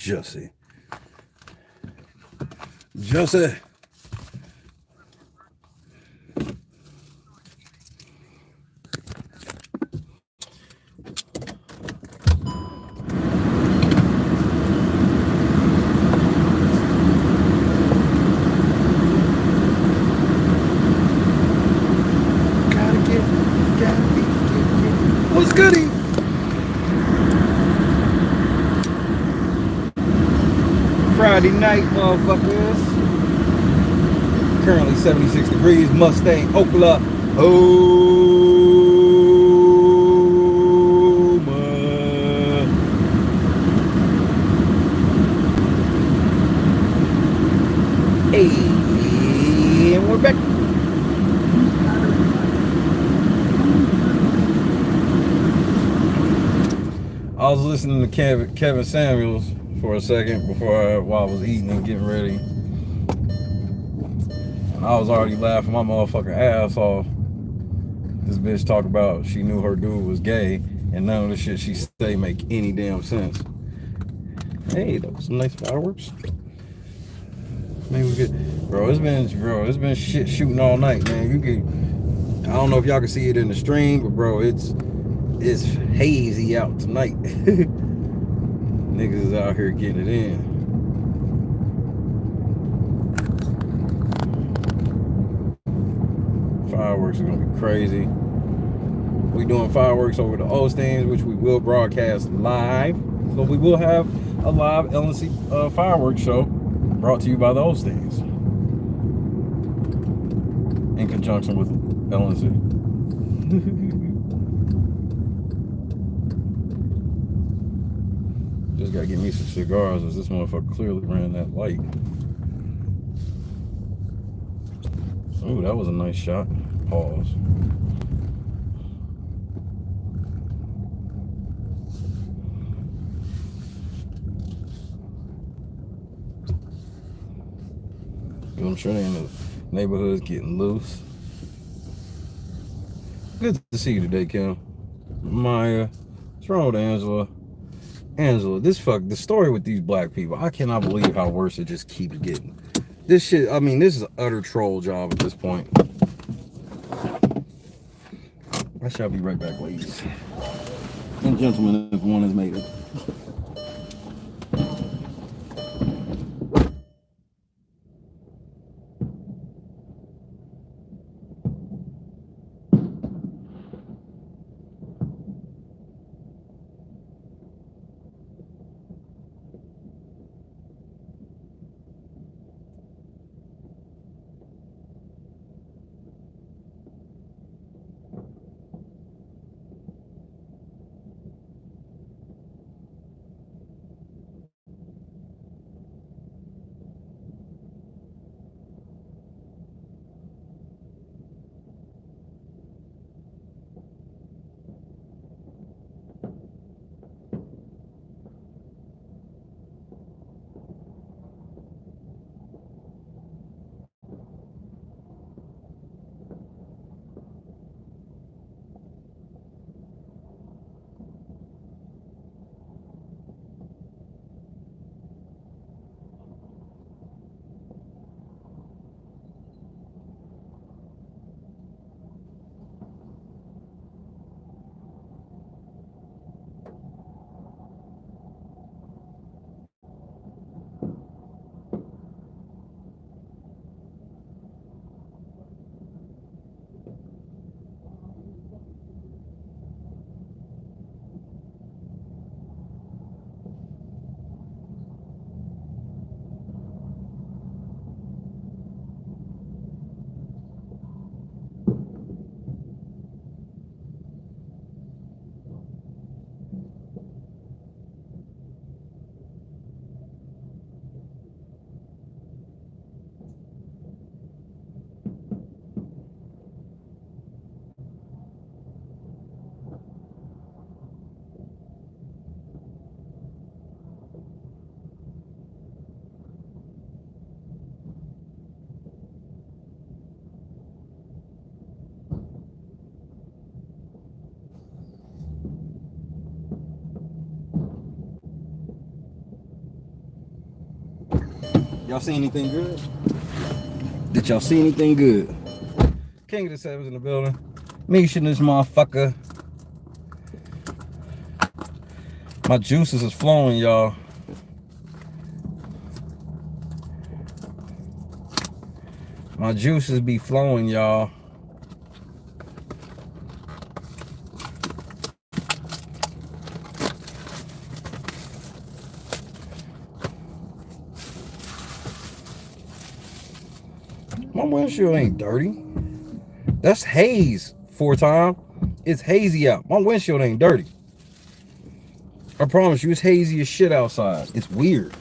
Jussie. Jussie. What's goody? Friday night, motherfuckers. Currently 76 degrees, Mustang, Oklahoma. Hey, and we're back. I was listening to Kevin Samuels for a second while I was eating and getting ready. And I was already laughing my motherfucking ass off. This bitch talked about she knew her dude was gay, and none of the shit she say make any damn sense. Hey, that was some nice fireworks. Maybe we could, bro. It's been shit shooting all night, man. I don't know if y'all can see it in the stream, but bro, it's hazy out tonight. Niggas is out here getting it in. Fireworks are gonna be crazy. We doing fireworks over the Osteens, which we will broadcast live. So we will have a live LNC fireworks show brought to you by the Osteens in conjunction with LNC. Just gotta get me some cigars, as this motherfucker clearly ran that light. Ooh, that was a nice shot. Pause. I'm sure they in the neighborhood's getting loose. Good to see you today, Kim. Maya. What's wrong with Angela? Angela, the story with these black people, I cannot believe how worse it just keeps getting. This shit, I mean, this is an utter troll job at this point. I shall be right back, ladies and gentlemen, if one has made it. Y'all see anything good? Did y'all see anything good? King of the Sevens in the building. Misha in this motherfucker. My juices is flowing, y'all. My juices be flowing, y'all. My windshield ain't dirty. That's haze, 4-time. It's hazy out. My windshield ain't dirty. I promise you, it's hazy as shit outside. It's weird.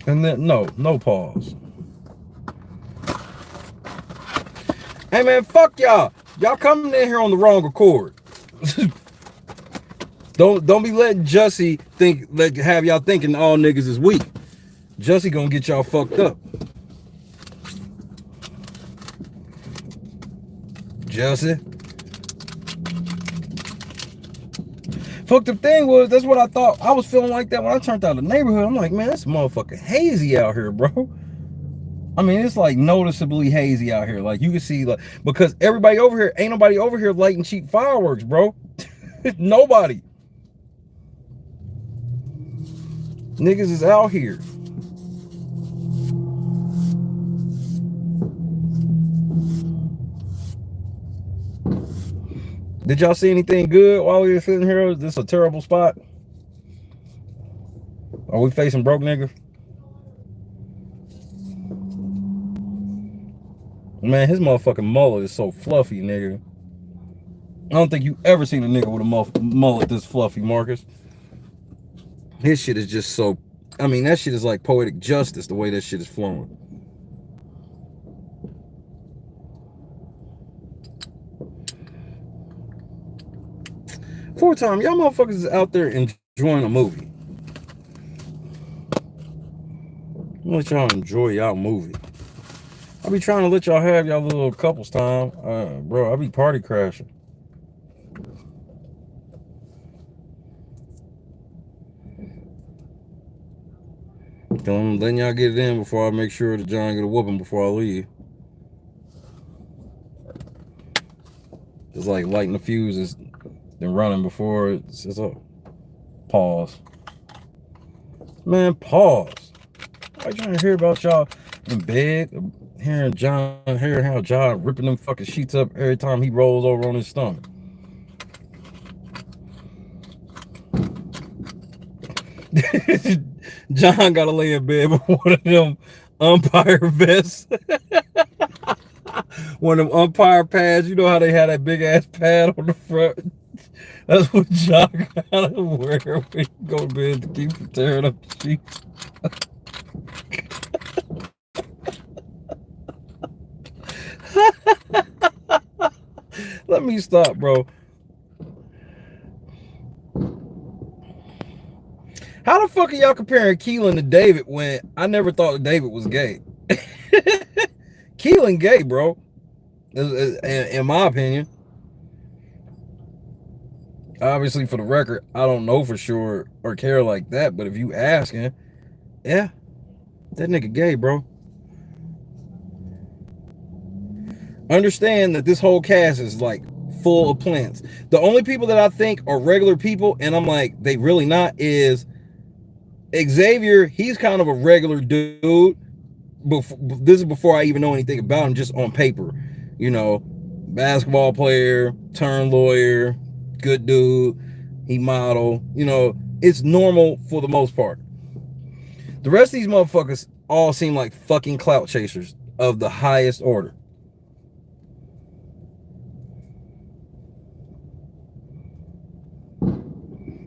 And then, no pause. Hey man, fuck y'all. Y'all coming in here on the wrong accord. Don't be letting Jussie have y'all thinking all niggas is weak. Jussie gonna get y'all fucked up. Jussie. Fucked up thing was, that's what I thought. I was feeling like that when I turned out of the neighborhood. I'm like, man, it's motherfucking hazy out here, bro. I mean, it's like noticeably hazy out here. Like you can see, like, because everybody over here, ain't nobody over here lighting cheap fireworks, bro. Nobody. Niggas is out here. Did y'all see anything good while we were sitting here? Is this a terrible spot? Are we facing broke niggas? Man, his motherfucking mullet is so fluffy, nigga. I don't think you ever seen a nigga with a mullet this fluffy, Marcus. His shit is just so... I mean, that shit is like poetic justice, the way that shit is flowing. Four-time, y'all motherfuckers is out there enjoying a movie. I'm gonna let y'all enjoy y'all movie. I be trying to let y'all have y'all little couples time. Bro, I be party crashing. I'm letting y'all get it in before I make sure that John get a whooping before I leave. It's like lighting the fuses and running before it's up. Pause. Man, pause. I trying to hear about y'all in bed, hearing how John ripping them fucking sheets up every time he rolls over on his stomach. John gotta lay in bed with one of them umpire vests. One of them umpire pads. You know how they had that big ass pad on the front? That's what John gotta wear when he go to bed to keep from tearing up the sheets. Let me stop, bro. How the fuck are y'all comparing Keelan to David when I never thought David was gay? Keelan gay, bro. In my opinion. Obviously, for the record, I don't know for sure or care like that, but if you asking, yeah, that nigga gay, bro. Understand that this whole cast is like full of plants. The only people that I think are regular people, and I'm like, they really not, is Xavier. He's kind of a regular dude. This is before I even know anything about him, just on paper. You know, basketball player, turned lawyer, good dude. He model. You know, it's normal for the most part. The rest of these motherfuckers all seem like fucking clout chasers of the highest order.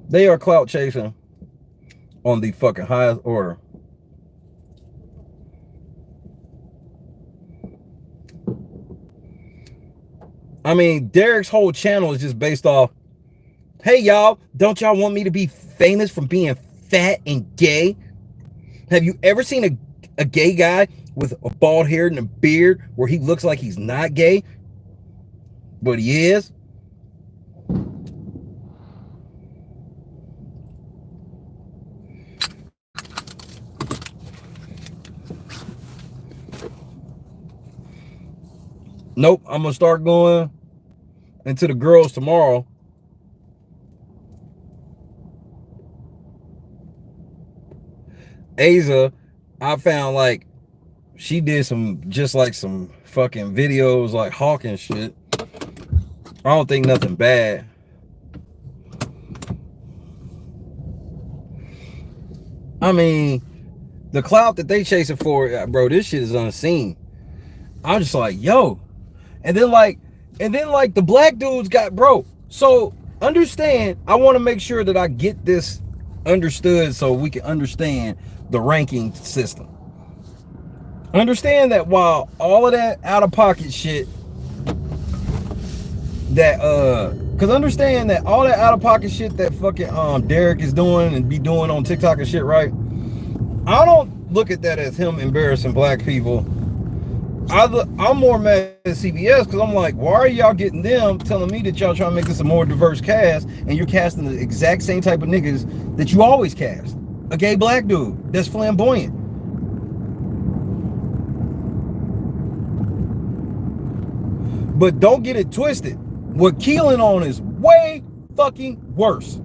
They are clout chasing on the fucking highest order. I mean, Derek's whole channel is just based off, hey, y'all, don't y'all want me to be famous from being fat and gay? Have you ever seen a gay guy with a bald hair and a beard where he looks like he's not gay, but he is? Nope, I'm gonna start going into the girls tomorrow. Aza, I found like she did some just like some fucking videos like hawking shit. I don't think nothing bad. I mean, the clout that they chasing for, bro, this shit is unseen. I'm just like, yo. And then like the black dudes got, bro. So understand, I want to make sure that I get this understood so we can understand the ranking system. Understand that while all of that out of pocket shit that because understand that all that out of pocket shit that fucking Derek is doing and be doing on TikTok and shit, right? I don't look at that as him embarrassing black people. I'm more mad at CBS because I'm like, why are y'all getting them telling me that y'all trying to make this a more diverse cast and you're casting the exact same type of niggas that you always cast? A gay black dude that's flamboyant. But don't get it twisted. What Keelan on is way fucking worse.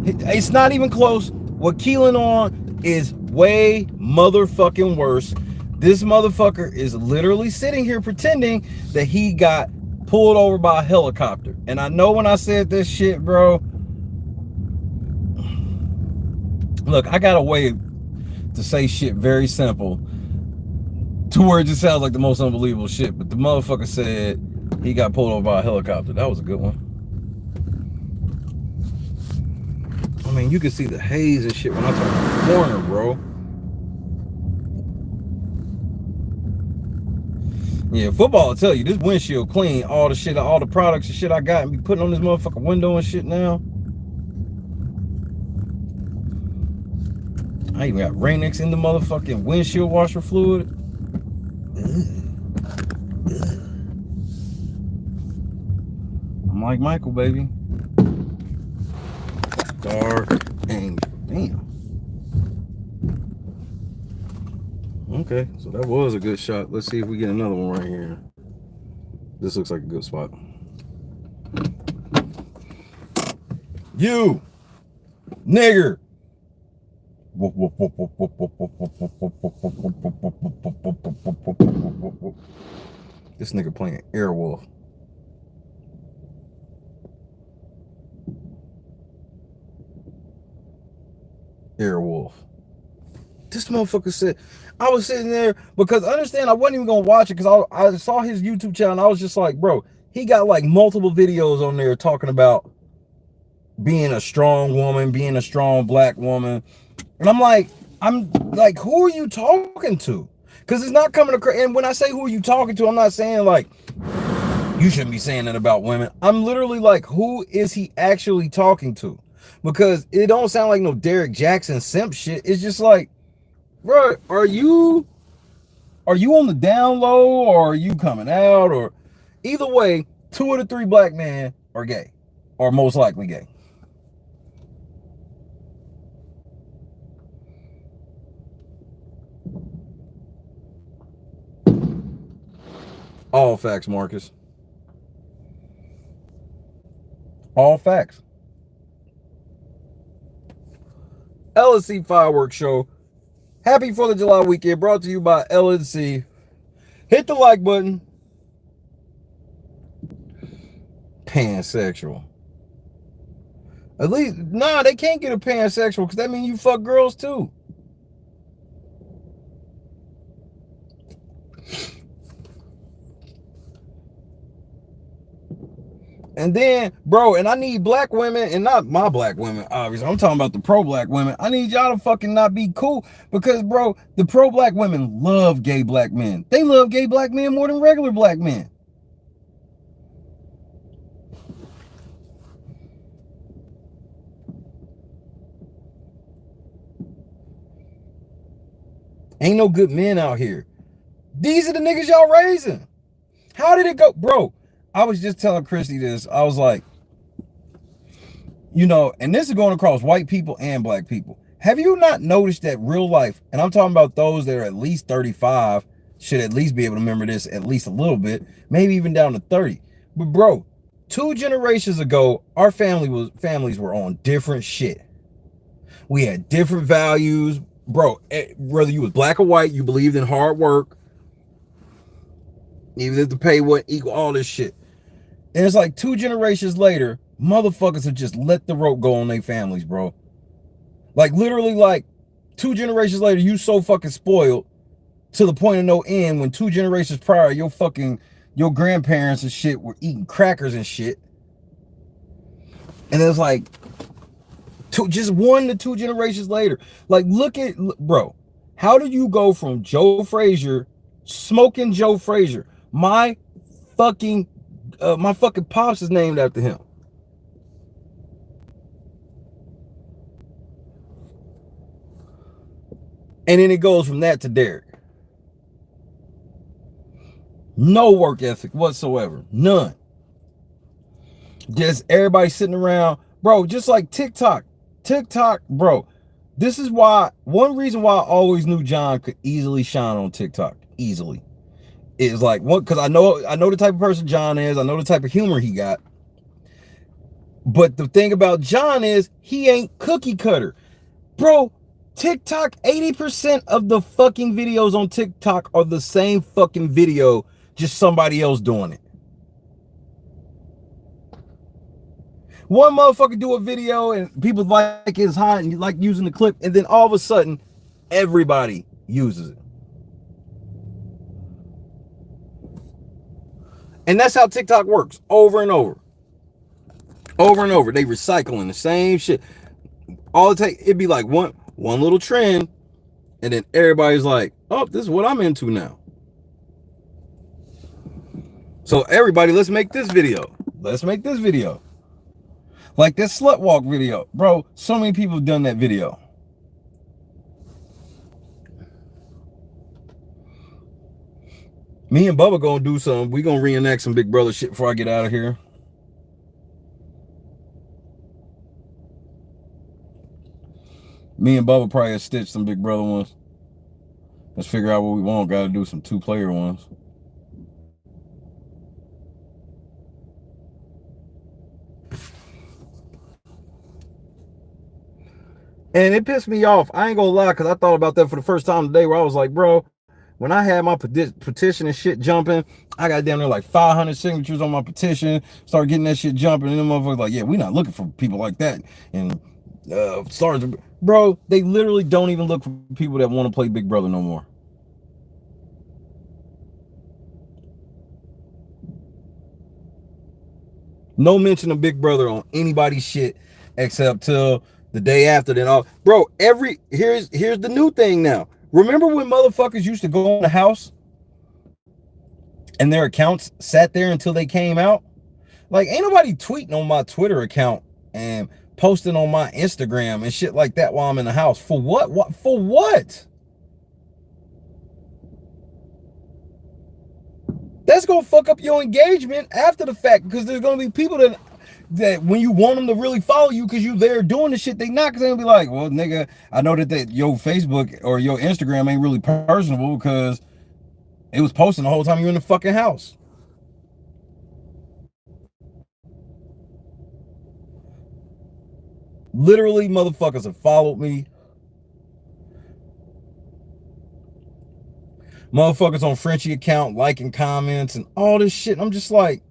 It's not even close. What Keelan on is way motherfucking worse. This motherfucker is literally sitting here pretending that he got pulled over by a helicopter. And I know when I said this shit, bro. Look, I got a way to say shit very simple to where it just sounds like the most unbelievable shit. But the motherfucker said he got pulled over by a helicopter. That was a good one. I mean, you can see the haze and shit when I turn the corner, bro. Yeah, football will tell you this windshield clean. All the shit, all the products and shit I got and be putting on this motherfucking window and shit now. I even got Rain-X in the motherfucking windshield washer fluid. I'm like Michael, baby. Dark angel. Damn. Okay, so that was a good shot. Let's see if we get another one right here. This looks like a good spot. You nigger. This nigga playing Airwolf. Airwolf. This motherfucker said, I was sitting there because understand I wasn't even gonna watch it because I saw his YouTube channel and I was just like, bro, he got like multiple videos on there talking about being a strong woman, being a strong black woman. And I'm like, who are you talking to? Because it's not coming across. And when I say who are you talking to, I'm not saying like, you shouldn't be saying that about women. I'm literally like, who is he actually talking to? Because it don't sound like no Derek Jackson simp shit. It's just like, bro, are you on the down low or are you coming out? Or either way, 2 of the 3 black men are gay or most likely gay. All facts, Marcus. All facts. LNC Fireworks Show. Happy 4th of July weekend brought to you by LNC. Hit the like button. Pansexual. At least, nah, they can't get a pansexual because that means you fuck girls too. And then, bro, and I need black women, and not my black women, obviously. I'm talking about the pro-black women. I need y'all to fucking not be cool because, bro, the pro-black women love gay black men. They love gay black men more than regular black men. Ain't no good men out here. These are the niggas y'all raising. How did it go? Bro, I was just telling Christy this. I was like, you know, and this is going across white people and black people. Have you not noticed that real life, and I'm talking about those that are at least 35, should at least be able to remember this at least a little bit, maybe even down to 30. But bro, 2 generations ago, our families were on different shit. We had different values. Bro, whether you was black or white, you believed in hard work. Even if the pay wasn't equal, all this shit. And it's like 2 generations later, motherfuckers have just let the rope go on their families, bro. Like literally like 2 generations later, you so fucking spoiled to the point of no end when 2 generations prior, your grandparents and shit were eating crackers and shit. And it's like just 1 to 2 generations later. Like look, bro, how do you go from Joe Frazier, smoking Joe Frazier? My fucking pops is named after him. And then it goes from that to Derek. No work ethic whatsoever. None. Just everybody sitting around. Bro, just like TikTok. TikTok, bro. This is why, one reason why I always knew John could easily shine on TikTok. Easily. It's like, what? Because I know the type of person John is. I know the type of humor he got. But the thing about John is, he ain't cookie cutter. Bro, TikTok, 80% of the fucking videos on TikTok are the same fucking video, just somebody else doing it. One motherfucker do a video and people like it's hot and you like using the clip, and then all of a sudden, everybody uses it. And that's how TikTok works, over and over. Over and over. They recycling the same shit. All it take, it'd be like one little trend, and then everybody's like, oh, this is what I'm into now. So everybody, let's make this video. Let's make this video. Like this slut walk video. Bro, so many people have done that video. Me and Bubba gonna do something. We gonna reenact some Big Brother shit before I get out of here. Me and Bubba probably have stitched some Big Brother ones. Let's figure out what we want. Gotta do some 2-player ones. And it pissed me off. I ain't gonna lie, because I thought about that for the first time today, where I was like, bro, when I had my petition and shit jumping, I got down there like 500 signatures on my petition, started getting that shit jumping, and them motherfuckers like, yeah, we not looking for people like that. And bro, they literally don't even look for people that want to play Big Brother no more. No mention of Big Brother on anybody's shit except till the day after. Then all, bro, here's the new thing now. Remember when motherfuckers used to go in the house and their accounts sat there until they came out? Like, ain't nobody tweeting on my Twitter account and posting on my Instagram and shit like that while I'm in the house. For what? For what? That's gonna fuck up your engagement after the fact, because there's gonna be people that when you want them to really follow you because you there doing the shit, they not, because they'll be like, well, nigga, I know that your Facebook or your Instagram ain't really personable because it was posting the whole time you were in the fucking house. Literally, motherfuckers have followed me. Motherfuckers on Frenchie account liking comments and all this shit. I'm just like,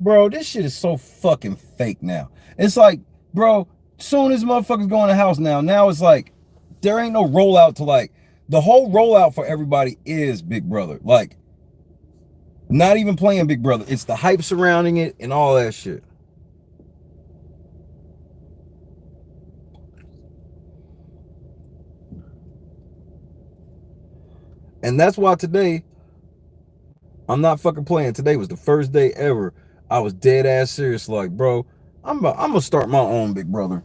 bro, this shit is so fucking fake now. It's like, bro, soon as motherfuckers go in the house now it's like, there ain't no rollout to, like, the whole rollout for everybody is Big Brother. Like, not even playing Big Brother. It's the hype surrounding it and all that shit. And that's why today, I'm not fucking playing. Today was the first day ever I was dead ass serious. Like, bro, I'm gonna start my own Big Brother.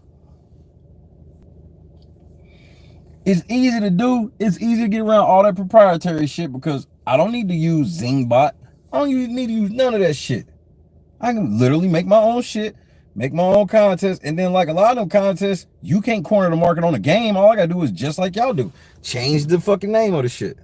It's easy to do. It's easy to get around all that proprietary shit because I don't need to use Zingbot. I don't even need to use none of that shit. I can literally make my own shit, make my own contests, and then like a lot of them contests, you can't corner the market on the game. All I gotta do is just like y'all do, change the fucking name of the shit.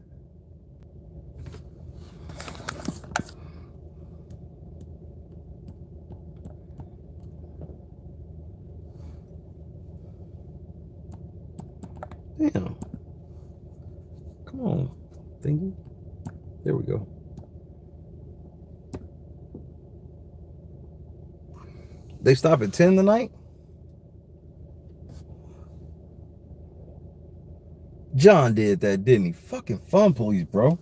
Damn. Come on, thingy. There we go. They stop at 10 tonight? John did that, didn't he? Fucking fun police, bro.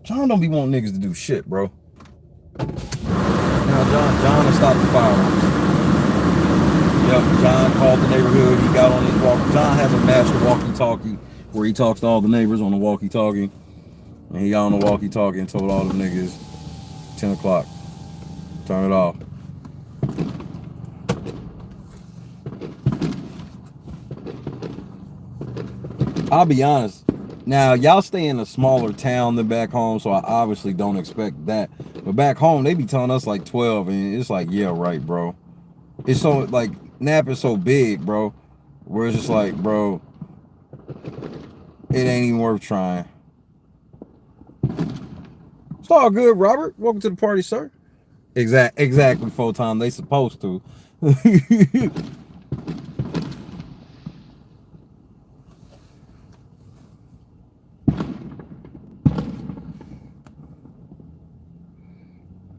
John don't be wanting niggas to do shit, bro. Now John will stop the fireworks. Yep, John called the neighborhood. He got on his walk. John has a master walkie-talkie where he talks to all the neighbors on the walkie-talkie. And he got on the walkie-talkie and told all the niggas 10 o'clock. Turn it off. I'll be honest. Now, y'all stay in a smaller town than back home, so I obviously don't expect that. But back home, they be telling us like 12, and it's like, yeah, right, bro. It's so, like, Nap is so big, bro, where it's just like, bro, it ain't even worth trying. It's all good, Robert. Welcome to the party, sir. Exactly, Photon. They supposed to.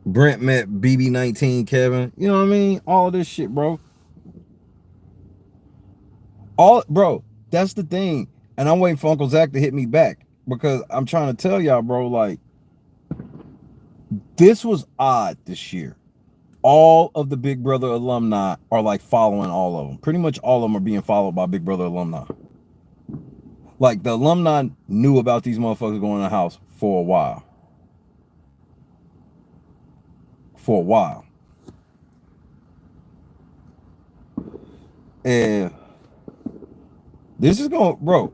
Brent met BB19 Kevin. You know what I mean? All of this shit, bro. Bro, that's the thing. And I'm waiting for Uncle Zach to hit me back because I'm trying to tell y'all, bro, like, this was odd this year. All of the Big Brother alumni are like following all of them. Pretty much all of them are being followed by Big Brother alumni. Like, the alumni knew about these motherfuckers going in the house for a while. And this is going, bro.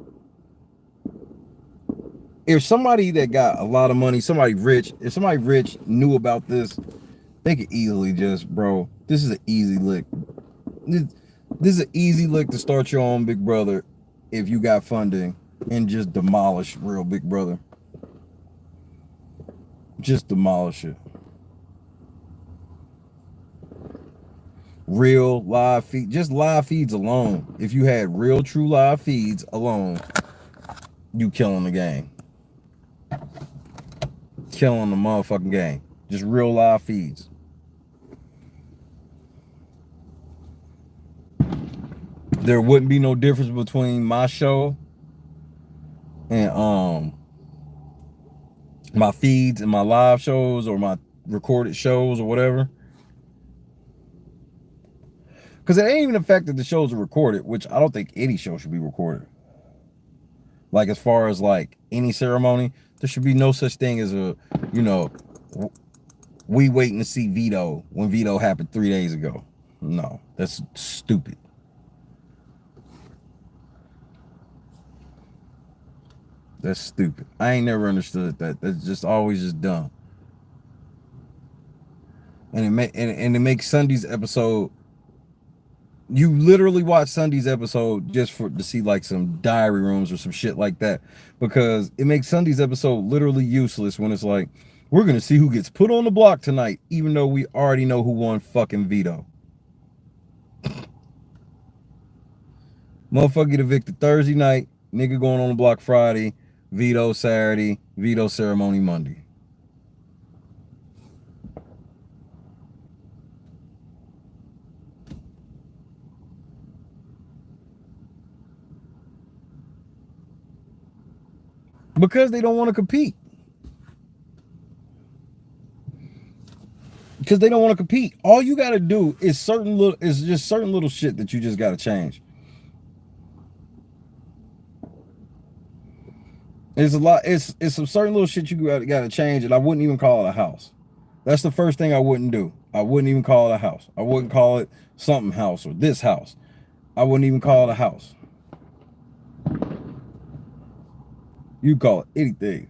If somebody that got a lot of money, if somebody rich knew about this, they could easily just, bro, this is an easy lick. This is an easy lick to start your own Big Brother if you got funding and just demolish real Big Brother. Just demolish it. Real live feed, just live feeds alone. If you had real true live feeds alone, you killing the game. Killing the motherfucking game. Just real live feeds. There wouldn't be no difference between my show and my feeds and my live shows or my recorded shows or whatever. Because it ain't even the fact that the shows are recorded, which I don't think any show should be recorded. Like, as far as like any ceremony, there should be no such thing as a, you know, we waiting to see veto when veto happened 3 days ago. No, that's stupid. That's stupid. I ain't never understood that. That's just always just dumb. And it makes Sunday's episode. You literally watch Sunday's episode just to see like some diary rooms or some shit like that, because it makes Sunday's episode literally useless when it's like, we're gonna see who gets put on the block tonight, even though we already know who won fucking veto. Motherfucker get evicted Thursday night, nigga going on the block Friday, veto Saturday, veto ceremony Monday. Because they don't want to compete. Because they don't want to compete. All you got to do is just certain little shit that you just got to change. It's a lot. It's some certain little shit you got to change, and I wouldn't even call it a house. That's the first thing I wouldn't do. I wouldn't even call it a house. I wouldn't call it something house or this house. I wouldn't even call it a house. You call it anything.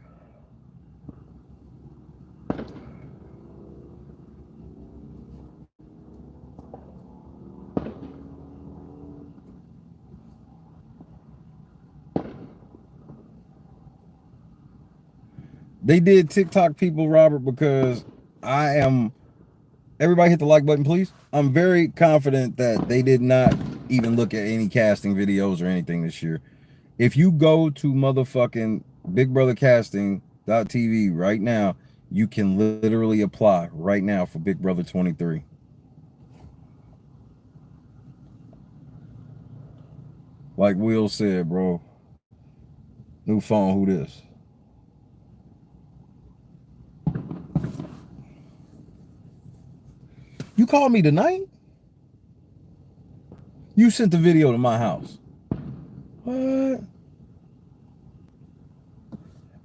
They did TikTok people, Robert, because everybody hit the like button, please. I'm very confident that they did not even look at any casting videos or anything this year. If you go to motherfucking Big Brother Casting.tv right now, you can literally apply right now for Big Brother 23. Like Will said, bro. New phone, who this? You called me tonight? You sent the video to my house. What?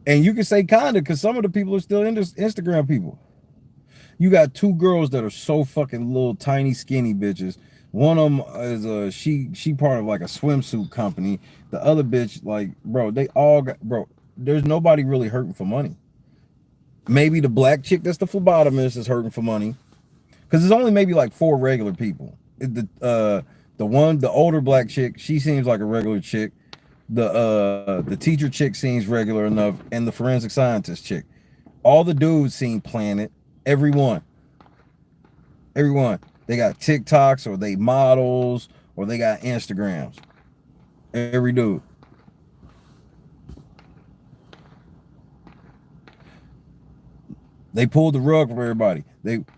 And you can say kinda, because some of the people are still Instagram people. You got two girls that are so fucking little, tiny, skinny bitches. One of them is she part of like a swimsuit company. The other bitch, like, bro, they all got, bro. There's nobody really hurting for money. Maybe the black chick that's the phlebotomist is hurting for money, because there's only maybe like 4 regular people. The older black chick, she seems like a regular chick. The teacher chick seems regular enough, and the forensic scientist chick. All the dudes seem Planet. Everyone. They got TikToks, or they models, or they got Instagrams. Every dude. They pulled the rug from everybody.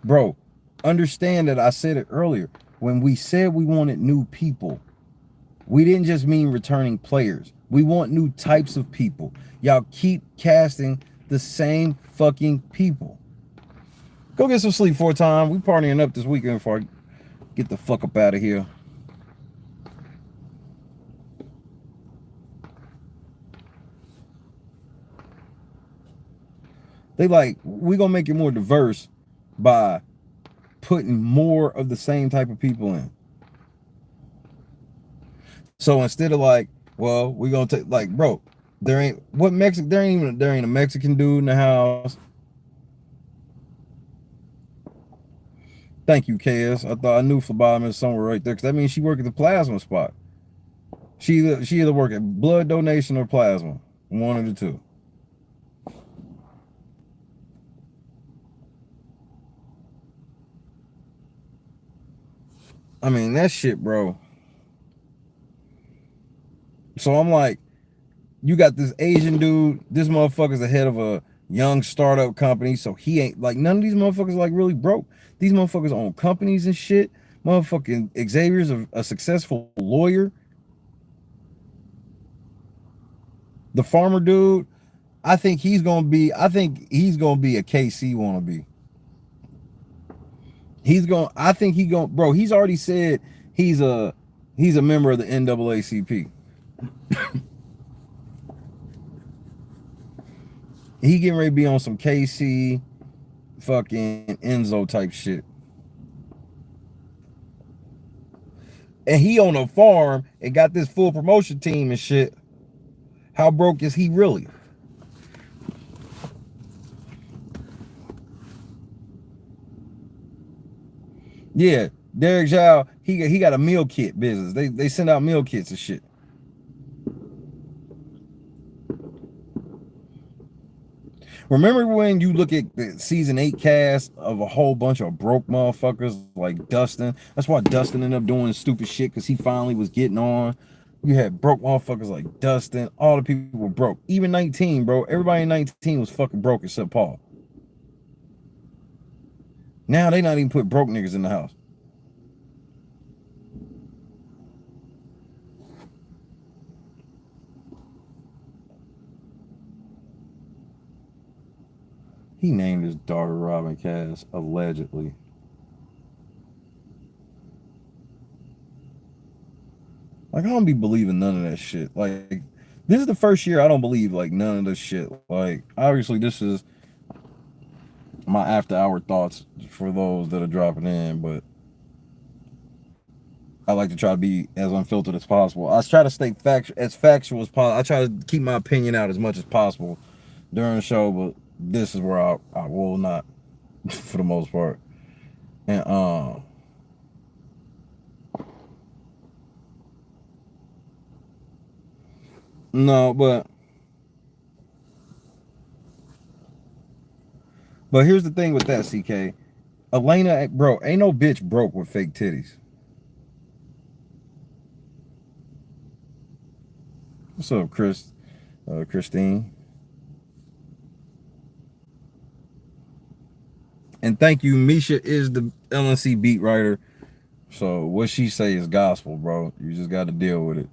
Bro, understand that I said it earlier. When we said we wanted new people, we didn't just mean returning players. We want new types of people. Y'all keep casting the same fucking people. Go get some sleep for a time. We partying up this weekend before I get the fuck up out of here. They like, we gonna make it more diverse by putting more of the same type of people in. So instead of like, well, we gonna take, like, bro, there ain't a Mexican dude in the house. Thank you, KS. I thought I knew phlebotomist somewhere right there, because that means she work at the plasma spot. She either work at blood donation or plasma. One of the two. I mean, that shit, bro. So I'm like, you got this Asian dude. This motherfucker's the head of a young startup company, so he ain't like, none of these motherfuckers like really broke. These motherfuckers own companies and shit. Motherfucking Xavier's a successful lawyer. The farmer dude, I think he's gonna be a KC wannabe. Bro, he's already said he's a member of the NAACP. He getting ready to be on some KC fucking Enzo type shit. And he on a farm and got this full promotion team and shit. How broke is he really? Yeah, Derek Zhao, he got a meal kit business. They send out meal kits and shit. Remember when you look at the season 8 cast of a whole bunch of broke motherfuckers like Dustin? That's why Dustin ended up doing stupid shit, because he finally was getting on. You had broke motherfuckers like Dustin. All the people were broke. Even 19, bro. Everybody in 19 was fucking broke except Paul. Now they not even put broke niggas in the house. He named his daughter Robin Cass, allegedly. Like, I don't be believing none of that shit. Like, this is the first year I don't believe, like, none of this shit. Like, obviously, this is my after-hour thoughts for those that are dropping in, but I like to try to be as unfiltered as possible. I try to stay factual as possible. I try to keep my opinion out as much as possible during the show, but this is where I will not, for the most part. And no, but here's the thing with that, CK. Elena, bro, ain't no bitch broke with fake titties. What's up, Christine? And thank you. Misha is the LNC beat writer. So what she say is gospel, bro. You just got to deal with it.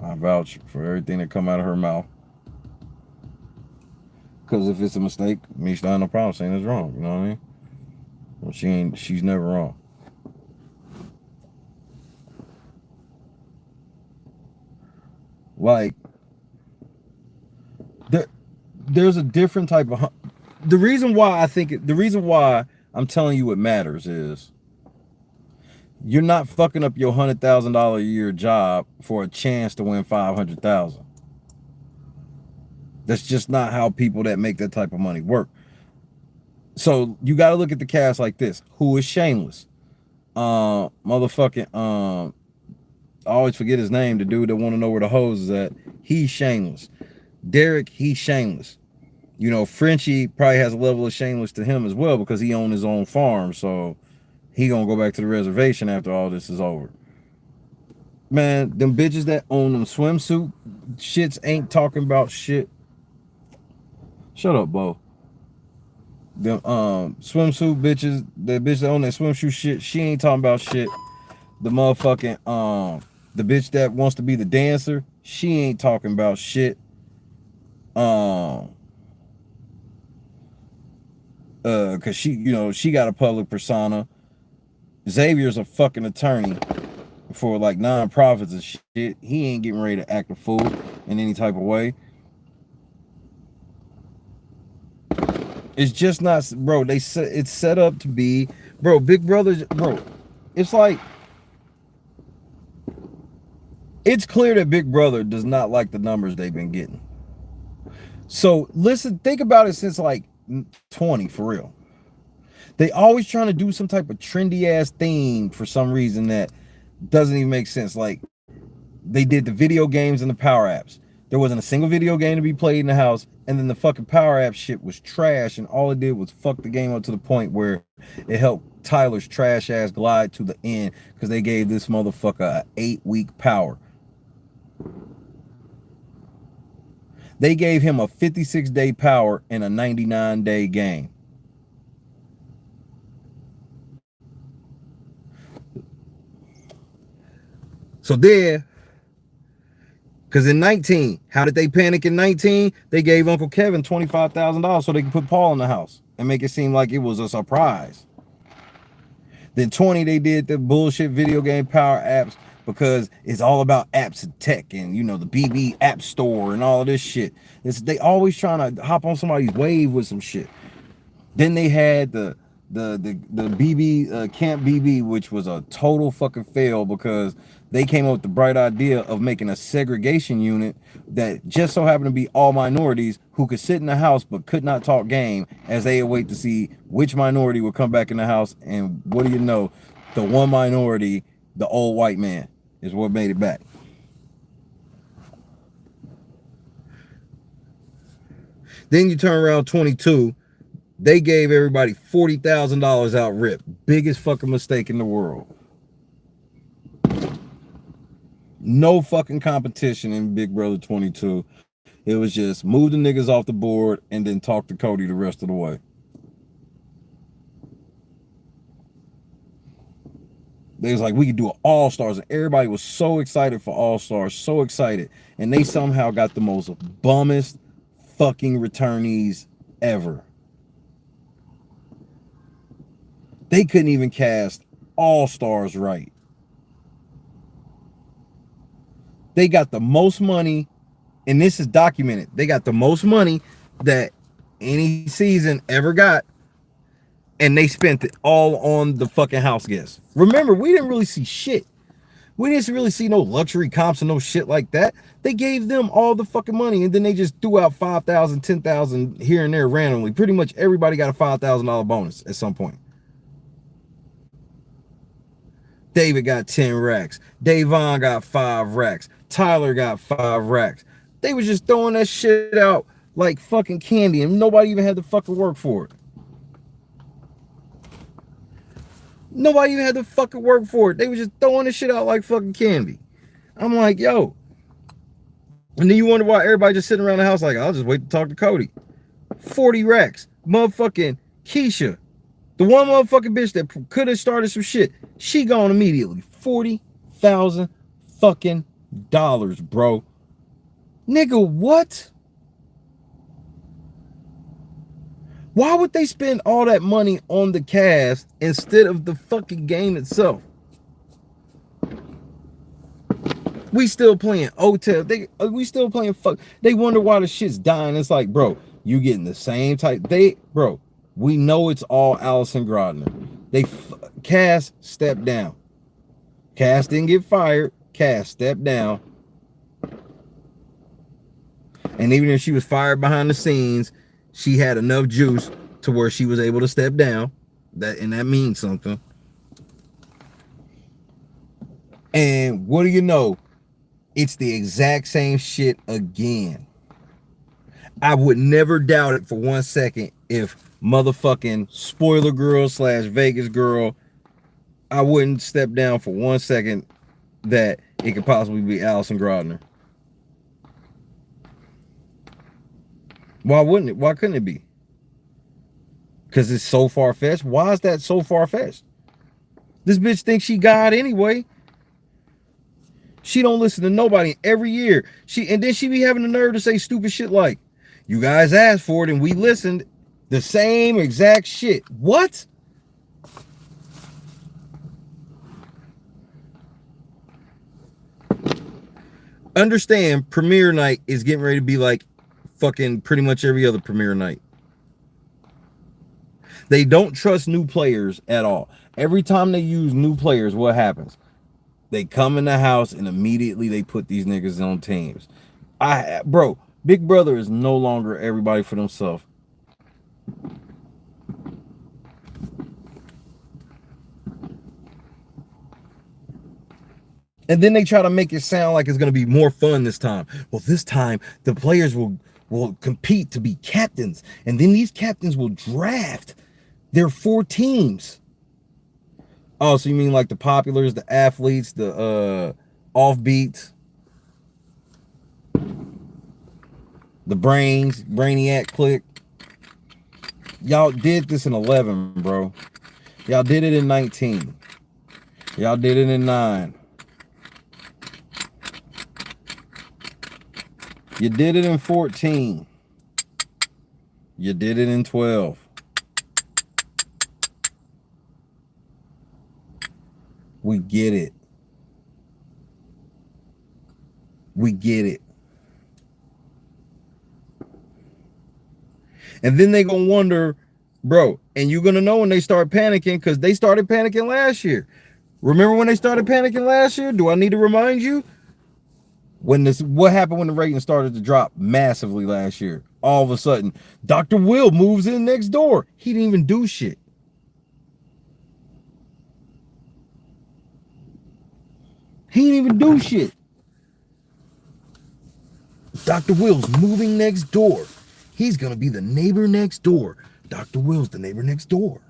I vouch for everything that come out of her mouth. Because if it's a mistake, Misha ain't no problem saying it's wrong. You know what I mean? Well, she's never wrong. Like, there's a different type of... The reason why I'm telling you it matters is you're not fucking up your $100,000 a year job for a chance to win 500,000. That's just not how people that make that type of money work. So you got to look at the cast like this. Who is shameless? Motherfucking I always forget his name. The dude that want to know where the hose is at. He's shameless. Derek, he's shameless. You know, Frenchie probably has a level of shameless to him as well because he owns his own farm. So he gonna go back to the reservation after all this is over. Man, them bitches that own them swimsuit shits ain't talking about shit. Shut up, Bo. Them swimsuit bitches, the bitch that own that swimsuit shit, she ain't talking about shit. The motherfucking the bitch that wants to be the dancer, she ain't talking about shit. Cause she, you know, she got a public persona. Xavier's a fucking attorney for like non-profits and shit. He ain't getting ready to act a fool in any type of way. It's just not, bro. It's set up to be, bro. Big Brother, bro. It's like, it's clear that Big Brother does not like the numbers they've been getting. So listen, think about it since like 20 for real. They always trying to do some type of trendy ass thing for some reason that doesn't even make sense. Like they did the video games and the power apps. There wasn't a single video game to be played in the house, and then the fucking power app shit was trash, and all it did was fuck the game up to the point where it helped Tyler's trash ass glide to the end because they gave this motherfucker a 8-week power. They gave him a 56-day power in a 99-day game. So there, because in 19, how did they panic in 19? They gave Uncle Kevin $25,000 so they could put Paul in the house and make it seem like it was a surprise. Then 20, they did the bullshit video game power apps because it's all about apps and tech and, you know, the BB app store and all of this shit. They always trying to hop on somebody's wave with some shit. Then they had the BB Camp BB, which was a total fucking fail because they came up with the bright idea of making a segregation unit that just so happened to be all minorities who could sit in the house but could not talk game as they await to see which minority would come back in the house. And what do you know? The one minority, the old white man, is what made it back. Then you turn around 22. They gave everybody $40,000 out rip. Biggest fucking mistake in the world. No fucking competition in Big Brother 22. It was just move the niggas off the board and then talk to Cody the rest of the way. They was like, we could do an All-Stars. And everybody was so excited for All-Stars. So excited. And they somehow got the most bummest fucking returnees ever. They couldn't even cast All-Stars right. They got the most money, and this is documented. They got the most money that any season ever got, and they spent it all on the fucking house guests. Remember, we didn't really see shit. We didn't really see no luxury comps and no shit like that. They gave them all the fucking money, and then they just threw out 5,000, 10,000 here and there randomly. Pretty much everybody got a $5,000 bonus at some point. David got 10 racks. Davon got 5 racks. Tyler got 5 racks. They was just throwing that shit out like fucking candy, and nobody even had to fucking work for it. Nobody even had to fucking work for it. They was just throwing this shit out like fucking candy. I'm like, yo, And then you wonder why everybody just sitting around the house like, I'll just wait to talk to Cody. 40 racks. Motherfucking Keisha. The one motherfucking bitch that could have started some shit. She gone immediately. $40,000 fucking dollars, bro. Nigga, what? Why would they spend all that money on the cast instead of the fucking game itself? We still playing hotel. We still playing fuck. They wonder why the shit's dying. It's like, bro, you getting the same type. Bro, we know it's all Allison Grodner. Cass stepped down. Cass didn't get fired. Cass stepped down. And even if she was fired behind the scenes, she had enough juice to where she was able to step down. That means something. And what do you know? It's the exact same shit again. I would never doubt it for 1 second if motherfucking spoiler girl / Vegas girl, I wouldn't step down for 1 second that it could possibly be Allison Grodner. Why wouldn't it? Why couldn't it be? Because it's so far-fetched. Why is that so far-fetched? This bitch thinks she God anyway. She don't listen to nobody every year. And then she be having the nerve to say stupid shit like, you guys asked for it and we listened. The same exact shit. What? Understand, premiere night is getting ready to be like fucking pretty much every other premiere night. They don't trust new players at all. Every time they use new players, what happens? They come in the house and immediately they put these niggas on teams. Bro, Big Brother is no longer everybody for themselves. And then they try to make it sound like it's going to be more fun this time. Well, this time the players will compete to be captains. And then these captains will draft their 4 teams. Oh, so you mean like the populars, the athletes, the offbeats, the brainiac clique. Y'all did this in 11, bro. Y'all did it in 19. Y'all did it in 9. You did it in 14. You did it in 12. We get it. We get it. And then they gonna wonder, bro, and you're gonna know when they start panicking because they started panicking last year. Remember when they started panicking last year? Do I need to remind you? What happened when the ratings started to drop massively last year? All of a sudden, Dr. Will moves in next door. He didn't even do shit. He didn't even do shit. Dr. Will's moving next door. He's going to be the neighbor next door. Dr. Will's the neighbor next door.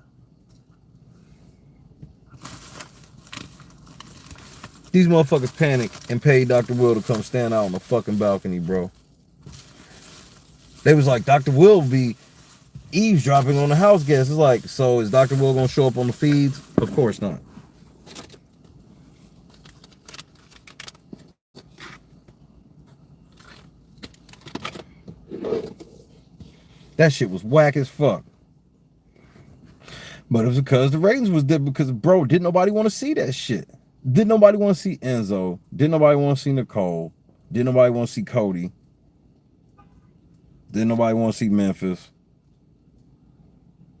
These motherfuckers panicked and paid Dr. Will to come stand out on the fucking balcony, bro. They was like, Dr. Will be eavesdropping on the house guests. It's like, so is Dr. Will going to show up on the feeds? Of course not. That shit was whack as fuck. But it was because the ratings was different because, bro, didn't nobody want to see that shit. Didn't nobody want to see Enzo. Didn't nobody want to see Nicole. Didn't nobody want to see Cody. Didn't nobody want to see Memphis.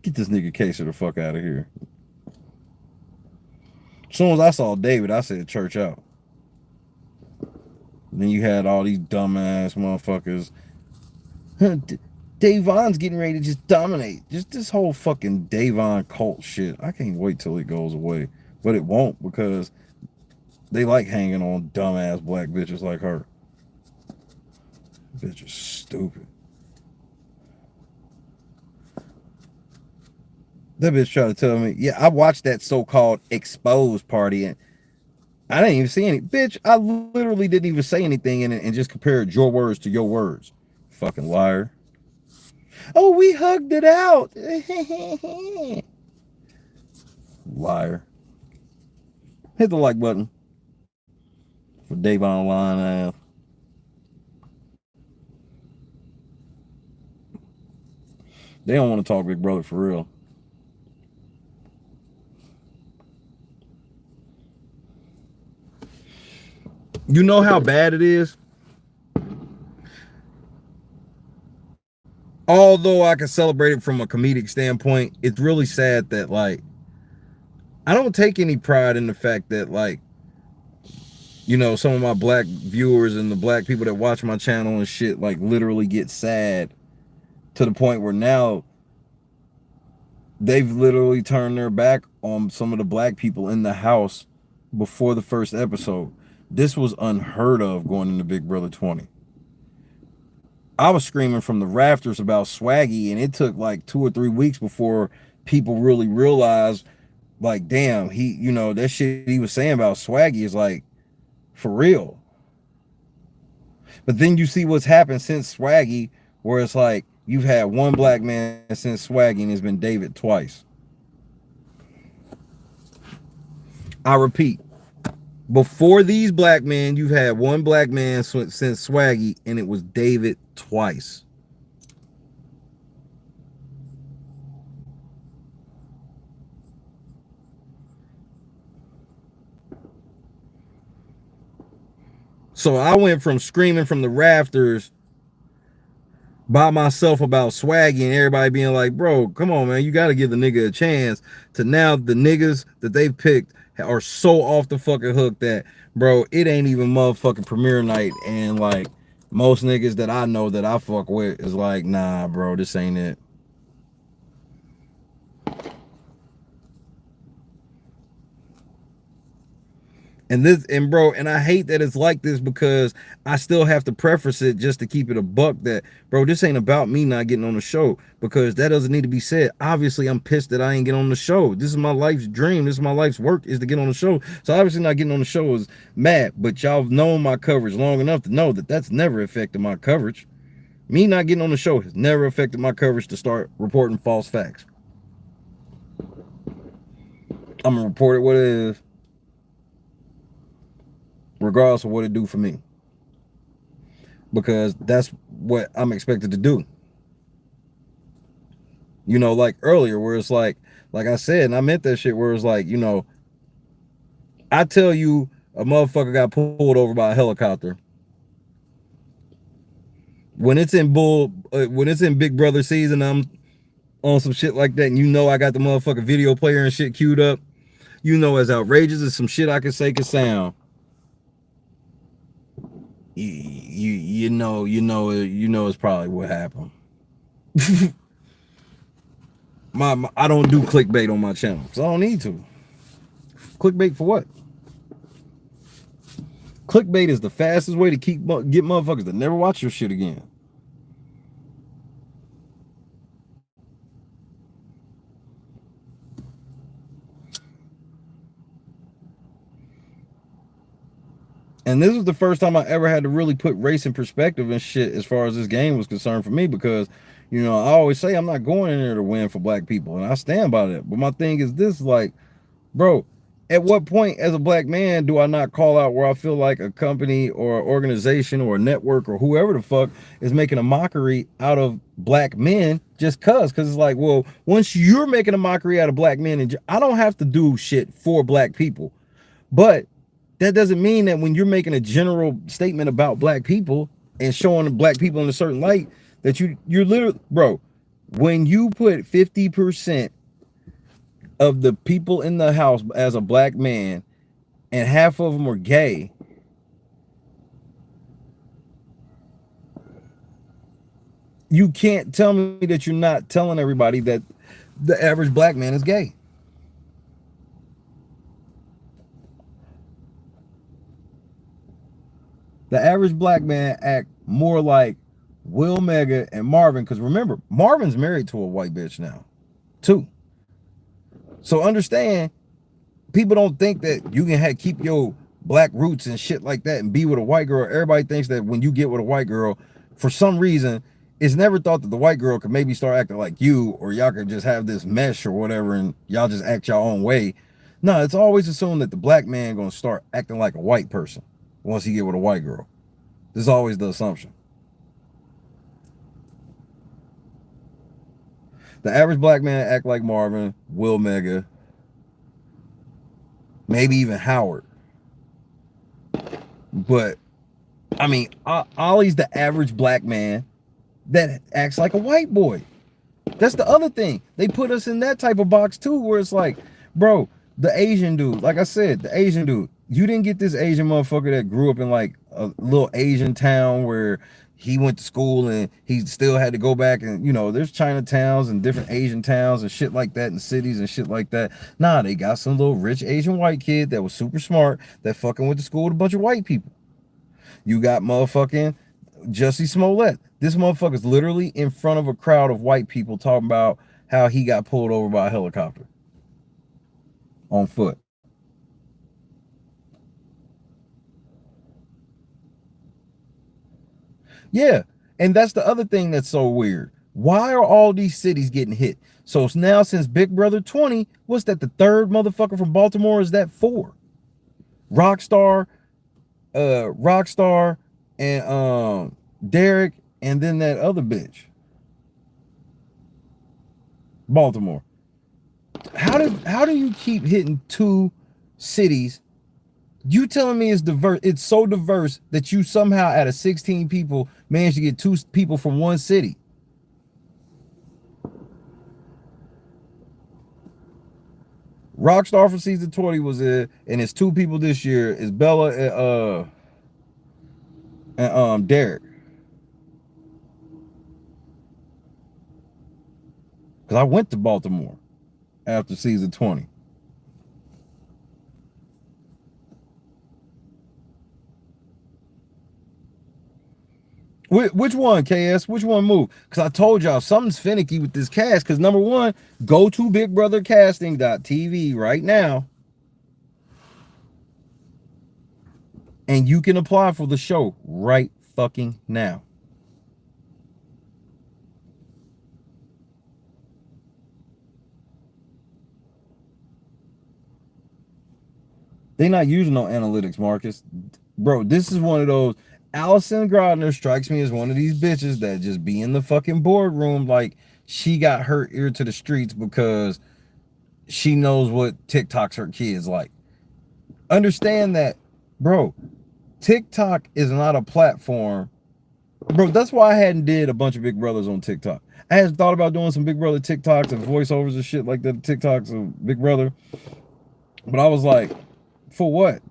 Get this nigga Casey the fuck out of here. As soon as I saw David, I said church out. Then you had all these dumbass motherfuckers. Davon's getting ready to just dominate. Just this whole fucking Davon cult shit. I can't wait till it goes away. But it won't because they like hanging on dumbass black bitches like her. Bitch is stupid. That bitch tried to tell me, yeah, I watched that so-called exposed party and I didn't even see any. Bitch, I literally didn't even say anything in it and just compared your words to your words. Fucking liar. Oh, we hugged it out. Liar. Hit the like button for Dave Online. They don't want to talk Big Brother for real. You know how bad it is? Although I can celebrate it from a comedic standpoint, it's really sad that, like, I don't take any pride in the fact that, like, you know, some of my black viewers and the black people that watch my channel and shit, like, literally get sad to the point where now they've literally turned their back on some of the black people in the house before the first episode. This was unheard of going into Big Brother 20. I was screaming from the rafters about Swaggy, and it took like 2 or 3 weeks before people really realized, like, damn, he, you know, that shit he was saying about Swaggy is like for real. But then you see what's happened since Swaggy, where it's like you've had one black man since Swaggy, and it's been David twice. I repeat, before these black men, you've had one black man since Swaggy, and it was David twice. So I went from screaming from the rafters by myself about Swaggy and everybody being like, bro, come on, man, you got to give the nigga a chance, to now the niggas that they've picked are so off the fucking hook that, bro, it ain't even motherfucking premiere night, and like most niggas that I know that I fuck with is like, nah, bro, this ain't it. And bro, and I hate that it's like this, because I still have to preface it just to keep it a buck that, bro, this ain't about me not getting on the show, because that doesn't need to be said. Obviously, I'm pissed that I ain't get on the show. This is my life's dream. This is my life's work, is to get on the show. So obviously not getting on the show is mad, but y'all known my coverage long enough to know that that's never affected my coverage. Me not getting on the show has never affected my coverage to start reporting false facts. I'm gonna report it what it is, regardless of what it do for me, because that's what I'm expected to do. You know, like earlier, where it's like I said, and I meant that shit, where it's like, you know, I tell you a motherfucker got pulled over by a helicopter. When it's in Big Brother season, I'm on some shit like that, and you know I got the motherfucking video player and shit queued up. You know, as outrageous as some shit I can say could sound, you know it's probably what happened. I don't do clickbait on my channel, because I don't need to. Clickbait for what? Clickbait is the fastest way to get motherfuckers to never watch your shit again. And this was the first time I ever had to really put race in perspective and shit as far as this game was concerned for me, because, you know, I always say I'm not going in there to win for black people, and I stand by that. But my thing is this, like, bro, at what point as a black man do I not call out where I feel like a company or an organization or a network or whoever the fuck is making a mockery out of black men just because it's like, well, once you're making a mockery out of black men, and I don't have to do shit for black people, but that doesn't mean that when you're making a general statement about black people and showing black people in a certain light, that you're literally, bro, when you put 50% of the people in the house as a black man and half of them are gay, you can't tell me that you're not telling everybody that the average black man is gay. The average black man act more like Will, Mega, and Marvin, because remember, Marvin's married to a white bitch now, too. So understand, people don't think that you can keep your black roots and shit like that and be with a white girl, everybody thinks that when you get with a white girl, for some reason, it's never thought that the white girl could maybe start acting like you, or y'all could just have this mesh or whatever and y'all just act your own way. No, it's always assumed that the black man gonna start acting like a white person once he get with a white girl. This is always the assumption. The average black man act like Marvin, Will Mega, maybe even Howard. But I mean, Ollie's the average black man that acts like a white boy. That's the other thing. They put us in that type of box too, where it's like, bro, the Asian dude, like I said, the Asian dude, you didn't get this Asian motherfucker that grew up in like a little Asian town where he went to school and he still had to go back and, you know, there's Chinatowns and different Asian towns and shit like that and cities and shit like that. Nah, they got some little rich Asian white kid that was super smart that fucking went to school with a bunch of white people. You got motherfucking Jussie Smollet. This motherfucker's literally in front of a crowd of white people talking about how he got pulled over by a helicopter on foot. Yeah, and that's the other thing that's so weird. Why are all these cities getting hit? So now since Big Brother 20, what's that, the third motherfucker from Baltimore? Is that 4? Rockstar, Rockstar, and Derek, and then that other bitch. Baltimore. How do you keep hitting 2 cities? You telling me it's diverse? It's so diverse that you somehow out of 16 people managed to get 2 people from one city. Rockstar for season 20 was it, and it's 2 people this year. It's Bella and Derek. Because I went to Baltimore after season 20. Which one, KS? Which one move? Because I told y'all something's finicky with this cast. Because number one, go to BigBrotherCasting.tv right now. And you can apply for the show right fucking now. They're not using no analytics, Marcus. Bro, this is one of those. Allison Grodner strikes me as one of these bitches that just be in the fucking boardroom like she got her ear to the streets because she knows what TikToks her kids like. Understand that, bro. TikTok is not a platform. Bro, that's why I hadn't did a bunch of Big Brothers on TikTok. I had thought about doing some Big Brother TikToks and voiceovers and shit like that, TikToks of Big Brother. But I was like, for what?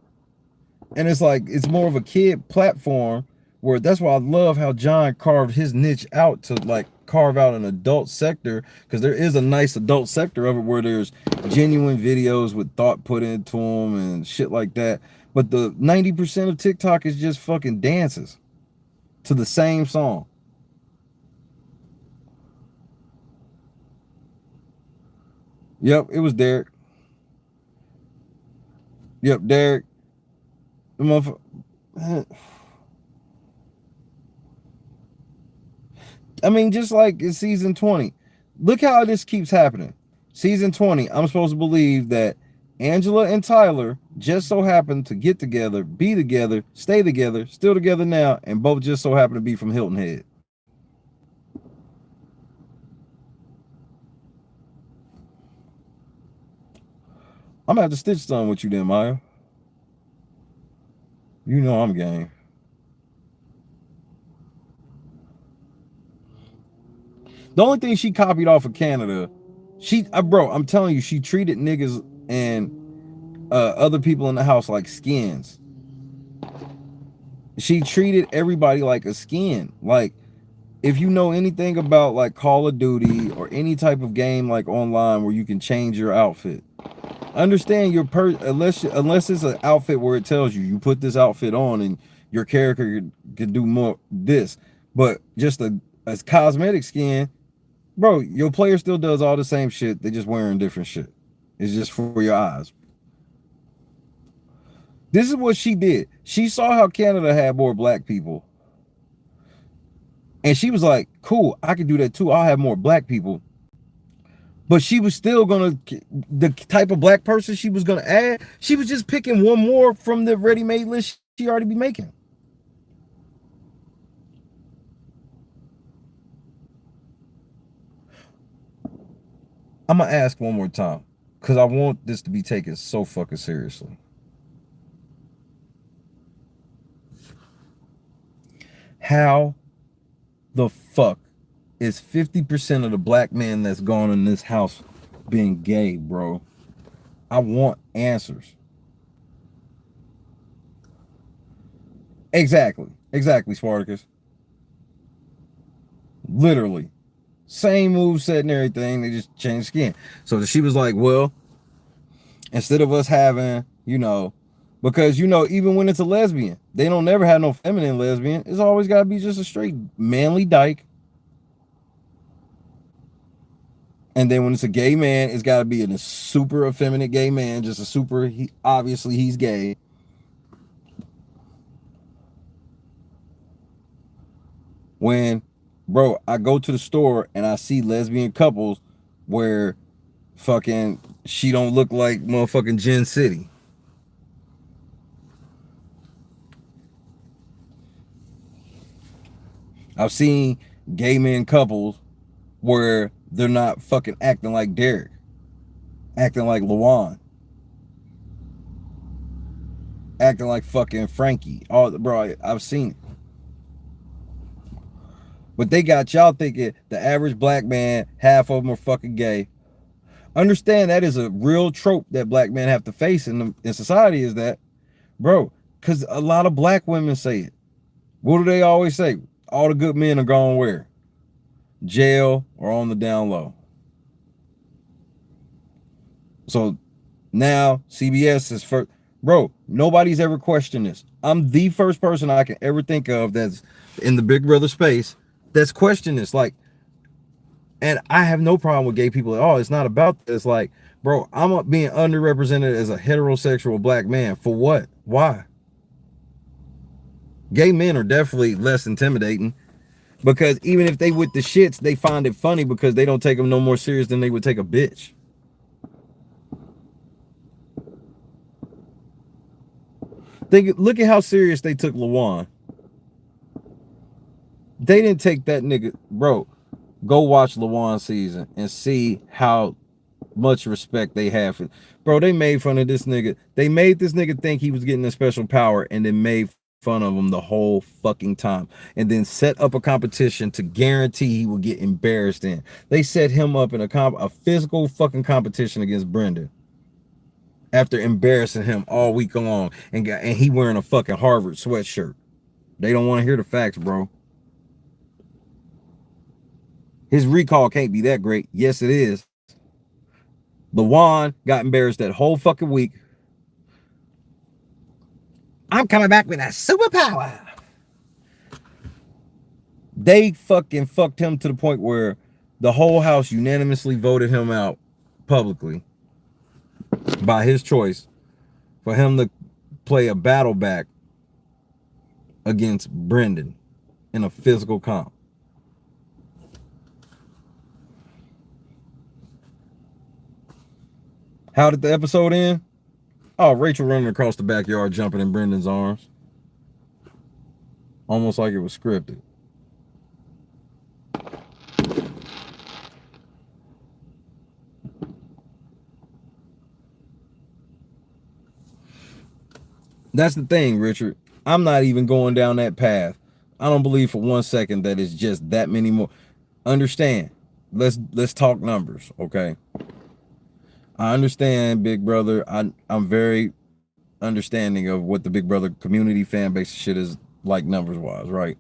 And it's like, it's more of a kid platform where that's why I love how John carved his niche out to like carve out an adult sector, because there is a nice adult sector of it where there's genuine videos with thought put into them and shit like that. But the 90% of TikTok is just fucking dances to the same song. Yep, it was Derek. Yep, Derek. The motherfucker. I mean, just like in season 20. Look how this keeps happening. Season 20, I'm supposed to believe that Angela and Tyler just so happen to get together, be together, stay together, still together now, and both just so happen to be from Hilton Head. I'm gonna have to stitch something with you then, Maya. You know I'm game. The only thing she copied off of Canada, bro, I'm telling you, she treated niggas and other people in the house like skins. She treated everybody like a skin. Like, if you know anything about like Call of Duty or any type of game like online where you can change your outfit, understand your unless it's an outfit where it tells you put this outfit on and your character can do more this, but just a cosmetic skin, bro, your player still does all the same shit. They just wearing different shit. It's just for your eyes. This is what she did. She saw how Canada had more black people. And she was like, cool, I can do that too. I'll have more black people. But she was still gonna, the type of black person she was gonna add, she was just picking one more from the ready-made list she already be making. I'm gonna ask one more time, because I want this to be taken so fucking seriously. How the fuck is 50% of the black men that's gone in this house being gay, bro? I want answers. Exactly, Spartacus. Literally. Same move set and everything, they just changed skin. So she was like, well, instead of us having, because even when it's a lesbian, they don't never have no feminine lesbian. It's always got to be just a straight manly dyke. And then when it's a gay man, it's got to be a super effeminate gay man, just a super, obviously he's gay. When, bro, I go to the store and I see lesbian couples where fucking she don't look like motherfucking Gen City. I've seen gay men couples where they're not fucking acting like Derek, acting like Lawan, acting like fucking Frankie. Oh, bro, I've seen it. But they got y'all thinking the average black man, half of them are fucking gay. Understand that is a real trope that black men have to face in society, is that, bro, because a lot of black women say it. What do they always say? All the good men are gone where? Jail or on the down low. So now CBS is first. Bro, nobody's ever questioned this. I'm the first person I can ever think of that's in the Big Brother space that's questioned this. Like, and I have no problem with gay people at all. It's not about this. Like, bro, I'm being underrepresented as a heterosexual black man. For what? Why? Gay men are definitely less intimidating, because even if they with the shits, they find it funny because they don't take them no more serious than they would take a bitch. Look at how serious they took Lawan. They didn't take that nigga, bro. Go watch Lawan season and see how much respect they have for, bro. They made fun of this nigga. They made this nigga think he was getting a special power, and then made fun of him the whole fucking time, and then set up a competition to guarantee he would get embarrassed in. They set him up in a physical fucking competition against Brendan after embarrassing him all week long, and he wearing a fucking Harvard sweatshirt. They don't want to hear the facts, bro. His recall can't be that great. Yes, it is. Lawan got embarrassed that whole fucking week. I'm coming back with a superpower. They fucking fucked him to the point where the whole house unanimously voted him out publicly by his choice for him to play a battle back against Brendan in a physical comp. How did the episode end? Oh, Rachel running across the backyard, jumping in Brendan's arms. Almost like it was scripted. That's the thing, Richard. I'm not even going down that path. I don't believe for 1 second that it's just that many more. Understand? Let's talk numbers, okay? I understand, Big Brother. I'm very understanding of what the Big Brother community fan base shit is like numbers wise, right?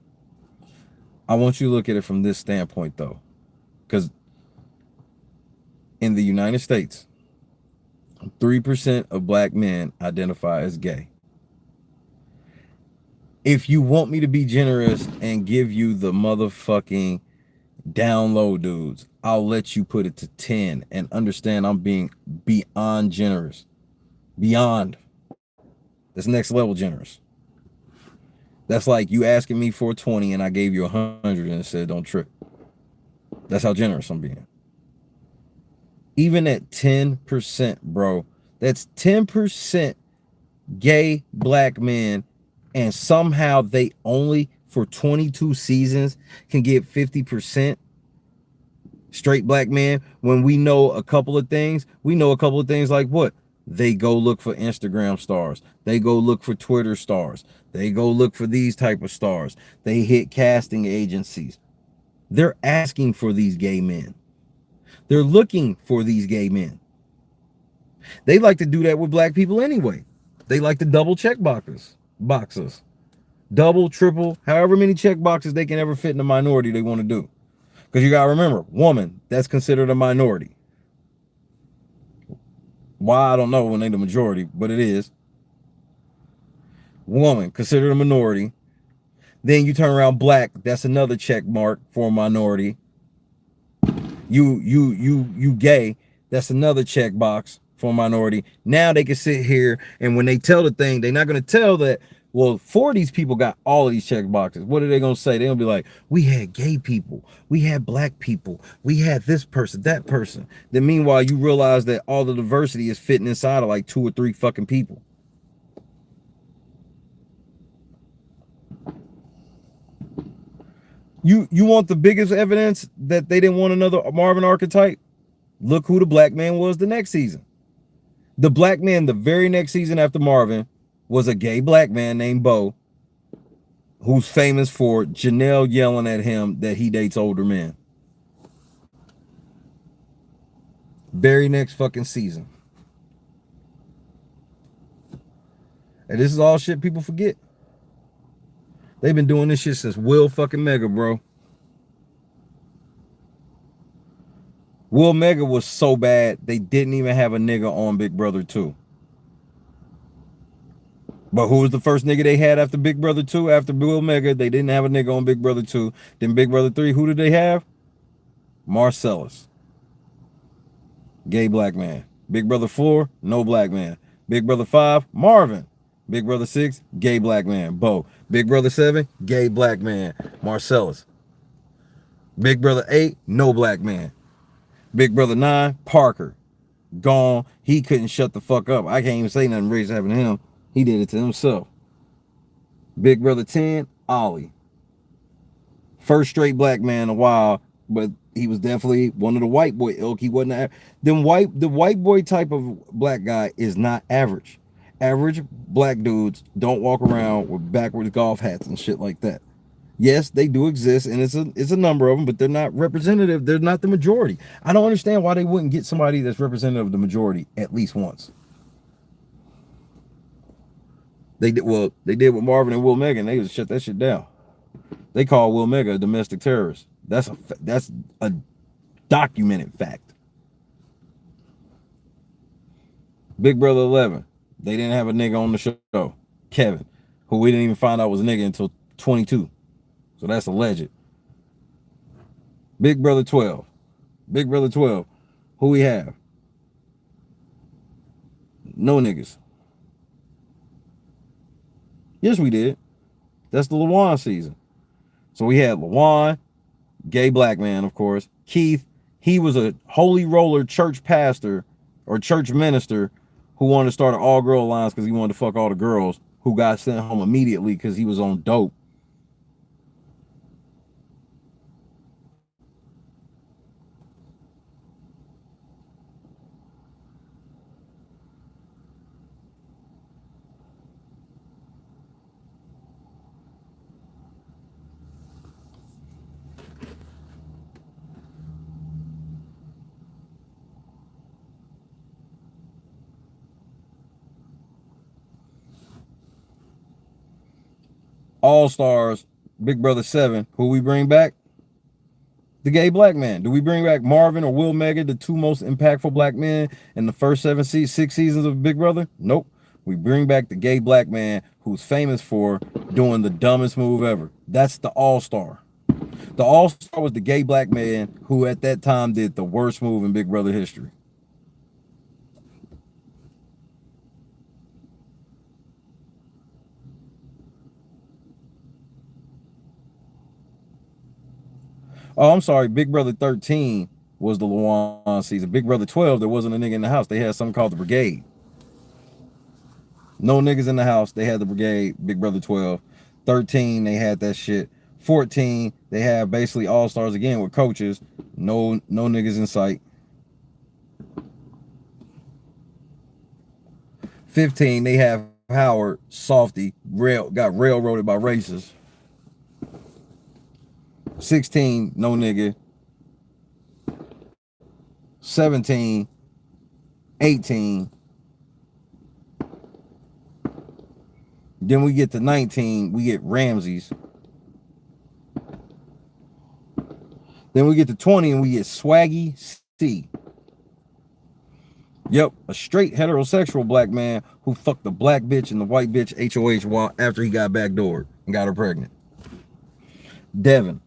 I want you to look at it from this standpoint though, because in the United States, 3% of black men identify as gay. If you want me to be generous and give you the motherfucking down low dudes, I'll let you put it to 10 and understand I'm being beyond generous. Beyond. That's next level generous. That's like you asking me for 20 and I gave you 100 and said don't trip. That's how generous I'm being. Even at 10%, bro, that's 10% gay black men, and somehow they only for 22 seasons can get 50% straight black men, when we know a couple of things. We know a couple of things like what? They go look for Instagram stars. They go look for Twitter stars. They go look for these type of stars. They hit casting agencies. They're asking for these gay men. They're looking for these gay men. They like to do that with black people anyway. They like to double check boxes. Double, triple, however many check boxes they can ever fit in the minority they want to do. Because you got to remember, woman, that's considered a minority. Why, I don't know when they're the majority, but it is. Woman, considered a minority. Then you turn around black, that's another check mark for a minority. You gay, that's another check box for a minority. Now they can sit here, and when they tell the thing, they're not going to tell that, well, 4 of these people got all of these check boxes. What are they going to say? They're going to be like, we had gay people, we had black people, we had this person, that person. Then meanwhile, you realize that all the diversity is fitting inside of like 2 or 3 fucking people. You want the biggest evidence that they didn't want another Marvin archetype? Look who the black man was the next season. The black man the very next season after Marvin was a gay black man named Bo, who's famous for Janelle yelling at him that he dates older men. Very next fucking season. And this is all shit people forget. They've been doing this shit since Will fucking Mega, bro. Will Mega was so bad, they didn't even have a nigga on Big Brother 2. But who was the first nigga they had after Big Brother 2? After Will Mega, they didn't have a nigga on Big Brother 2. Then Big Brother 3, who did they have? Marcellus. Gay black man. Big Brother 4, no black man. Big Brother 5, Marvin. Big Brother 6, gay black man, Bo. Big Brother 7, gay black man, Marcellus. Big Brother 8, no black man. Big Brother 9, Parker. Gone. He couldn't shut the fuck up. I can't even say nothing racist happened to him. He did it to himself. Big Brother 10, Ollie. First straight black man in a while, but he was definitely one of the white boy ilk. He wasn't the white boy type of black guy is not average. Average black dudes don't walk around with backwards golf hats and shit like that. Yes, they do exist, and it's a number of them, but they're not representative. They're not the majority. I don't understand why they wouldn't get somebody that's representative of the majority at least once. They did with Marvin and Will Mega, and they just shut that shit down. They call Will Mega a domestic terrorist. That's a documented fact. Big Brother 11, they didn't have a nigga on the show. Kevin, who we didn't even find out was a nigga until 22. So that's alleged. Big Brother 12. Big Brother 12. Who we have? No niggas. Yes, we did. That's the LaJuan season. So we had LaJuan, gay black man, of course. Keith, he was a holy roller church pastor or church minister who wanted to start an all-girl alliance because he wanted to fuck all the girls, who got sent home immediately because he was on dope. All Stars, Big Brother 7, who we bring back? The gay black man. Do we bring back Marvin or Will Mega, the 2 most impactful black men in the first 6 seasons of Big Brother? Nope. We bring back the gay black man who's famous for doing the dumbest move ever. That's the All-Star. The All-Star was the gay black man who at that time did the worst move in Big Brother history. Oh, I'm sorry. Big Brother 13 was the Luan season. Big Brother 12, there wasn't a nigga in the house. They had something called the Brigade. No niggas in the house. They had the Brigade. Big Brother 12. 13, they had that shit. 14, they have basically all stars again with coaches. No niggas in sight. 15, they have Howard, Softy, got railroaded by racists. 16, no nigga. 17, 18. Then we get to 19, we get Ramses. Then we get to 20 and we get Swaggy C. Yep, a straight heterosexual black man who fucked the black bitch and the white bitch HOH while after he got backdoored and got her pregnant. Devin.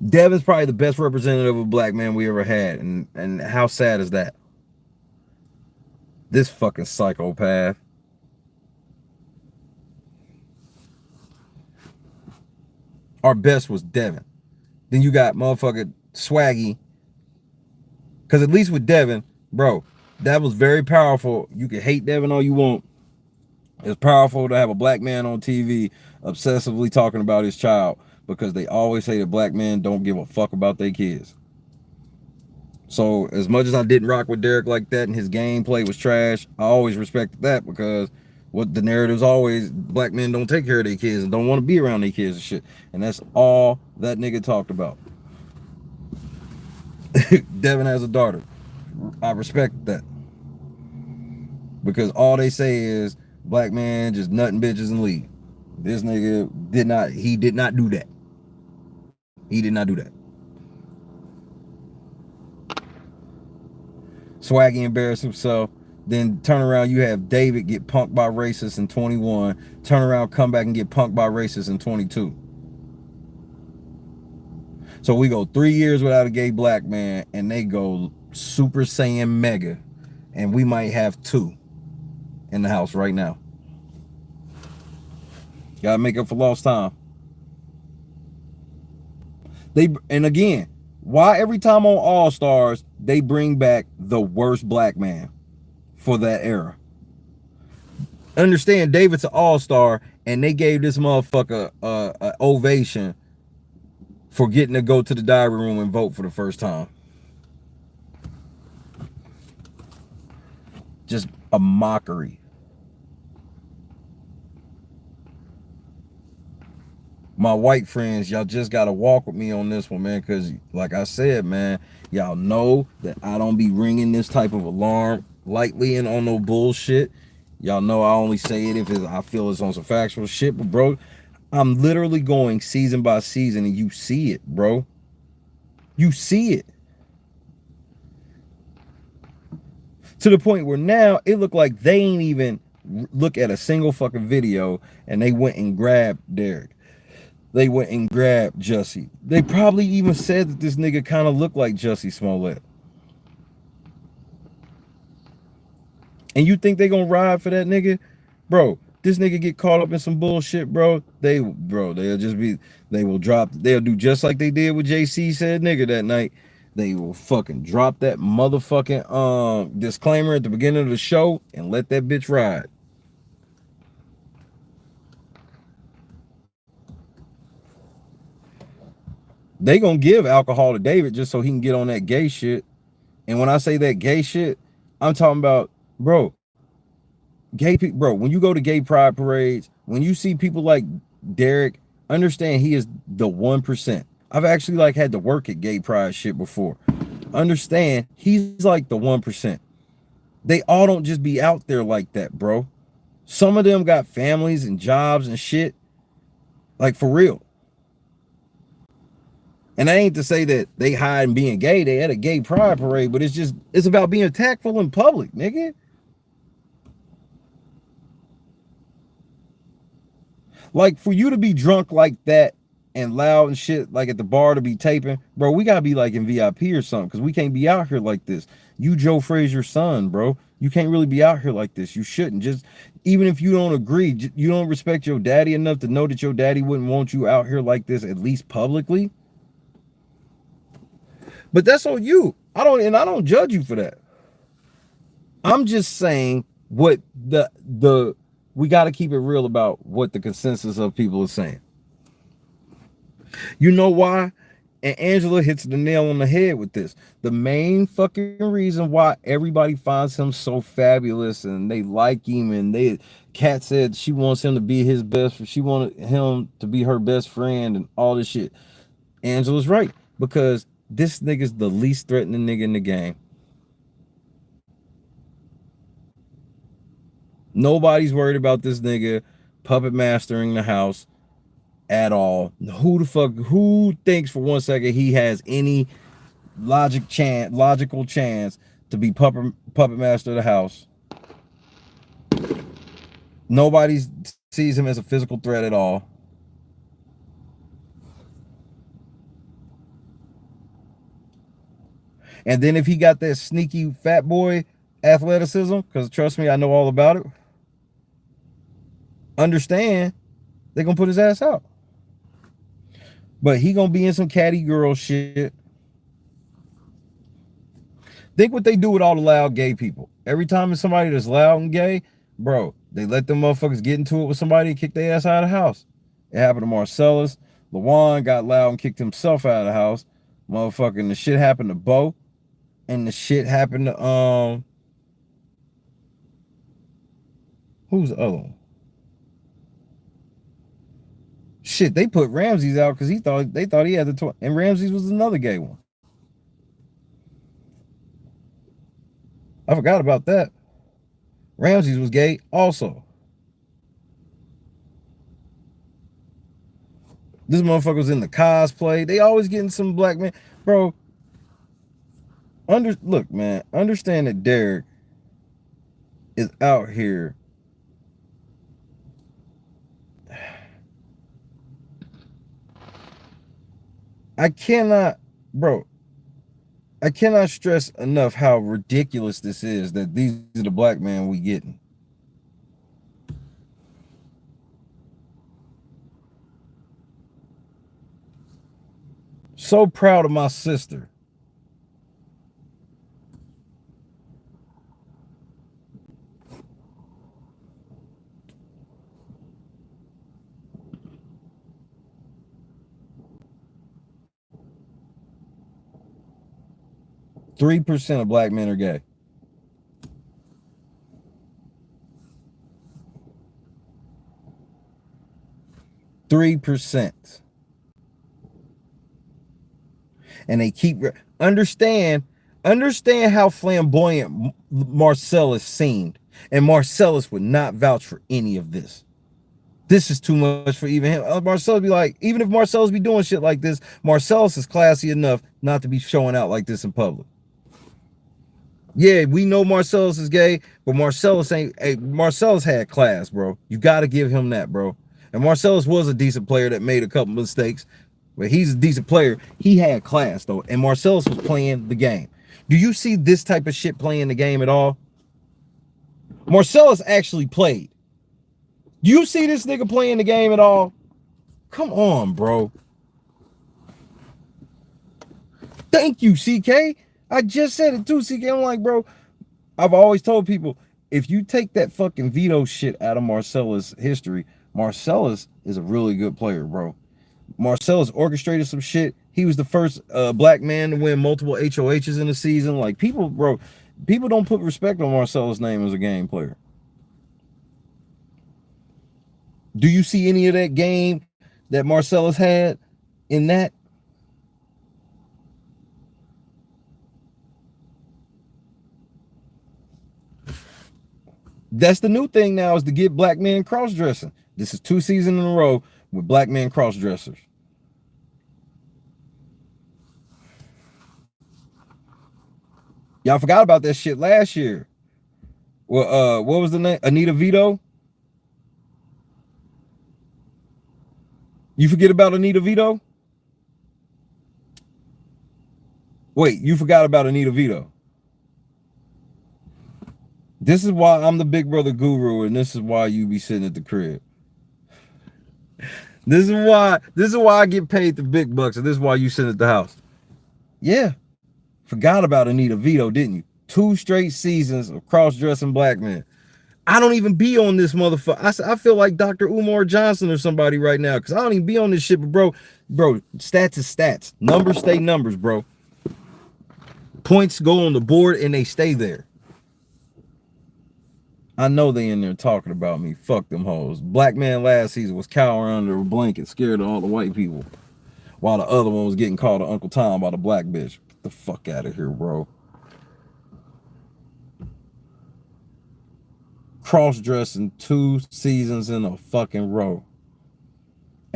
Devin's probably the best representative of a black man we ever had. And how sad is that? This fucking psychopath. Our best was Devin. Then you got motherfucking Swaggy. Because at least with Devin, bro, that was very powerful. You can hate Devin all you want. It's powerful to have a black man on TV obsessively talking about his child, because they always say that black men don't give a fuck about their kids. So as much as I didn't rock with Derek like that and his gameplay was trash, I always respected that, because what the narrative's always, black men don't take care of their kids and don't want to be around their kids and shit. And that's all that nigga talked about. Devin has a daughter. I respect that. Because all they say is black man just nutting bitches and leave. This nigga did not do that. He did not do that. Swaggy embarrassed himself. Then turn around, you have David get punked by racists in 21. Turn around, come back and get punked by racists in 22. So we go 3 years without a gay black man, and they go Super Saiyan Mega, and we might have 2 in the house right now. Gotta make up for lost time. And again, why every time on All Stars they bring back the worst black man for that era? Understand, David's an all-star, and they gave this motherfucker an ovation for getting to go to the diary room and vote for the first time. Just a mockery. My white friends, y'all just gotta walk with me on this one, man, because like I said, man, y'all know that I don't be ringing this type of alarm lightly and on no bullshit. Y'all know I only say it if I feel it's on some factual shit. But bro, I'm literally going season by season, and you see it, bro. You see it. To the point where now it looked like they ain't even look at a single fucking video, and they went and grabbed Derek. They went and grabbed Jussie. They probably even said that this nigga kind of looked like Jussie Smollet. And you think they gonna ride for that nigga? Bro, this nigga get caught up in some bullshit, bro. They'll do just like they did with JC said nigga that night. They will fucking drop that motherfucking disclaimer at the beginning of the show and let that bitch ride. They gonna give alcohol to David just so he can get on that gay shit. And when I say that gay shit, I'm talking about, bro, gay people, bro, when you go to gay pride parades, when you see people like Derek, understand he is the 1%. I've actually like had to work at gay pride shit before. Understand he's like the 1%. They all don't just be out there like that, bro. Some of them got families and jobs and shit. Like for real. And I ain't to say that they hide in being gay. They had a gay pride parade, but it's about being tactful in public, nigga. Like for you to be drunk like that and loud and shit, like at the bar to be taping, bro, we gotta be like in VIP or something, because we can't be out here like this. You Joe Frazier's son, bro. You can't really be out here like this. You shouldn't. Just even if you don't agree, you don't respect your daddy enough to know that your daddy wouldn't want you out here like this, at least publicly. But that's on you. I don't judge you for that. I'm just saying what the we got to keep it real about what the consensus of people are saying. You know why? And Angela hits the nail on the head with this. The main fucking reason why everybody finds him so fabulous and they like him, and Kat said she wants him to be his best, she wanted him to be her best friend and all this shit. Angela's right, because this nigga's the least threatening nigga in the game. Nobody's worried about this nigga puppet mastering the house at all. Who thinks for 1 second he has any logical chance to be puppet master of the house? Nobody sees him as a physical threat at all. And then if he got that sneaky fat boy athleticism, because trust me, I know all about it, understand, they're gonna put his ass out. But he gonna be in some catty girl shit. Think what they do with all the loud gay people. Every time it's somebody that's loud and gay, bro, they let them motherfuckers get into it with somebody and kick their ass out of the house. It happened to Marcellus. LaJuan got loud and kicked himself out of the house. Motherfucking the shit happened to Bo. And the shit happened to who's the other one? Shit, they put Ramses out because they thought he had the and Ramses was another gay one. I forgot about that. Ramses was gay also. This motherfucker was in the cosplay. They always getting some black man. Bro, look, man, understand that Derek is out here. I cannot stress enough how ridiculous this is, that these are the black men we getting. So proud of my sister. Three 3% of black men are gay. %. And they keep understand how flamboyant Marcellus seemed, and Marcellus would not vouch for any of this. This is too much for even him. Marcellus be like, even if Marcellus be doing shit like this, Marcellus is classy enough not to be showing out like this in public. Yeah, we know Marcellus is gay, but Marcellus ain't. Hey, Marcellus had class, bro. You got to give him that, bro. And Marcellus was a decent player that made a couple mistakes, but he's a decent player. He had class, though, and Marcellus was playing the game. Do you see this type of shit playing the game at all? Marcellus actually played. Do you see this nigga playing the game at all? Come on, bro. Thank you, CK. I just said it too, CK. I'm like, bro, I've always told people, if you take that fucking veto shit out of Marcellus' history, Marcellus is a really good player, bro. Marcellus orchestrated some shit. He was the first black man to win multiple HOHs in a season. Like, people don't put respect on Marcellus' name as a game player. Do you see any of that game that Marcellus had in that? That's the new thing now, is to get black men cross-dressing. This is 2 seasons in a row with black men cross-dressers. Y'all forgot about that shit last year. Well, what was the name? Anita Vito? You forget about Anita Vito? Wait, you forgot about Anita Vito? This is why I'm the big brother guru, and this is why you be sitting at the crib. This is why I get paid the big bucks, and this is why you sit at the house. Yeah. Forgot about Anita Vito, didn't you? 2 straight seasons of cross-dressing black men. I don't even be on this motherfucker. I feel like Dr. Umar Johnson or somebody right now, because I don't even be on this shit. But bro, stats is stats. Numbers stay numbers, bro. Points go on the board and they stay there. I know they in there talking about me. Fuck them hoes. Black man last season was cowering under a blanket, scared of all the white people, while the other one was getting called to Uncle Tom by the black bitch. Get the fuck out of here, bro. Cross-dressing 2 seasons in a fucking row.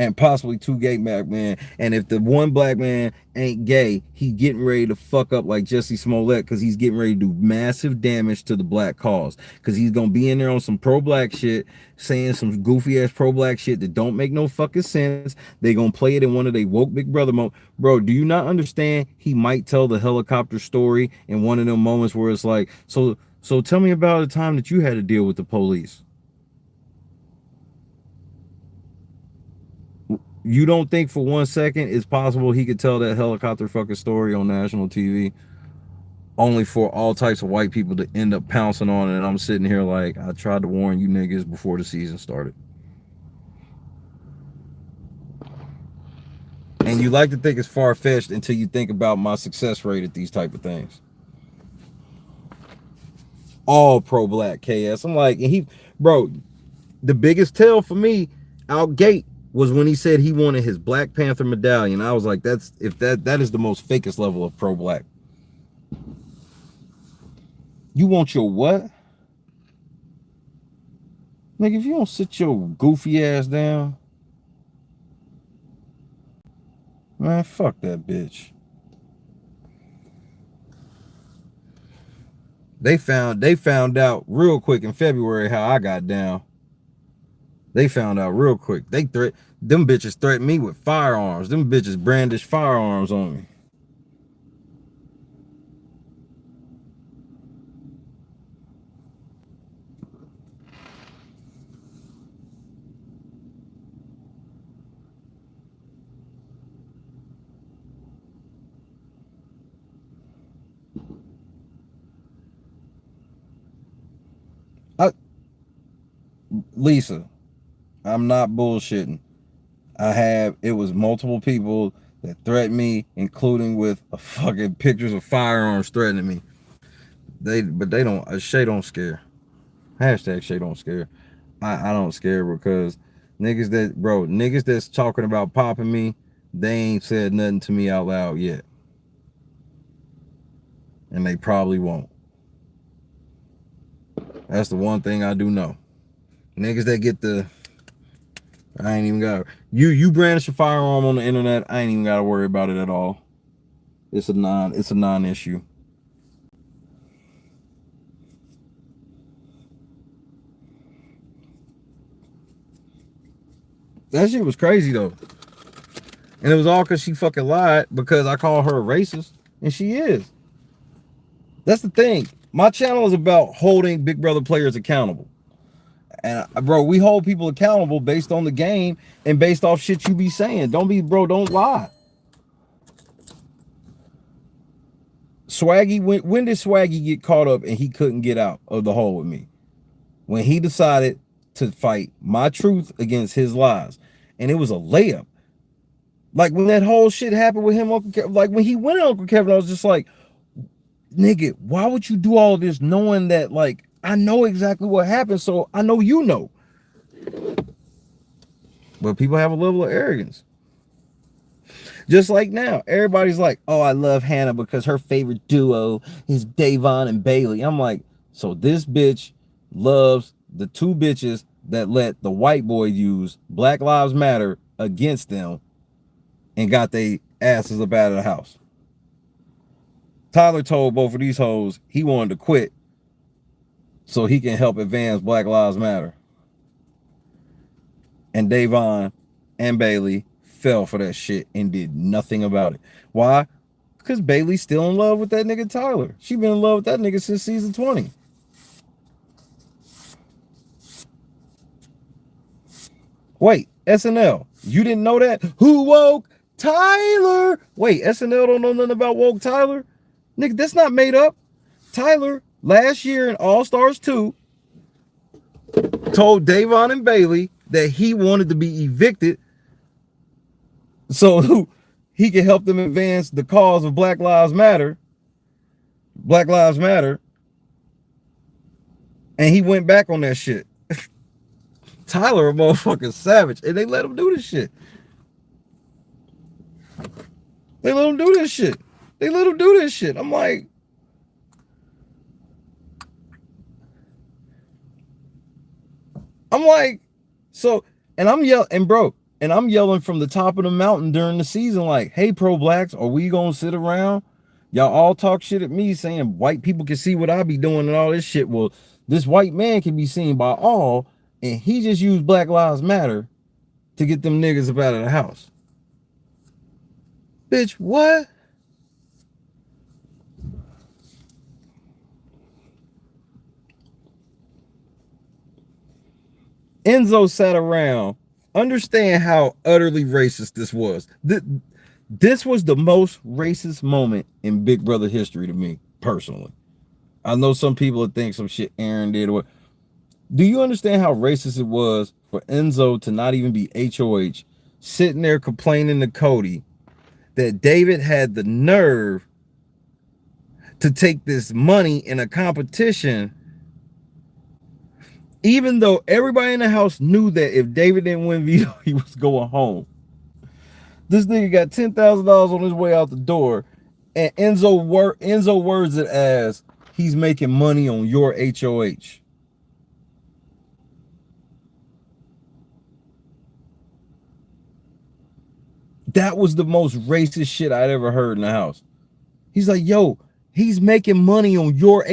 And possibly 2 gay black men. And if the one black man ain't gay, he getting ready to fuck up like Jussie Smollet, because he's getting ready to do massive damage to the black cause. Because he's going to be in there on some pro-black shit, saying some goofy-ass pro-black shit that don't make no fucking sense. They going to play it in one of they woke Big Brother moments. Bro, do you not understand? He might tell the helicopter story in one of them moments where it's like, so tell me about a time that you had to deal with the police. You don't think for 1 second it's possible he could tell that helicopter fucking story on national TV, only for all types of white people to end up pouncing on it? And I'm sitting here like, I tried to warn you niggas before the season started. And you like to think it's far-fetched until you think about my success rate at these type of things. All pro-black KS. I'm like, and bro, the biggest tell for me out gate was when he said he wanted his Black Panther medallion. I was like, that is the most fakest level of pro-black. You want your what? Nigga, if you don't sit your goofy ass down, man, fuck that bitch. They found out real quick in February how I got down. They found out real quick. Them bitches threatened me with firearms. Them bitches brandished firearms on me. Lisa, I'm not bullshitting. It was multiple people that threatened me, including with fucking pictures of firearms threatening me. But they don't, Shay don't scare. Hashtag Shay don't scare. I don't scare because niggas that's talking about popping me, they ain't said nothing to me out loud yet. And they probably won't. That's the one thing I do know. Niggas that get I ain't even got you brandish a firearm on the internet, I ain't even gotta worry about it at all. It's a non-issue. That shit was crazy though. And it was all because she fucking lied, because I call her a racist, and she is. That's the thing. My channel is about holding Big Brother players accountable. And bro, we hold people accountable based on the game and based off shit you be saying. Don't lie. Swaggy, when did Swaggy get caught up and he couldn't get out of the hole with me? When he decided to fight my truth against his lies. And it was a layup. Like when that whole shit happened with him, like when he went to Uncle Kevin, I was just like, nigga, why would you do all this knowing that, like, I know exactly what happened, so I know you know. But people have a level of arrogance. Just like now, everybody's like, oh, I love Hannah because her favorite duo is Davon and Bailey. I'm like, so this bitch loves the 2 bitches that let the white boy use Black Lives Matter against them and got their asses up out of the house. Tyler told both of these hoes he wanted to quit so he can help advance Black Lives Matter. And Davon and Bailey fell for that shit and did nothing about it. Why? Because Bailey's still in love with that nigga Tyler. She been in love with that nigga since season 20. Wait, SNL, you didn't know that? Who woke Tyler? Wait, SNL don't know nothing about woke Tyler? Nigga, that's not made up. Tyler, last year in All-Stars 2, told Davon and Bailey that he wanted to be evicted so he could help them advance the cause of Black Lives Matter. Black Lives Matter. And he went back on that shit. Tyler a motherfucking savage. And they let him do this shit. They let him do this shit. They let him do this shit. I'm like, so, and I'm yelling, and bro, and I'm yelling from the top of the mountain during the season, like, hey, pro-blacks, are we gonna sit around? Y'all all talk shit at me saying white people can see what I be doing and all this shit. Well, this white man can be seen by all, and he just used Black Lives Matter to get them niggas up out of the house. Bitch, what? Enzo sat around. Understand how utterly racist this was. This was the most racist moment in Big Brother history to me, personally. I know some people would think some shit Aaron did. Or do you understand how racist it was for Enzo to not even be HOH, sitting there complaining to Cody that David had the nerve to take this money in a competition, even though everybody in the house knew that if David didn't win veto, he was going home. This nigga got $10,000 on his way out the door, and Enzo words it as he's making money on your HOH. That was the most racist shit I'd ever heard in the house. He's like, yo, he's making money on your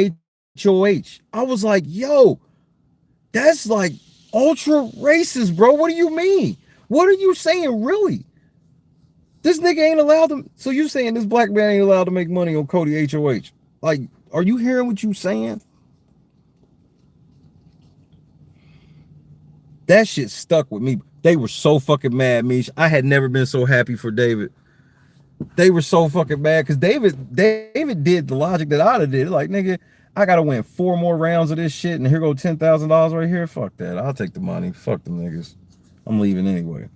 HOH. I was like, yo, that's like ultra racist, bro. What do you mean? What are you saying, really? This nigga ain't allowed to. So you saying this black man ain't allowed to make money on Cody HOH? Like, are you hearing what you saying? That shit stuck with me. They were so fucking mad, Mish. I had never been so happy for David. They were so fucking mad because David did the logic that I'd have did. Like, nigga, I gotta win 4 more rounds of this shit, and here go $10,000 right here. Fuck that. I'll take the money. Fuck them niggas. I'm leaving anyway.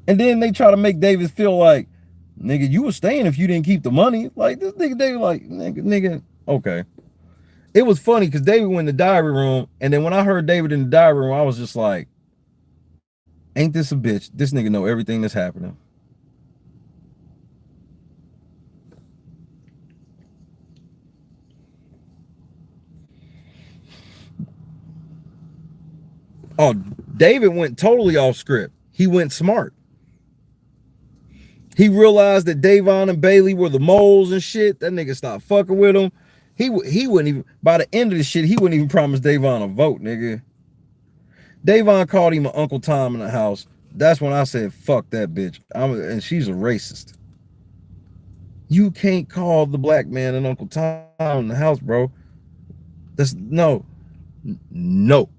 And then they try to make David feel like, nigga, you was staying if you didn't keep the money. Like, this nigga David, like, nigga, okay. It was funny because David went in the diary room, and then when I heard David in the diary room, I was just like, ain't this a bitch? This nigga know everything that's happening. Oh, David went totally off script. He went smart. He realized that Davon and Bailey were the moles and shit. That nigga stopped fucking with him. He wouldn't even, by the end of the shit, he wouldn't even promise Davon a vote, nigga. Davon called him an Uncle Tom in the house. That's when I said, fuck that bitch. And she's a racist. You can't call the black man an Uncle Tom in the house, bro. That's no. No.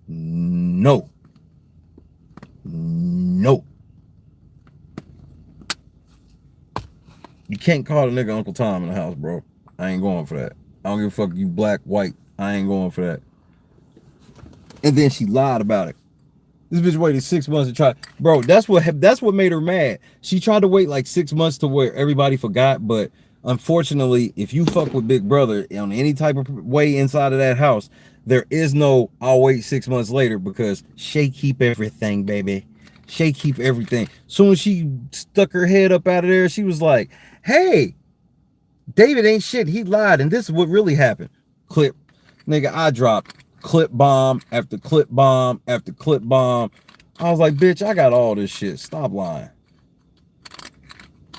No. No. You can't call a nigga Uncle Tom in the house, bro. I ain't going for that. I don't give a fuck if you black, white. I ain't going for that. And then she lied about it. This bitch waited 6 months to try. Bro, that's what made her mad. She tried to wait like 6 months to where everybody forgot, but unfortunately, if you fuck with Big Brother on any type of way inside of that house, there is no I'll wait 6 months later, because Shay keep everything, baby. Shay keep everything. Soon as she stuck her head up out of there, she was like, hey, David ain't shit. He lied, and this is what really happened. Clip. Nigga, I dropped clip bomb after clip bomb after clip bomb. I was like, bitch, I got all this shit. Stop lying.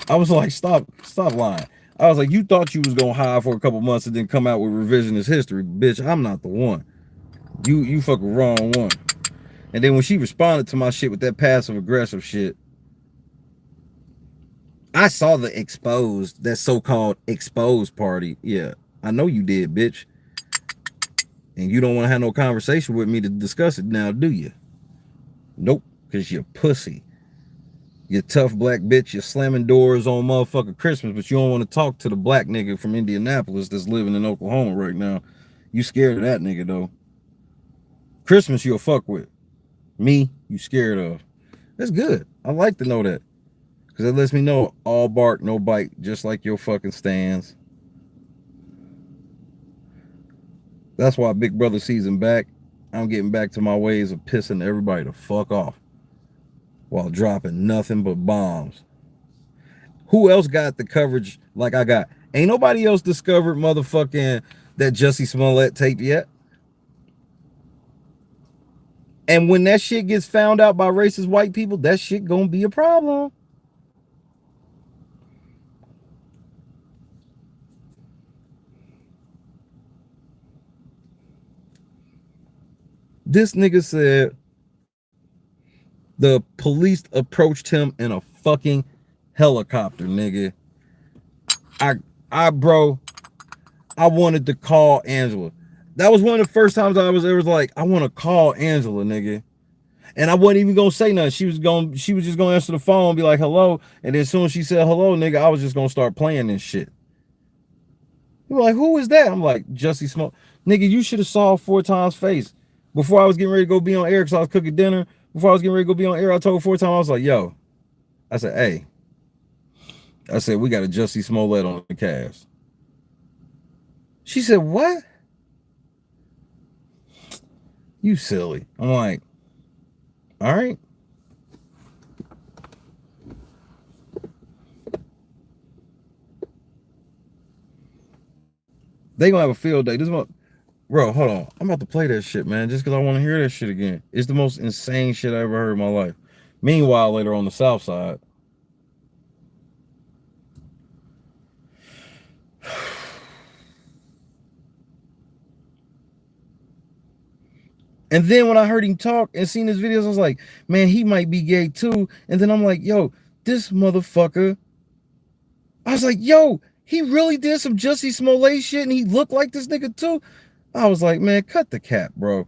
I was like, stop lying. I was like, you thought you was gonna hide for a couple months and then come out with revisionist history. Bitch, I'm not the one. You fucking wrong one. And then when she responded to my shit with that passive aggressive shit, I saw the exposed, that so-called exposed party. Yeah, I know you did, bitch. And you don't want to have no conversation with me to discuss it now, do you? Nope, because you're pussy. You tough black bitch, you're slamming doors on motherfucking Christmas, but you don't want to talk to the black nigga from Indianapolis that's living in Oklahoma right now. You scared of that nigga, though. Christmas, you'll fuck with. Me, you scared of. That's good. I like to know that. Because it lets me know all bark, no bite, just like your fucking stands. That's why Big Brother season back, I'm getting back to my ways of pissing everybody the fuck off while dropping nothing but bombs. Who else got the coverage like I got? Ain't nobody else discovered motherfucking that Jussie Smollet tape yet. And when that shit gets found out by racist white people, that shit gonna be a problem. This nigga said the police approached him in a fucking helicopter, nigga. Bro, I wanted to call Angela. That was one of the first times I was like, I want to call Angela, nigga. And I wasn't even gonna say nothing. She was just gonna answer the phone and be like, hello. And then as soon as she said hello, nigga, I was just gonna start playing this shit. You were like, who is that? I'm like, Jussie Smoke. Nigga, you should have saw 4 times face. Before I was getting ready to go be on air because I was cooking dinner. Before I was getting ready to go be on air, I told 4 times, I was like, yo. I said, hey. I said, we got a Jussie Smollett on the cast. She said, what? You silly. I'm like, all right. They gonna have a field day. Bro, hold on. I'm about to play that shit, man, just because I want to hear that shit again. It's the most insane shit I ever heard in my life. Meanwhile, later on the South Side. And then when I heard him talk and seen his videos, I was like, man, he might be gay too. And then I'm like, yo, this motherfucker. I was like, yo, he really did some Jussie Smollett shit and he looked like this nigga too. I was like, man, cut the cap, bro.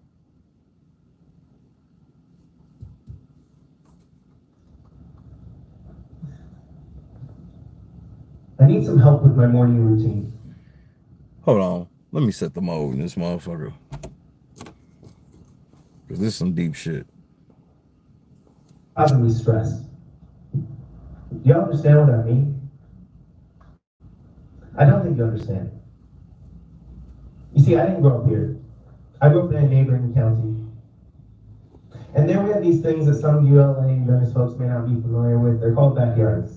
I need some help with my morning routine. Hold on. Let me set the mode in this motherfucker. Because this is some deep shit. I'm gonna be stressed. Do you understand what I mean? I don't think you understand. You see, I didn't grow up here. I grew up in a neighboring county. And there we have these things that some ULA and Venice folks may not be familiar with. They're called backyards.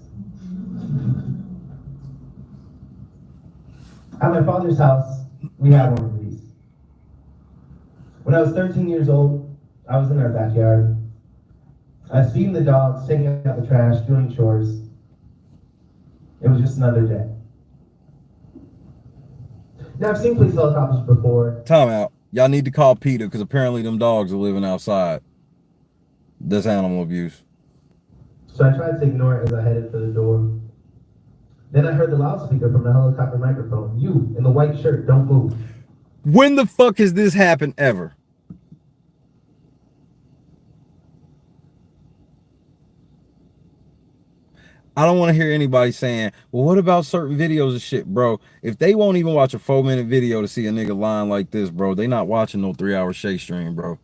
At my father's house, we had one of these. When I was 13 years old, I was in our backyard. I was feeding the dogs, taking out the trash, doing chores. It was just another day. Now, I've seen police helicopters before. Time out. Y'all need to call Peter because apparently them dogs are living outside. That's animal abuse. So I tried to ignore it as I headed for the door. Then I heard the loudspeaker from the helicopter microphone. You, in the white shirt, don't move. When the fuck has this happened ever? I don't want to hear anybody saying, well, what about certain videos of shit, bro? If they won't even watch a 4-minute video to see a nigga lying like this, bro, they not watching no 3-hour Shay stream, bro.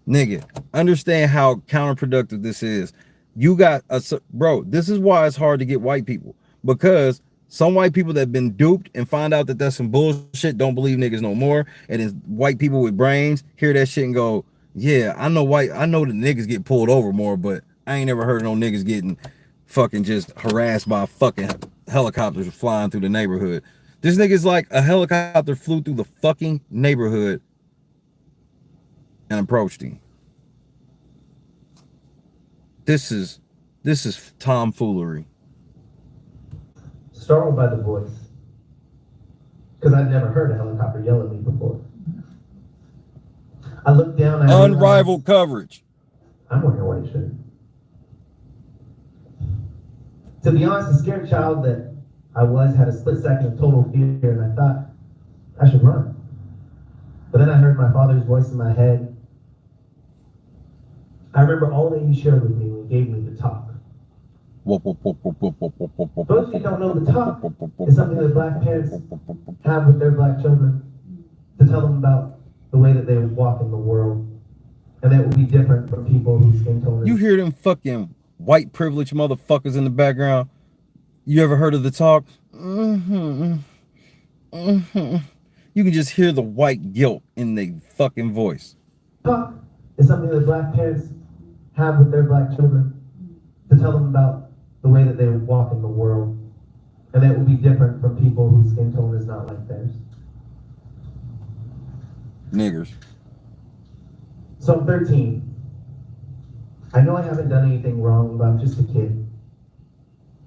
Nigga, understand how counterproductive this is. You got a, bro, this is why it's hard to get white people. Because some white people that have been duped and find out that that's some bullshit, don't believe niggas no more. And then white people with brains hear that shit and go, yeah, I know the niggas get pulled over more, but I ain't never heard of no niggas getting fucking just harassed by fucking helicopters flying through the neighborhood. This nigga's like a helicopter flew through the fucking neighborhood and approached him. This is tomfoolery. Startled by the voice, because I'd never heard a helicopter yell at me before. I looked down. Unrivaled coverage. I'm wearing a white shirt. To be honest, the scared child that I was had a split second of total fear, and I thought I should run. But then I heard my father's voice in my head. I remember all that he shared with me when he gave me the talk. Those of you don't know, the talk is something that black parents have with their black children to tell them about the way that they walk in the world. And that will be different from people whose skin tone is. You hear them fucking white privileged motherfuckers in the background? You ever heard of the talk? You can just hear the white guilt in their fucking voice. Talk is something that black parents have with their black children to tell them about the way that they walk in the world. And that will be different from people whose skin tone is not like theirs. Niggers. So I'm 13. I know I haven't done anything wrong, but I'm just a kid.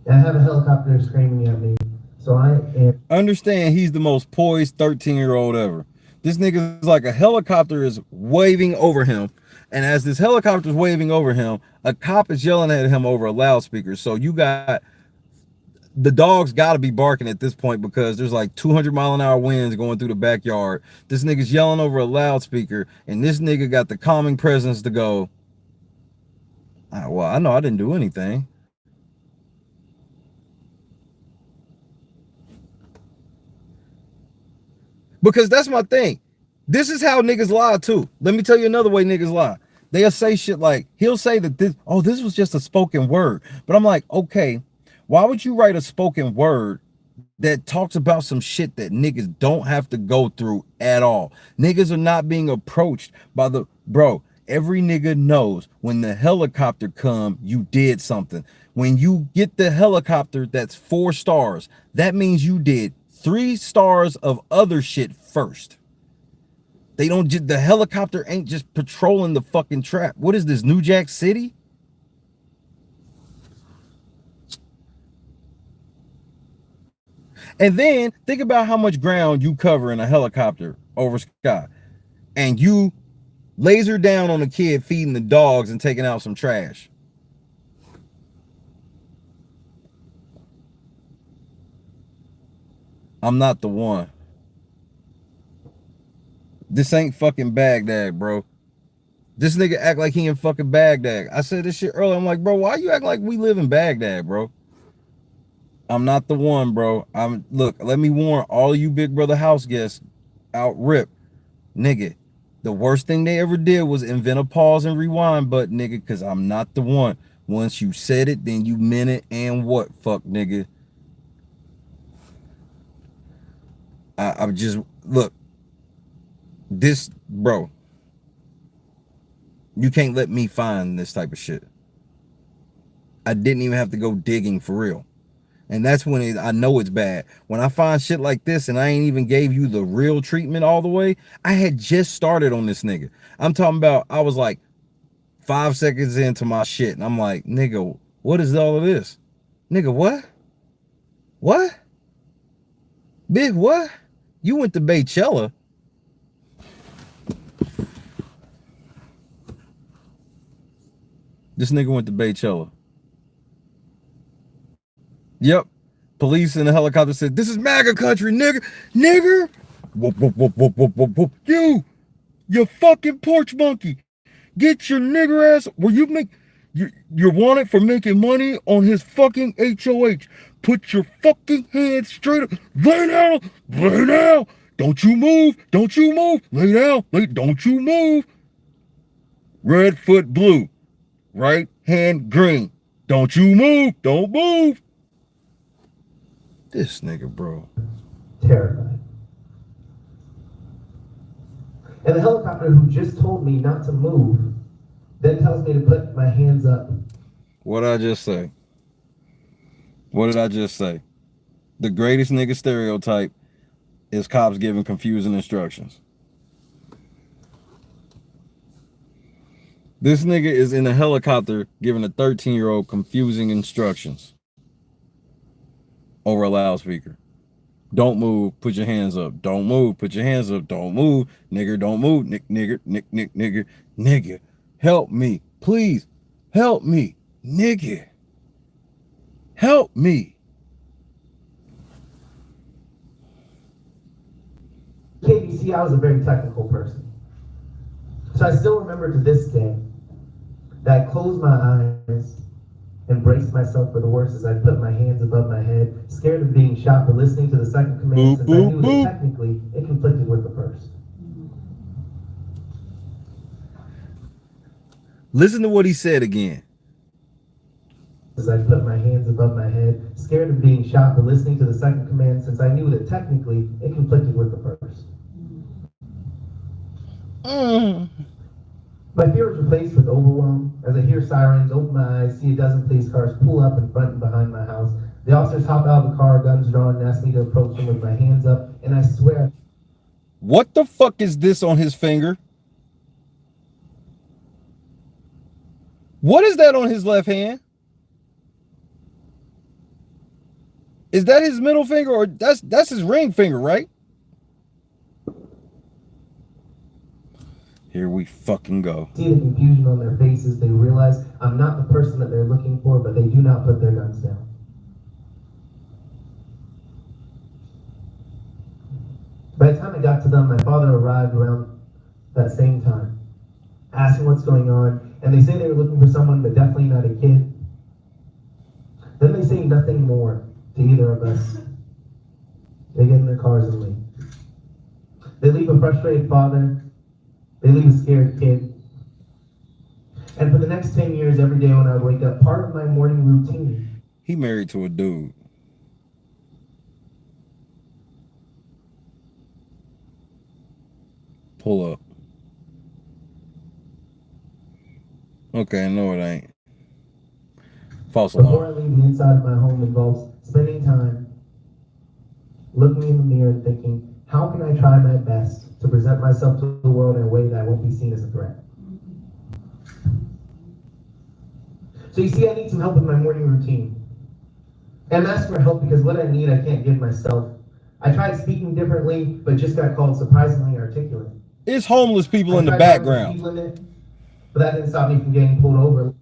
And I have a helicopter screaming at me. So I am. Understand, he's the most poised 13-year-old ever. This nigga is like a helicopter is waving over him. And as this helicopter is waving over him, a cop is yelling at him over a loudspeaker. So you got, the dogs got to be barking at this point because there's like 200-mile-an-hour winds going through the backyard. This nigga's yelling over a loudspeaker, and this nigga got the calming presence to go, well, I know I didn't do anything. Because that's my thing. This is how niggas lie too. Let me tell you another way niggas lie. They'll say shit like, he'll say that this was just a spoken word. But I'm like, okay, why would you write a spoken word that talks about some shit that niggas don't have to go through at all? Niggas are not being approached by the, bro, every nigga knows when the helicopter come, you did something. When you get the helicopter that's 4 stars, that means you did 3 stars of other shit first. They don't just, the helicopter ain't just patrolling the fucking trap. What is this, New Jack City? And then think about how much ground you cover in a helicopter over sky. And you laser down on a kid feeding the dogs and taking out some trash. I'm not the one. This ain't fucking Baghdad, bro. This nigga act like he in fucking Baghdad. I said this shit earlier. I'm like, bro, why you act like we live in Baghdad, bro? I'm not the one, bro. Look, let me warn all you Big Brother house guests out rip. Nigga, the worst thing they ever did was invent a pause and rewind button, nigga, because I'm not the one. Once you said it, then you meant it, and what, fuck, nigga? I'm just, look, this, bro, you can't let me find this type of shit. I didn't even have to go digging for real. And that's when I know it's bad. When I find shit like this and I ain't even gave you the real treatment all the way, I had just started on this nigga. I'm talking about, I was like 5 seconds into my shit and I'm like, nigga, what is all of this? Nigga, what? What? Big what? You went to Baychella. This nigga went to Baychella. Yep. Police in the helicopter said, this is MAGA country, nigga. Nigger. Whoop, whoop, whoop, whoop, whoop, whoop, whoop. You fucking porch monkey. Get your nigger ass where you make, you're wanted for making money on his fucking HOH. Put your fucking hands straight up. Lay down. Lay down. Don't you move. Don't you move. Lay down. Don't you move. Red foot blue. Right hand green. Don't you move. Don't move. This nigga, bro. Terrified. And the helicopter who just told me not to move then tells me to put my hands up. What did I just say? What did I just say? The greatest nigga stereotype is cops giving confusing instructions. This nigga is in a helicopter giving a 13-year-old confusing instructions over a loudspeaker. Don't move, put your hands up. Don't move, put your hands up. Don't move, nigger, don't move. Nigger. Help me, please. Help me, nigger. Help me. KBC, I was a very technical person. So I still remember to this day that I closed my eyes and braced myself for the worst as I put my hands above my head, scared of being shot for listening to the second command, since I knew that technically it conflicted with the first. Listen to what he said again. As I put my hands above my head, scared of being shot for listening to the second command, since I knew that technically it conflicted with the first. My fear was replaced with overwhelm as I hear sirens, open my eyes, see a dozen police cars pull up in front and behind my house. The officers hop out of the car, guns drawn, and ask me to approach them with my hands up, and I swear. What the fuck is this on his finger? What is that on his left hand? Is that his middle finger, or that's his ring finger, right? Here we fucking go. See the confusion on their faces. They realize I'm not the person that they're looking for, but they do not put their guns down. By the time I got to them, my father arrived around that same time, asking what's going on, and they say they were looking for someone, but definitely not a kid. Then they say nothing more to either of us. They get in their cars and leave. They leave a frustrated father. They leave a scared kid. And for the next 10 years, every day when I would wake up, part of my morning routine. He married to a dude. Pull up. Okay, no it ain't. False alarm. Before I leave the inside of my home involves spending time looking in the mirror and thinking, how can I try my best to present myself to the world in a way that won't be seen as a threat? So you see, I need some help with my morning routine. And I'm asking for help because what I need, I can't give myself. I tried speaking differently, but just got called surprisingly articulate. It's homeless people in the background. But that didn't stop me from getting pulled over.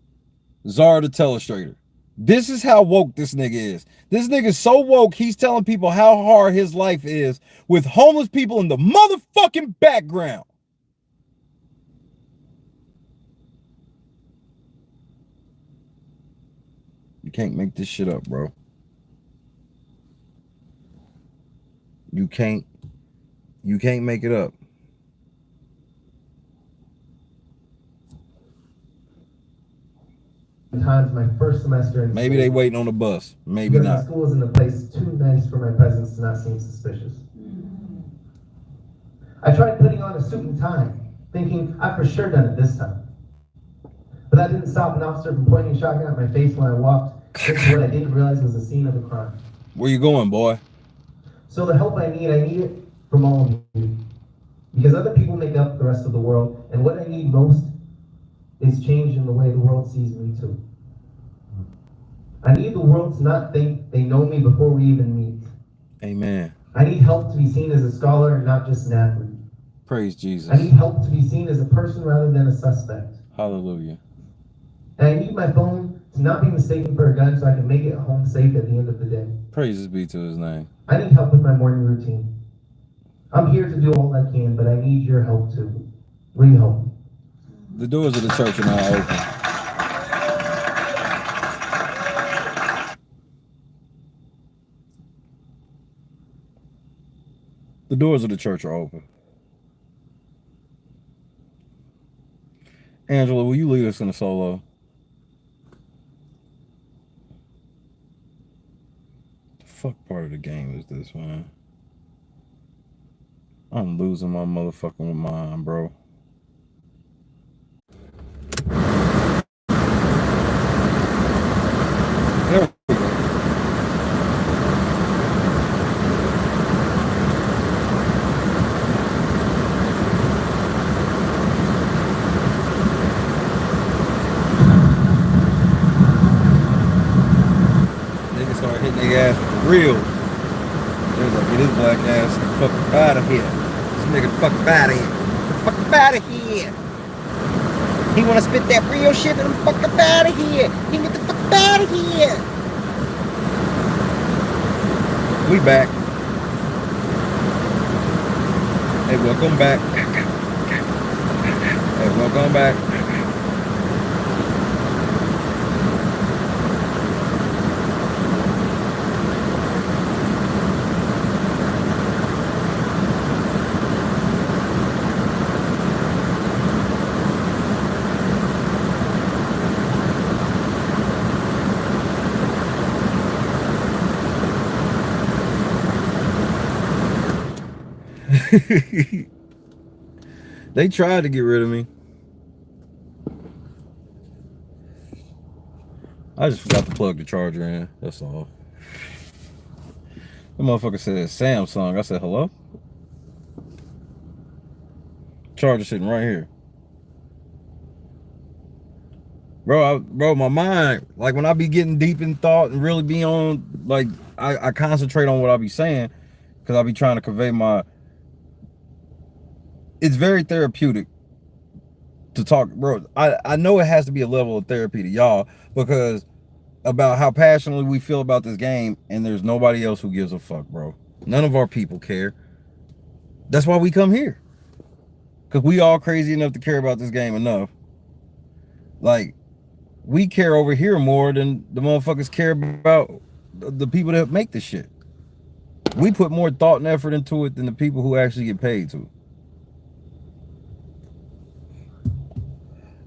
Zara the Telestrator. This is how woke this nigga is. This nigga is so woke, he's telling people how hard his life is with homeless people in the motherfucking background. You can't make this shit up, bro. You can't make it up. Times my first semester in maybe school, they waiting on the bus, maybe not. The school is in a place too nice for my presence to not seem suspicious. I tried putting on a suit and tie, thinking I've for sure done it this time. But that didn't stop an officer from pointing a shotgun at my face when I walked. This is what I didn't realize was the scene of a crime. Where you going, boy? So the help I need it from all of you. Because other people make up the rest of the world, and what I need most is change in the way the world sees me too. I need the world to not think they know me before we even meet. Amen. I need help to be seen as a scholar and not just an athlete. Praise Jesus. I need help to be seen as a person rather than a suspect. Hallelujah. And I need my phone to not be mistaken for a gun so I can make it home safe at the end of the day. Praises be to his name. I need help with my morning routine. I'm here to do all I can, but I need your help too. We help. The doors of the church are now open. The doors of the church are open. Angela, will you lead us in a solo? The fuck part of the game is this, man? I'm losing my motherfucking mind, bro. There we go. Niggas start hitting their ass with the real. They're like, get his black ass the fuck out of here. This nigga the fuck out of here. The fuck out of here. He wanna spit that real shit and the fuck up out of here. He get the fuck out of here. We back. Hey, welcome back. Hey, welcome back. They tried to get rid of me. I just forgot to plug the charger in. That's all. The motherfucker said Samsung. I said, hello? Charger sitting right here. Bro, my mind, like when I be getting deep in thought and really be on, like, I concentrate on what I be saying because I be trying to convey my, it's very therapeutic to talk, bro. I know it has to be a level of therapy to y'all because about how passionately we feel about this game, and there's nobody else who gives a fuck, bro. None of our people care. That's why we come here. Because we all crazy enough to care about this game enough. Like, we care over here more than the motherfuckers care about the people that make this shit. We put more thought and effort into it than the people who actually get paid to.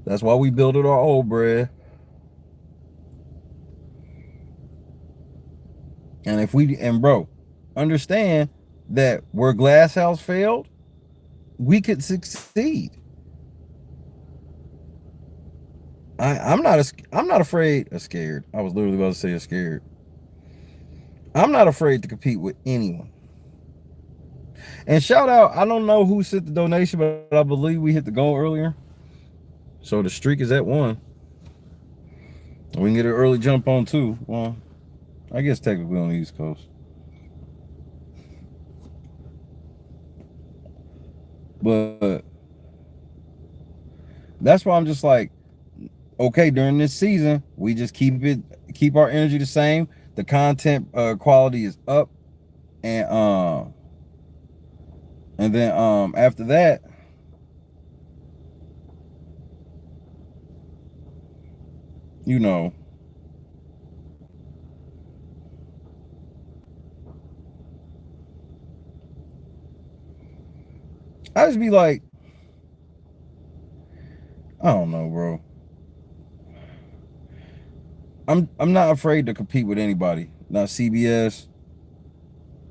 That's why we build it our old bread. And if we, and bro, understand that where Glass House failed, we could succeed. I'm not afraid of scared. I was literally about to say scared. I'm not afraid to compete with anyone. And shout out, I don't know who sent the donation, but I believe we hit the goal earlier. So the streak is at 1. We can get an early jump on 2. Well, I guess technically on the East Coast. But that's why I'm just like, okay, during this season, we just keep our energy the same. The content quality is up, and then after that, you know, I just be like, I don't know, bro. I'm not afraid to compete with anybody. Not CBS,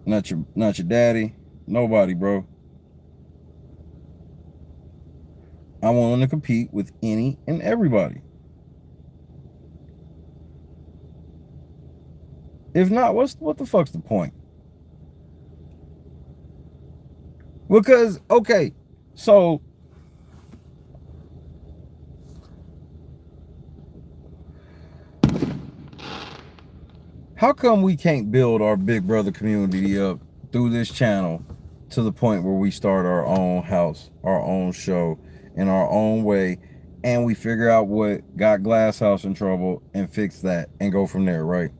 not your daddy, nobody, bro. I'm willing to compete with any and everybody. If not, what the fuck's the point? Because, okay, so how come we can't build our Big Brother community up through this channel to the point where we start our own house, our own show, in our own way, and we figure out what got Glass House in trouble and fix that and go from there, right?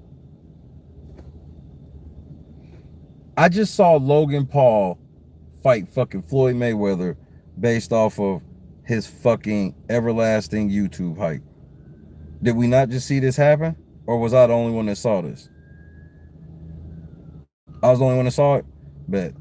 I just saw Logan Paul fight fucking Floyd Mayweather based off of his fucking everlasting YouTube hype. Did we not just see this happen? Or was I the only one that saw this? I was the only one that saw it? Bet.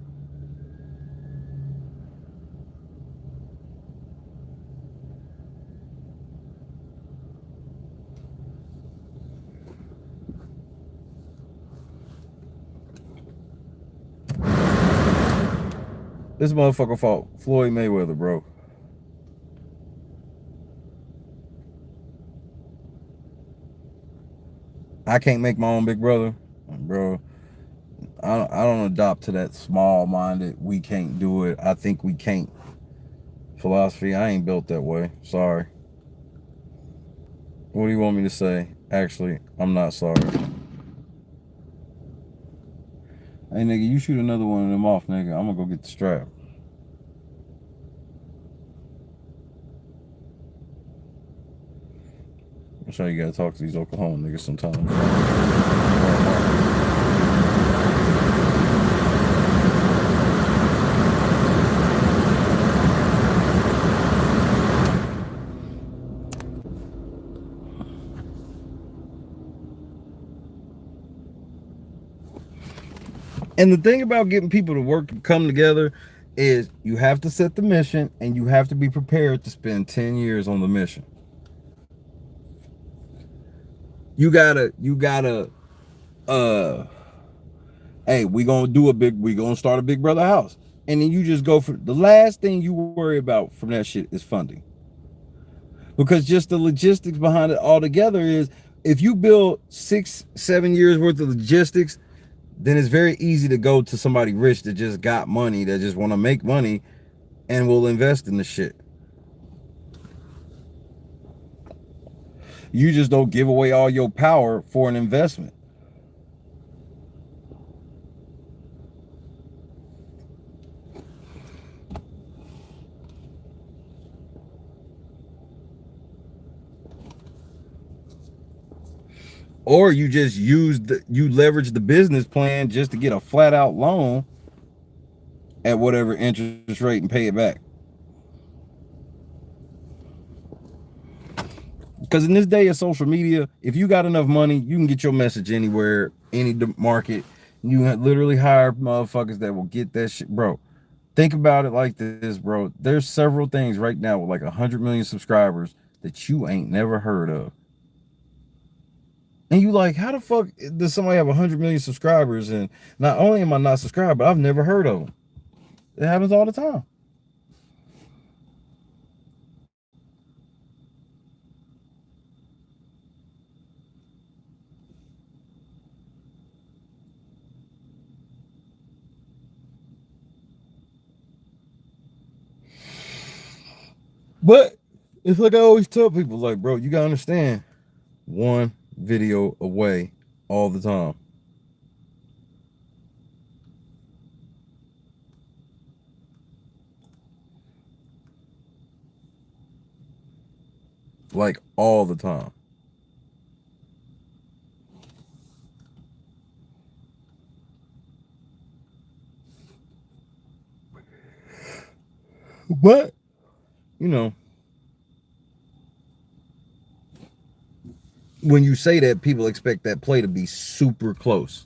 This motherfucker fought Floyd Mayweather, bro. I can't make my own Big Brother, bro. I don't adopt to that small-minded, we can't do it, I think we can't philosophy. I ain't built that way. Sorry. What do you want me to say? Actually, I'm not sorry. Hey, nigga, you shoot another one of them off, nigga. I'm gonna go get the strap. That's how you gotta talk to these Oklahoma niggas sometimes. And the thing about getting people to work and come together is you have to set the mission and you have to be prepared to spend 10 years on the mission. You gotta, hey, we gonna start a Big Brother house. and then you just go for the last thing you worry about from that shit is funding. Because just the logistics behind it all together is, if you build 6-7 years worth of logistics, then it's very easy to go to somebody rich that just got money, that just want to make money and will invest in the shit. You just don't give away all your power for an investment. Or you just you leverage the business plan just to get a flat out loan at whatever interest rate and pay it back. Because in this day of social media, if you got enough money, you can get your message anywhere, any market. You literally hire motherfuckers that will get that shit, bro. Think about it like this, bro. There's several things right now with like 100 million subscribers that you ain't never heard of. And you like, how the fuck does somebody have 100 million subscribers? And not only am I not subscribed, but I've never heard of them. It happens all the time. But it's like I always tell people, like, bro, you gotta understand, one video away all the time. Like all the time. But, you know, when you say that, people expect that play to be super close.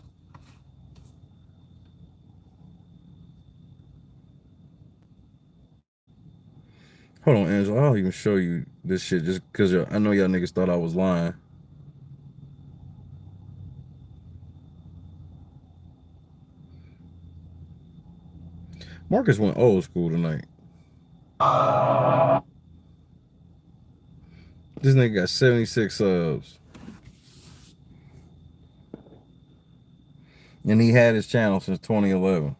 Hold on, Angela. I'll even show you this shit just because I know y'all niggas thought I was lying. Marcus went old school tonight. This nigga got 76 subs. And he had his channel since 2011.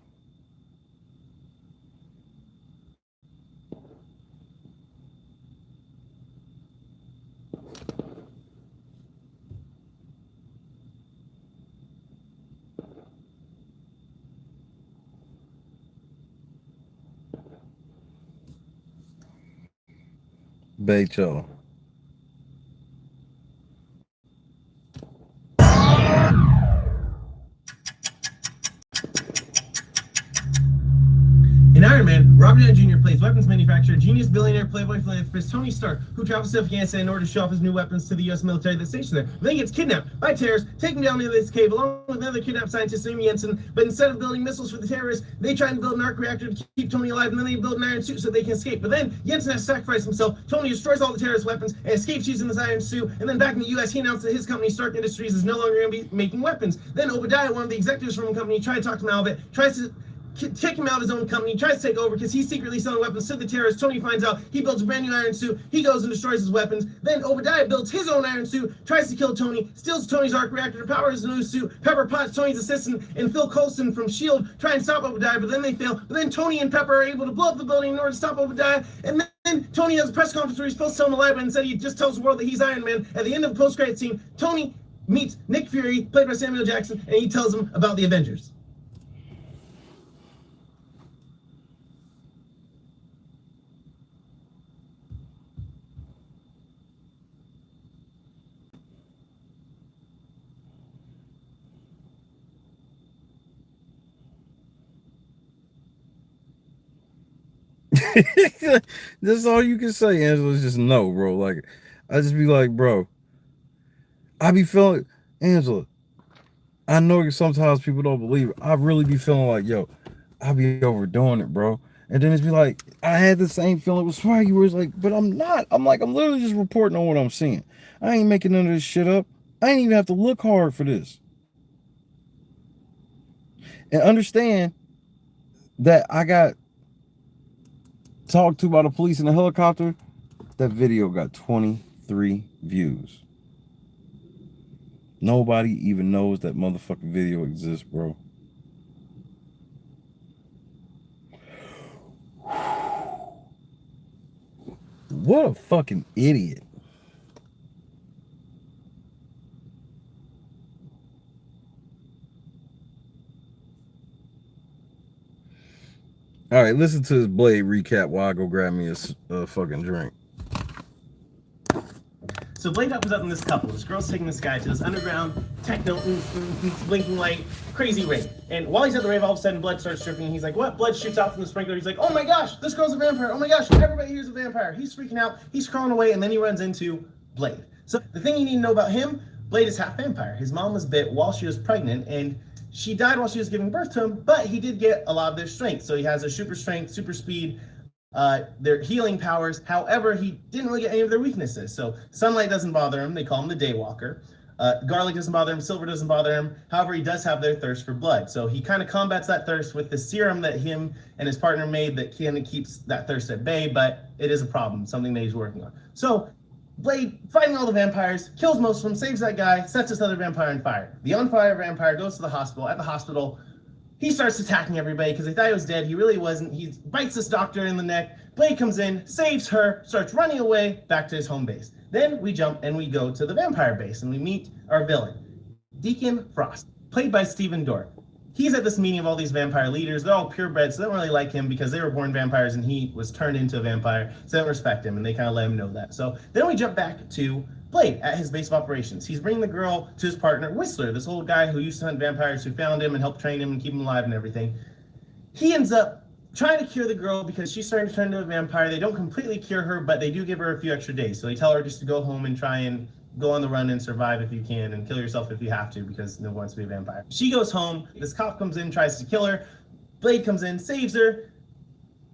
Bait y'all. In Iron Man, Robert Downey Jr. plays weapons manufacturer, genius billionaire, playboy philanthropist Tony Stark, who travels to Afghanistan in order to show off his new weapons to the U.S. military that's stationed there. But then he gets kidnapped by terrorists, taken down into this cave along with another kidnapped scientist named Jensen. But instead of building missiles for the terrorists, they try to build an arc reactor to keep Tony alive, and then they build an iron suit so they can escape. But then Jensen has to sacrifice himself. Tony destroys all the terrorist weapons and escapes using his iron suit. And then back in the U.S., he announced that his company, Stark Industries, is no longer going to be making weapons. Then Obadiah, one of the executives from the company, tried to talk him out of it, tries to kick him out of his own company, tries to take over because he's secretly selling weapons to the terrorists. Tony finds out, he builds a brand new iron suit, he goes and destroys his weapons. Then Obadiah builds his own iron suit, tries to kill Tony, steals Tony's arc reactor to power his new suit. Pepper Potts, Tony's assistant, and Phil Coulson from S.H.I.E.L.D. try and stop Obadiah, but then they fail. But then Tony and Pepper are able to blow up the building in order to stop Obadiah, and then Tony has a press conference where he's supposed to tell him a lie, but instead he just tells the world that he's Iron Man. At the end of the post-credit scene, Tony meets Nick Fury, played by Samuel Jackson, and he tells him about the Avengers. That's all you can say, Angela. Is just no, bro. Like, I just be like, bro, I be feeling, Angela, I know sometimes people don't believe it. I really be feeling like, yo, I be overdoing it, bro. And then it's be like, I had the same feeling with Swaggy where it's like, but I'm not. I'm like, I'm literally just reporting on what I'm seeing. I ain't making none of this shit up. I ain't even have to look hard for this. And understand, that I got talked to by the police in a helicopter, that video got 23 views. Nobody even knows that motherfucking video exists, bro. What a fucking idiot. All right, listen to this Blade recap while I go grab me a fucking drink. So Blade opens up in this couple. This girl's taking this guy to this underground techno blinking light crazy rave. And while he's at the rave, all of a sudden blood starts dripping. He's like, what? Blood shoots out from the sprinkler. He's like, oh my gosh, this girl's a vampire. Oh my gosh, everybody here's a vampire. He's freaking out. He's crawling away, and then he runs into Blade. So the thing you need to know about him, Blade is half vampire. His mom was bit while she was pregnant, and she died while she was giving birth to him, but he did get a lot of their strength. So he has a super strength, super speed, their healing powers. However, he didn't really get any of their weaknesses. So sunlight doesn't bother him. They call him the Daywalker. Garlic doesn't bother him. Silver doesn't bother him. However, he does have their thirst for blood. So he kind of combats that thirst with the serum that him and his partner made that kind of keeps that thirst at bay, but it is a problem, something that he's working on. So Blade, fighting all the vampires, kills most of them, saves that guy, sets this other vampire on fire. The on fire vampire goes to the hospital. At the hospital, he starts attacking everybody because they thought he was dead. He really wasn't. He bites this doctor in the neck. Blade comes in, saves her, starts running away back to his home base. Then we jump and we go to the vampire base and we meet our villain, Deacon Frost, played by Stephen Dorff. He's at this meeting of all these vampire leaders. They're all purebreds, so they don't really like him because they were born vampires and he was turned into a vampire, so they don't respect him, and they kind of let him know that. So then we jump back to Blade at his base of operations. He's bringing the girl to his partner, Whistler, this old guy who used to hunt vampires, who found him and helped train him and keep him alive and everything. He ends up trying to cure the girl because she's starting to turn into a vampire. They don't completely cure her, but they do give her a few extra days. So they tell her just to go home and try and go on the run and survive if you can, and kill yourself if you have to, because no one wants to be a vampire. She goes home. This cop comes in, tries to kill her. Blade comes in, saves her.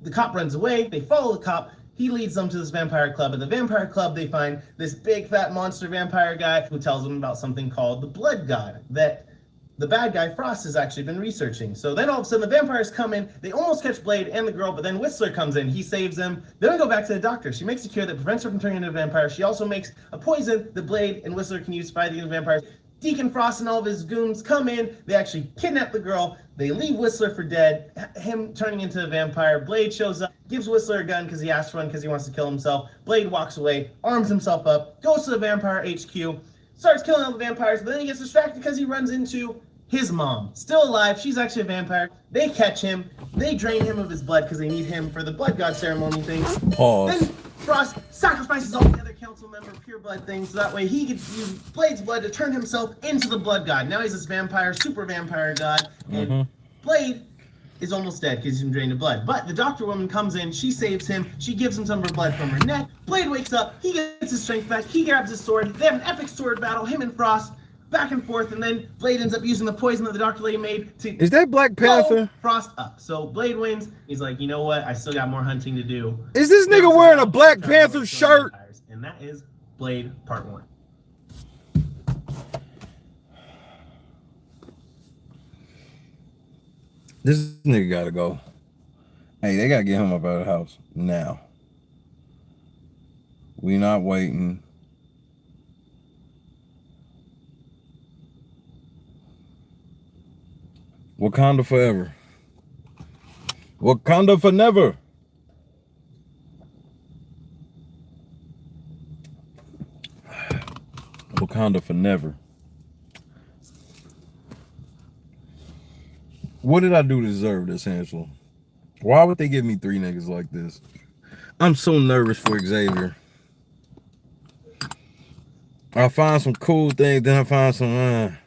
The cop runs away. They follow the cop. He leads them to this vampire club. At the vampire club, they find this big fat monster vampire guy who tells them about something called the Blood God that the bad guy Frost has actually been researching. So then all of a sudden the vampires come in, they almost catch Blade and the girl, but then Whistler comes in, he saves them. Then we go back to the doctor. She makes a cure that prevents her from turning into a vampire. She also makes a poison that Blade and Whistler can use to fight against vampires. Deacon Frost and all of his goons come in, they actually kidnap the girl, they leave Whistler for dead, him turning into a vampire. Blade shows up, gives Whistler a gun because he asked for one because he wants to kill himself. Blade walks away, arms himself up, goes to the vampire HQ, starts killing all the vampires, but then he gets distracted because he runs into his mom, still alive. She's actually a vampire. They catch him. They drain him of his blood because they need him for the blood god ceremony things. Pause. Then Frost sacrifices all the other council member pure blood things so that way he could use Blade's blood to turn himself into the blood god. Now he's this vampire, super vampire god, and Blade is almost dead because he's been drained of blood. But the doctor woman comes in, she saves him, she gives him some of her blood from her neck. Blade wakes up, he gets his strength back, he grabs his sword. They have an epic sword battle, him and Frost, back and forth, and then Blade ends up using the poison that the doctor lady made to Is that Black Panther? Frost up. So Blade wins. He's like, you know what? I still got more hunting to do. Is this nigga wearing a Black Panther shirt? And that is Blade Part 1. This nigga gotta go. Hey, they gotta get him up out of the house now. We not waiting. Wakanda forever. Wakanda for never. Wakanda for never. What did I do to deserve this, Ansel? Why would they give me 3 niggas like this? I'm so nervous for Xavier. I find some cool things, then I find some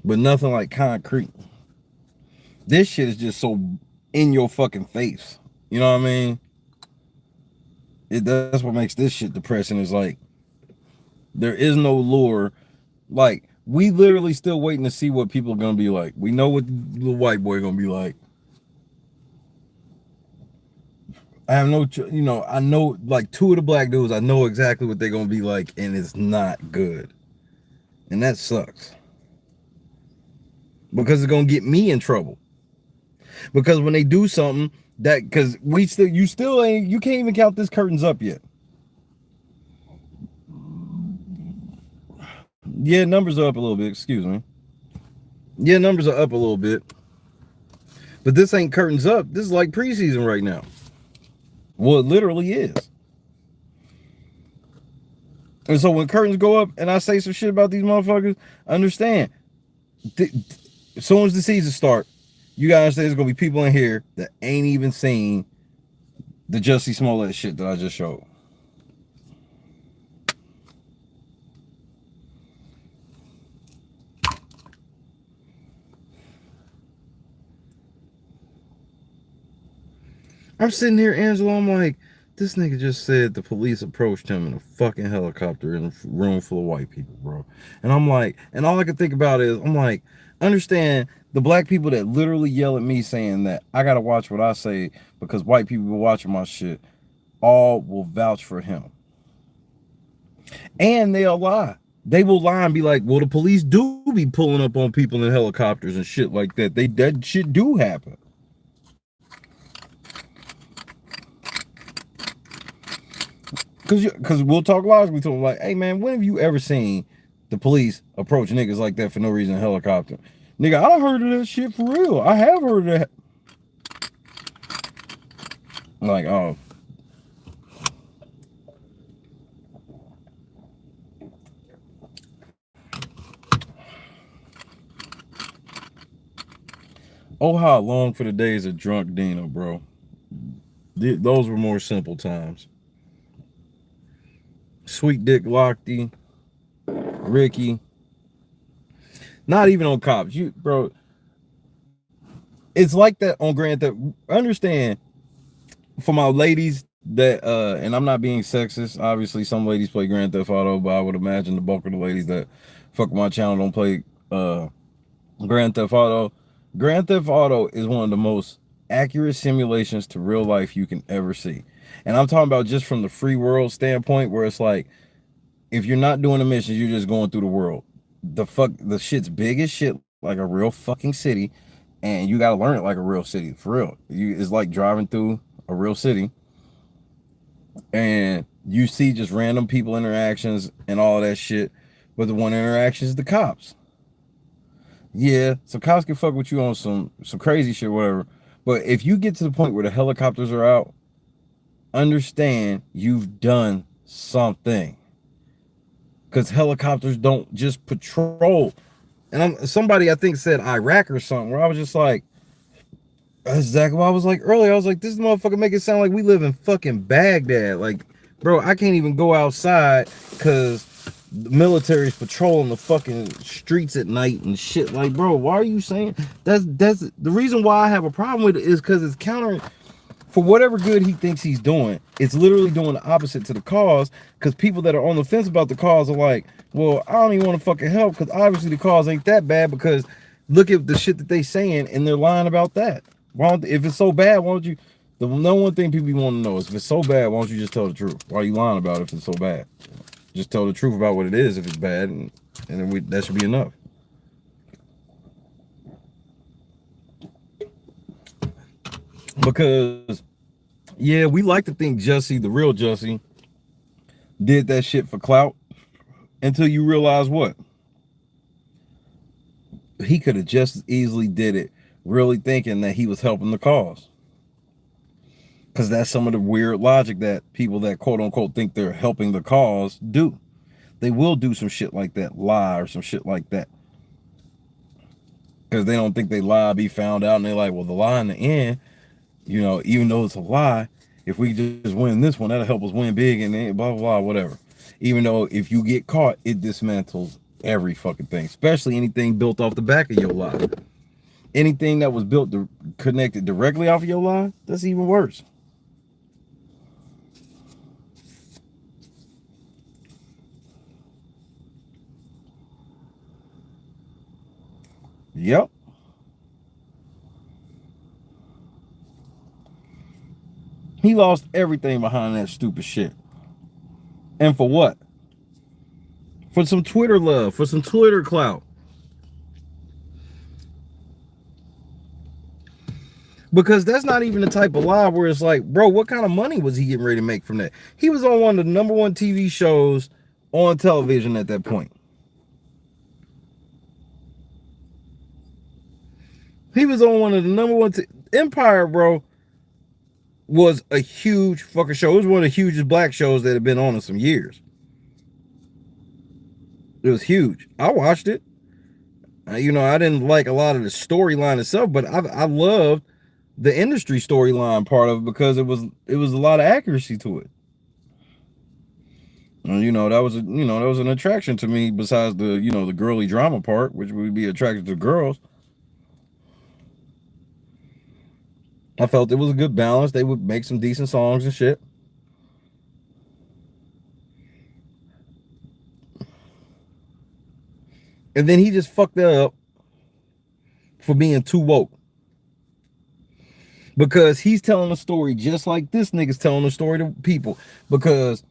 but nothing like concrete. This shit is just so in your fucking face. You know what I mean? That's what makes this shit depressing, is like there is no lure. Like, we literally still waiting to see what people are gonna be like. We know what the white boy gonna be like. I have no, you know, I know like 2 of the black dudes, I know exactly what they're gonna be like, and it's not good. And that sucks. Because it's gonna get me in trouble. Because when they do something that, because you still ain't, you can't even count this curtains up yet. Yeah, numbers are up a little bit. Excuse me. Yeah, numbers are up a little bit. But this ain't curtains up. This is like preseason right now. Well, it literally is. And so when curtains go up and I say some shit about these motherfuckers, understand. As soon as the season start, you gotta understand there's gonna be people in here that ain't even seen the Jussie Smollet shit that I just showed. I'm sitting here, Angela, I'm like, this nigga just said the police approached him in a fucking helicopter in a room full of white people, bro. And I'm like, and all I can think about is, I'm like, understand the black people that literally yell at me saying that I gotta watch what I say because white people be watching my shit, all will vouch for him. And they'll lie. They will lie and be like, well, the police do be pulling up on people in helicopters and shit like that. That shit do happen. Cause we'll talk logically to them like, hey man, when have you ever seen the police approach niggas like that for no reason in a helicopter? Nigga, I done heard of that shit for real. I have heard of that. Like, oh. Oh, how I long for the days of drunk Dino, bro. Those were more simple times. Sweet Dick Lochte, Ricky. Not even on cops. Bro. It's like that on Grand Theft. Understand, for my ladies that, and I'm not being sexist. Obviously, some ladies play Grand Theft Auto, but I would imagine the bulk of the ladies that fuck my channel don't play Grand Theft Auto. Grand Theft Auto is one of the most accurate simulations to real life you can ever see. And I'm talking about just from the free world standpoint, where it's like, if you're not doing the missions, you're just going through the world. The shit's big as shit, like a real fucking city, and you gotta learn it like a real city, for real. It's like driving through a real city, and you see just random people interactions and all that shit, but the one interaction is the cops. Yeah, so cops can fuck with you on some crazy shit, whatever. But if you get to the point where the helicopters are out, understand you've done something. Because helicopters don't just patrol. And somebody I think said Iraq or something, where I was just like, that's exactly what I was like earlier. I was like, this motherfucker make it sound like we live in fucking Baghdad. Like, bro, I can't even go outside because the military's patrolling the fucking streets at night and shit. Like, bro, why are you saying that's the reason why I have a problem with it is because it's counter for whatever good he thinks he's doing. It's literally doing the opposite to the cause, because people that are on the fence about the cause are like, well, I don't even want to fucking help because obviously the cause ain't that bad, because look at the shit that they saying and they're lying about that. Why don't, if it's so bad, why don't you, the number one thing people want to know is, if it's so bad, why don't you just tell the truth? Why are you lying about it if it's so bad? Just tell the truth about what it is if it's bad, and then that should be enough. Because, yeah, we like to think Jussie, the real Jussie, did that shit for clout, until you realize what? He could have just as easily did it really thinking that he was helping the cause. Because that's some of the weird logic that people that quote unquote think they're helping the cause do. They will do some shit like that, lie or some shit like that. Because they don't think they lie be found out, and they're like, well, the lie in the end, you know, even though it's a lie, if we just win this one, that'll help us win big, and then blah, blah, blah, whatever. Even though if you get caught, it dismantles every fucking thing, especially anything built off the back of your lie. Anything that was built connected directly off of your lie, that's even worse. Yep. He lost everything behind that stupid shit. And for what? For some Twitter love, for some Twitter clout. Because that's not even the type of lie where it's like, bro, what kind of money was he getting ready to make from that? He was on one of the #1 TV shows on television at that point. He was on one of the #1 Empire, bro, was a huge fucking show. It was one of the hugest black shows that had been on in some years. It was huge. I watched it. You know, I didn't like a lot of the storyline itself, but I loved the industry storyline part of it because it was a lot of accuracy to it. And, you know, that was an attraction to me besides the, you know, the girly drama part, which would be attracted to girls. I felt it was a good balance. They would make some decent songs and shit. And then he just fucked that up for being too woke. Because he's telling a story just like this nigga's telling a story to people. Because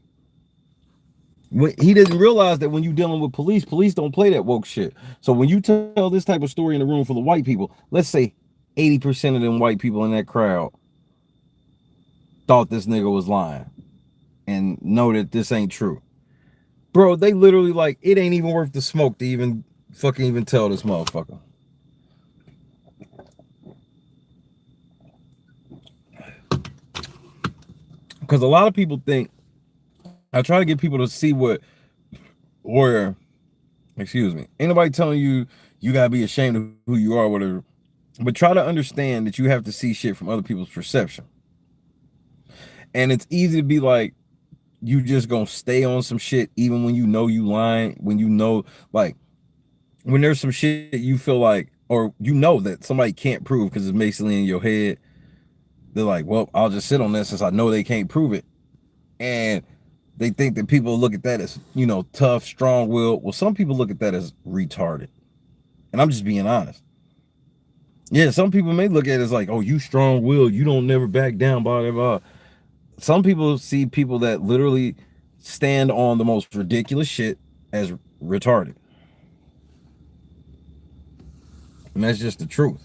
he didn't realize that when you're dealing with police don't play that woke shit. So when you tell this type of story in a room full of white people, let's say 80% of them white people in that crowd thought this nigga was lying and know that this ain't true. Bro, they literally like, it ain't even worth the smoke to even fucking tell this motherfucker. Because a lot of people think, I try to get people to see excuse me, ain't nobody telling you you gotta be ashamed of who you are or whatever, but try to understand that you have to see shit from other people's perception. And it's easy to be like, you just gonna stay on some shit even when you know you lying, when you know, like, when there's some shit you feel like, or you know that somebody can't prove because it's basically in your head. They're like, well, I'll just sit on this since I know they can't prove it. And they think that people look at that as, you know, tough, strong-willed. Well, some people look at that as retarded. And I'm just being honest. Yeah, some people may look at it as like, oh, you strong-willed, you don't never back down, blah, blah, blah. Some people see people that literally stand on the most ridiculous shit as retarded. And that's just the truth.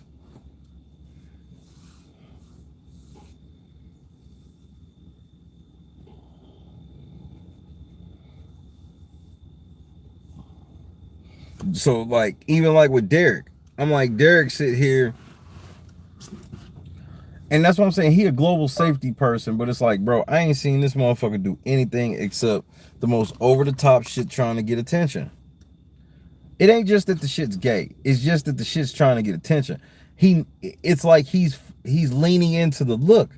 So, like, even like with Derek, I'm like, Derek sit here, and that's what I'm saying. He a global safety person, but it's like, bro, I ain't seen this motherfucker do anything except the most over-the-top shit trying to get attention. It ain't just that the shit's gay. It's just that the shit's trying to get attention. It's like he's leaning into the look.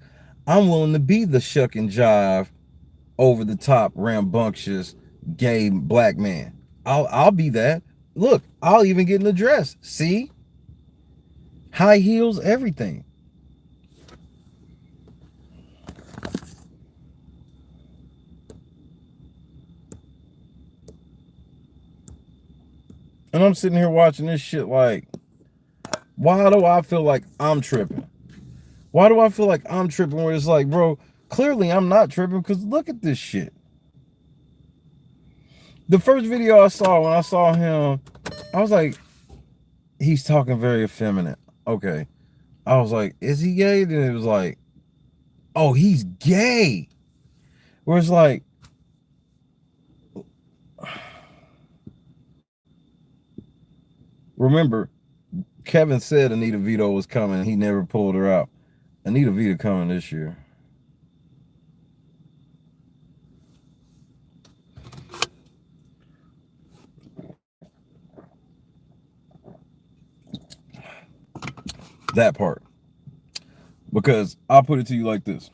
I'm willing to be the shuck and jive, over-the-top, rambunctious, gay black man. I'll be that. Look, I'll even get in the dress. See? High heels, everything. And I'm sitting here watching this shit like, why do I feel like I'm tripping? Why do I feel like I'm tripping where it's like, bro, clearly I'm not tripping because look at this shit. The first video I saw, when I saw him, I was like, he's talking very effeminate. Okay. I was like, is he gay? Then it was like, oh, he's gay. Where it's like, remember, Kevin said Anita Vito was coming. He never pulled her out. Anita Vito coming this year. That part. Because I'll put it to you like this.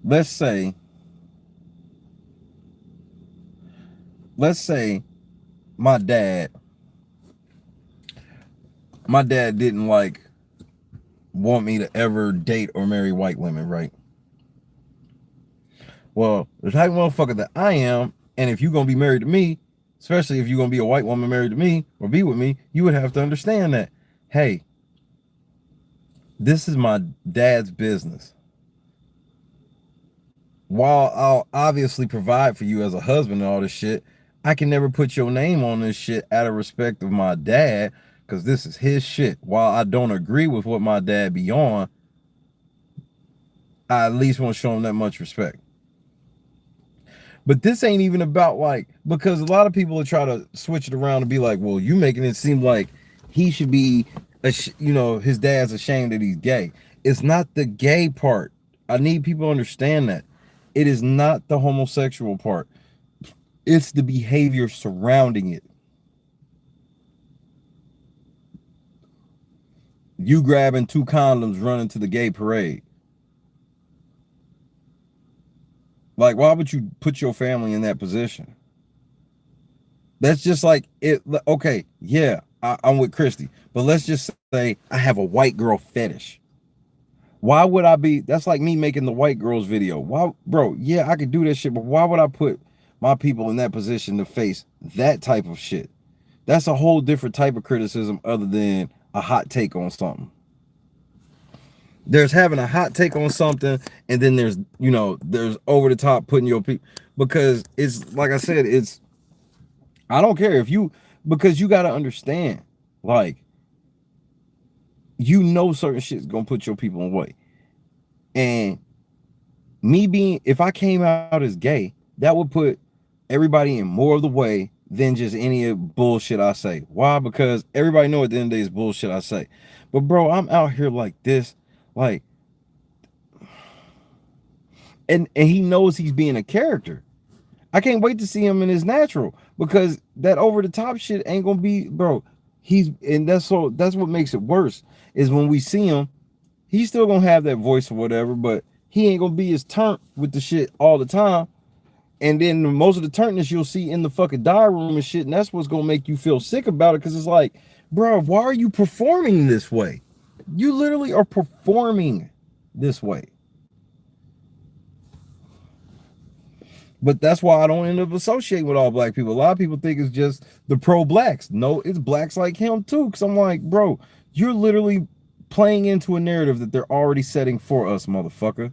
Let's say my dad didn't like want me to ever date or marry white women, right? Well, the type of motherfucker that I am, and if you're gonna be married to me, especially if you're gonna be a white woman married to me or be with me, you would have to understand that, hey, this is my dad's business. While I'll obviously provide for you as a husband and all this shit, I can never put your name on this shit out of respect of my dad, because this is his shit. While I don't agree with what my dad be on, I at least want to show him that much respect. But this ain't even about like, because a lot of people will try to switch it around and be like, well, you making it seem like he should be, his dad's ashamed that he's gay. It's not the gay part. I need people to understand that. It is not the homosexual part. It's the behavior surrounding it. You grabbing 2 condoms running to the gay parade. Like, why would you put your family in that position? That's just like it. Okay, yeah, I'm with Christy, but let's just say I have a white girl fetish. Why would I be? That's like me making the white girls video. Why, bro? Yeah, I could do that shit, but why would I put my people in that position to face that type of shit? That's a whole different type of criticism other than a hot take on something. There's having a hot take on something, and then there's, there's over the top putting your people, because it's like I said, I don't care if you, because you got to understand, like, certain shit's gonna put your people in way. And me being, if I came out as gay, that would put everybody in more of the way than just any bullshit I say. Why? Because everybody know at the end of the day is bullshit I say. But bro, I'm out here like this, like, and he knows he's being a character. I can't wait to see him in his natural, because that over the top shit ain't gonna be, bro. That's what makes it worse, is when we see him, he's still gonna have that voice or whatever, but he ain't gonna be as turnt with the shit all the time. And then most of the turntness you'll see in the fucking diary room and shit, and that's what's gonna make you feel sick about it, because it's like, bro, why are you performing this way? You literally are performing this way. But that's why I don't end up associating with all black people. A lot of people think it's just the pro-blacks. No, it's blacks like him too. Because I'm like, bro, you're literally playing into a narrative that they're already setting for us, motherfucker.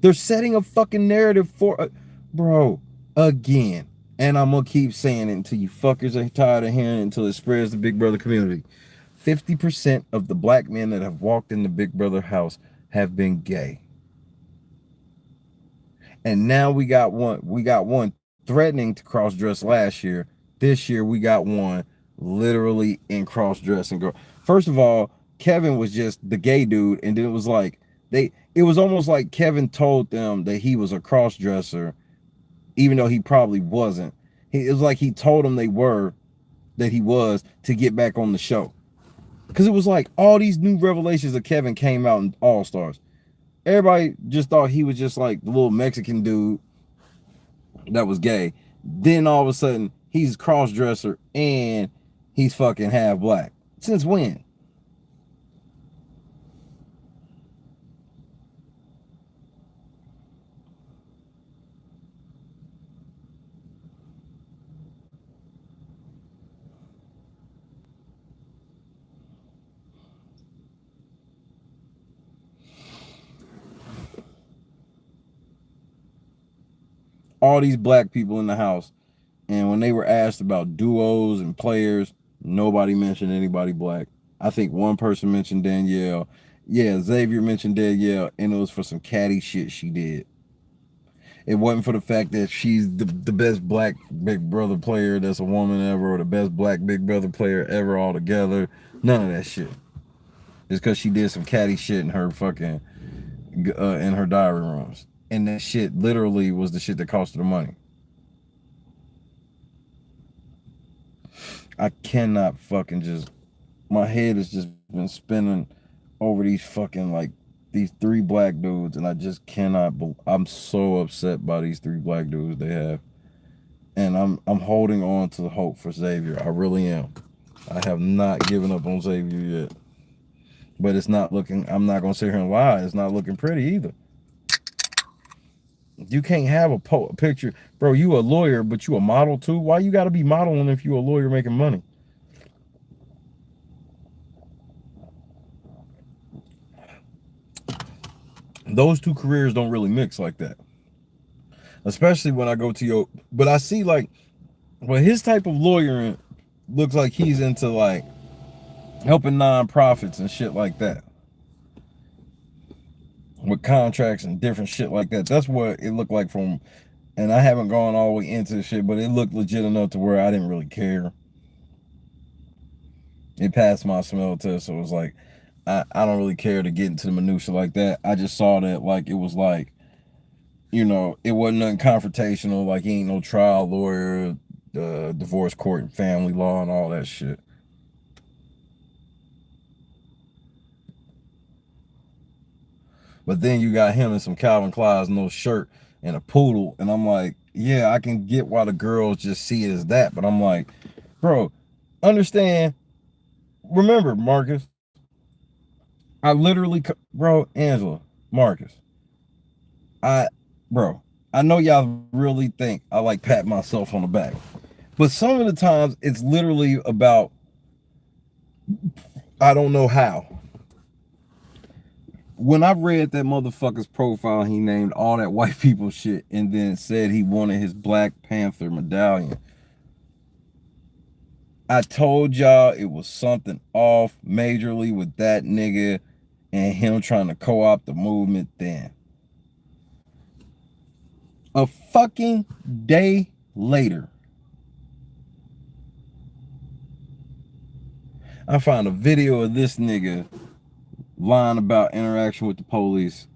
They're setting a fucking narrative for, bro, again. And I'm going to keep saying it until you fuckers are tired of hearing it, until it spreads the Big Brother community. 50% of the black men that have walked in the Big Brother house have been gay. And now we got one threatening to cross-dress last year. This year we got one literally in cross-dressing girl. First of all, Kevin was just the gay dude, and then it was like it was almost like Kevin told them that he was a cross-dresser, even though he probably wasn't. It was like he told them that he was, to get back on the show. Because it was like all these new revelations of Kevin came out in All Stars. Everybody just thought he was just like the little Mexican dude that was gay. Then all of a sudden, he's a cross-dresser and he's fucking half black. Since when? All these black people in the house, and when they were asked about duos and players, nobody mentioned anybody black. I think one person mentioned Danielle. Yeah, Xavier mentioned Danielle, and it was for some catty shit she did. It wasn't for the fact that she's the best black Big Brother player that's a woman ever, or the best black Big Brother player ever altogether. None of that shit. It's because she did some catty shit in her fucking in her diary rooms. And that shit literally was the shit that cost her the money. I cannot fucking just, my head has just been spinning over these fucking, like, these 3 black dudes, and I just cannot, I'm so upset by these 3 black dudes they have. And I'm holding on to the hope for Xavier. I really am. I have not given up on Xavier yet. But it's not looking, I'm not going to sit here and lie, it's not looking pretty either. You can't have a picture. Bro, you a lawyer, but you a model too? Why you got to be modeling if you a lawyer making money? Those 2 careers don't really mix like that. Especially when I go to your... But I see, like, well, his type of lawyering looks like he's into, like, helping nonprofits and shit like that with contracts and different shit like that. That's what it looked like from, and I haven't gone all the way into the shit, but it looked legit enough to where I didn't really care. It passed my smell test, so it was like, I don't really care to get into the minutia like that. I just saw that like it was like, you know, it wasn't nothing confrontational, like he ain't no trial lawyer, divorce court and family law and all that shit. But then you got him in some Calvin Klein's, no shirt, and a poodle, and I'm like, yeah, I can get why the girls just see it as that, but I'm like, bro, understand, remember, Marcus, I literally, bro, Angela, Marcus, I, bro, I know y'all really think I like pat myself on the back, but some of the times it's literally about, I don't know how. When I read that motherfucker's profile, he named all that white people shit and then said he wanted his Black Panther medallion. I told y'all it was something off majorly with that nigga and him trying to co-opt the movement then. A fucking day later, I found a video of this nigga lying about interaction with the police.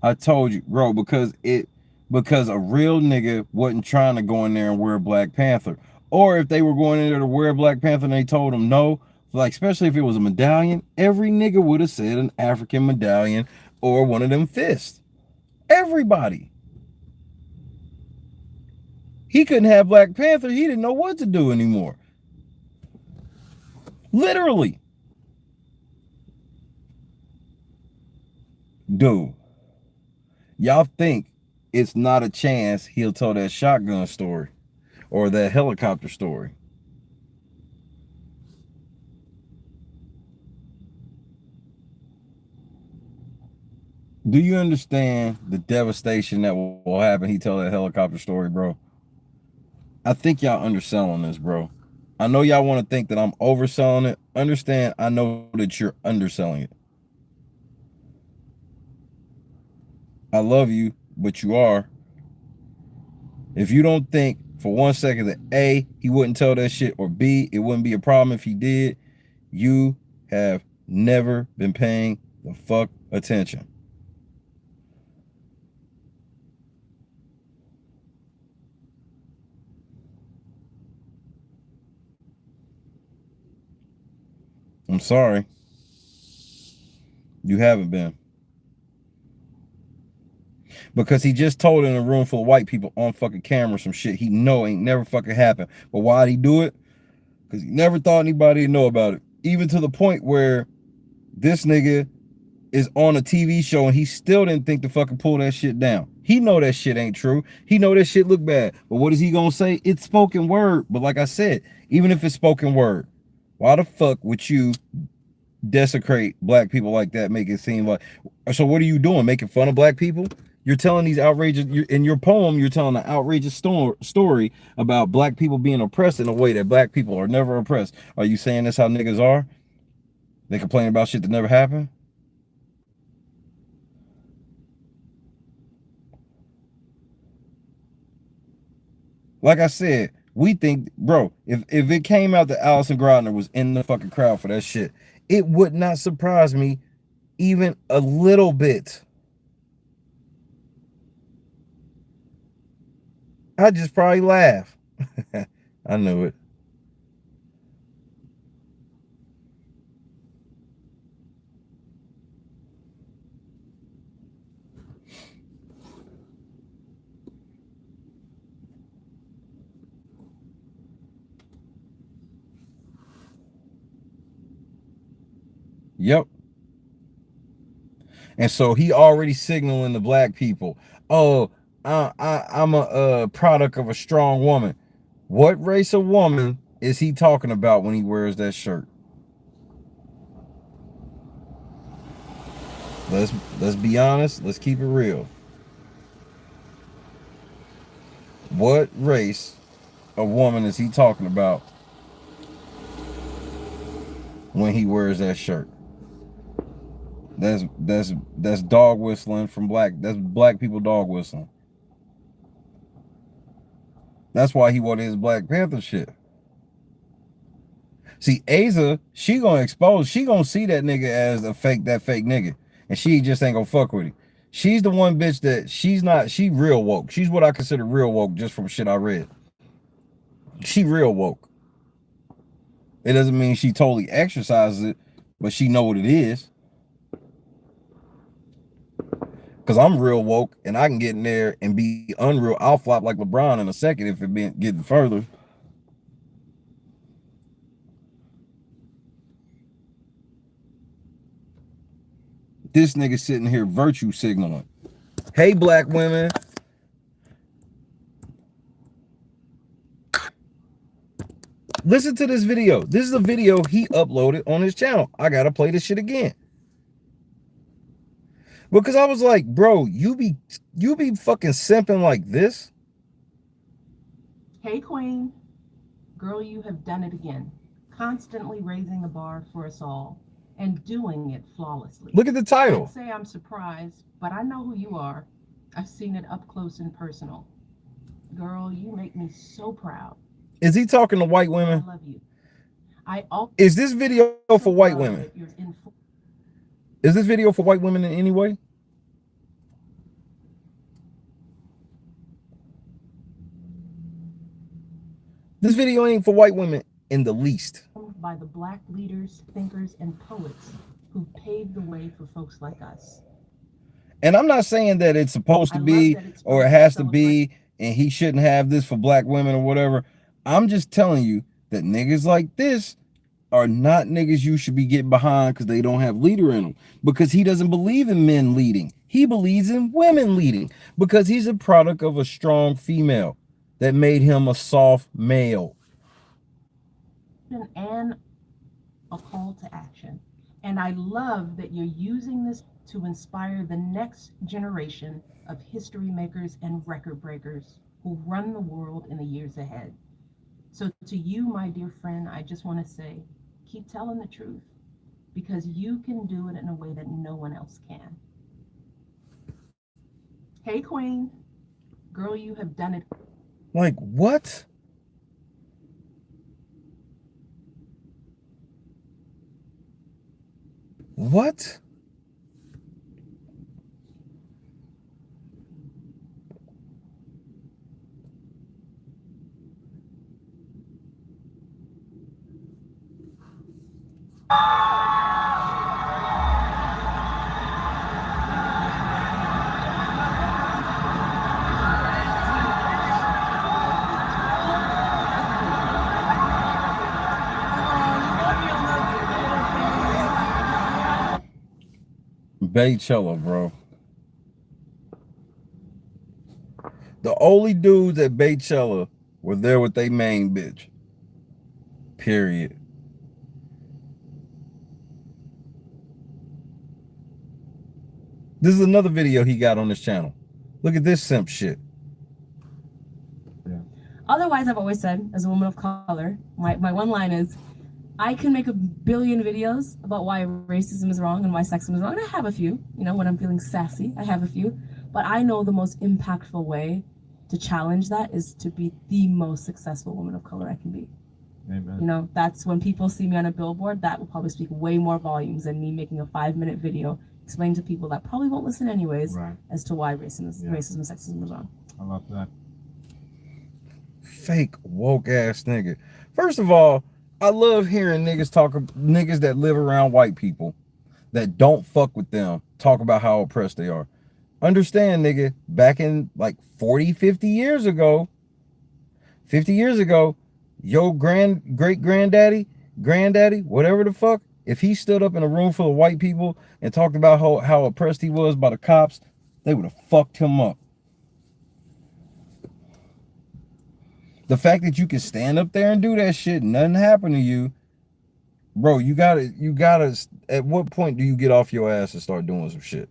I told you, bro, because a real nigga wasn't trying to go in there and wear Black Panther. Or if they were going in there to wear Black Panther and they told them no, like especially if it was a medallion, every nigga would have said an African medallion or one of them fists. Everybody. He couldn't have Black Panther. He didn't know what to do anymore. Literally. Dude, y'all think it's not a chance he'll tell that shotgun story or that helicopter story. Do you understand the devastation that will happen? He tell that helicopter story, bro. I think y'all underselling this, bro. I know y'all want to think that I'm overselling it. Understand, I know that you're underselling it. I love you, but you are. If you don't think for 1 second that A, he wouldn't tell that shit, or B, it wouldn't be a problem if he did, you have never been paying the fuck attention. I'm sorry. You haven't been. Because he just told in a room full of white people on fucking camera some shit he know ain't never fucking happened. But why'd he do it? Because he never thought anybody would know about it. Even to the point where this nigga is on a TV show and he still didn't think to fucking pull that shit down. He know that shit ain't true. He know that shit look bad. But what is he gonna say? It's spoken word. But like I said, even if it's spoken word, why the fuck would you desecrate black people like that, make it seem like, so what are you doing, making fun of black people? You're telling these outrageous, in your poem, you're telling an outrageous story about black people being oppressed in a way that black people are never oppressed. Are you saying that's how niggas are? They complain about shit that never happened? Like I said, we think, bro, if it came out that Allison Grodner was in the fucking crowd for that shit, it would not surprise me even a little bit. I'd just probably laugh. I knew it. Yep. And so he already signaling the black people, oh, I'm a product of a strong woman. What race of woman is he talking about when he wears that shirt? Let's be honest. Let's keep it real. What race of woman is he talking about when he wears that shirt? That's dog whistling from black. That's black people dog whistling. That's why he wore his Black Panther shit. See, Asa, she gonna expose. She gonna see that nigga as that fake nigga, and she just ain't gonna fuck with him. She's the one bitch that she's not. She real woke. She's what I consider real woke just from shit I read. She real woke. It doesn't mean she totally exercises it, but she know what it is. Cause I'm real woke and I can get in there and be unreal. I'll flop like LeBron in a second if it been getting further. This nigga sitting here virtue signaling. Hey, black women. Listen to this video. This is a video he uploaded on his channel. I gotta play this shit again. Because I was like, bro, you be fucking simping like this? Hey, Queen. Girl, you have done it again. Constantly raising the bar for us all and doing it flawlessly. Look at the title. I'd say I'm surprised, but I know who you are. I've seen it up close and personal. Girl, you make me so proud. Is he talking to white women? I love you. Is this video for white women? Is this video for white women in any way? This video ain't for white women in the least. By the black leaders, thinkers, and poets who paved the way for folks like us. And I'm not saying that it's supposed to be or it has to be and he shouldn't have this for black women or whatever. I'm just telling you that niggas like this are not niggas you should be getting behind because they don't have leader in them. Because he doesn't believe in men leading. He believes in women leading because he's a product of a strong female that made him a soft male. And a call to action. And I love that you're using this to inspire the next generation of history makers and record breakers who run the world in the years ahead. So to you, my dear friend, I just want to say, keep telling the truth because you can do it in a way that no one else can. Hey, Queen. Girl, you have done it. Like, what? What? Baychella, bro. The only dudes at Baychella were there with their main bitch. Period. This is another video he got on his channel. Look at this simp shit. Yeah. Otherwise, I've always said, as a woman of color, my one line is, I can make a billion videos about why racism is wrong and why sexism is wrong. And I have a few, you know, when I'm feeling sassy, I have a few. But I know the most impactful way to challenge that is to be the most successful woman of color I can be. Amen. You know, that's when people see me on a billboard, that will probably speak way more volumes than me making a 5-minute video explaining to people that probably won't listen anyways, Right. as to why racism and sexism is wrong. I love that. Fake woke ass nigga. First of all, I love hearing niggas that live around white people that don't fuck with them talk about how oppressed they are. Understand, nigga, back in like 40, 50 years ago, your great granddaddy, whatever the fuck, if he stood up in a room full of white people and talked about how oppressed he was by the cops, they would have fucked him up. The fact that you can stand up there and do that shit, nothing happened to you, bro, you gotta, at what point do you get off your ass and start doing some shit?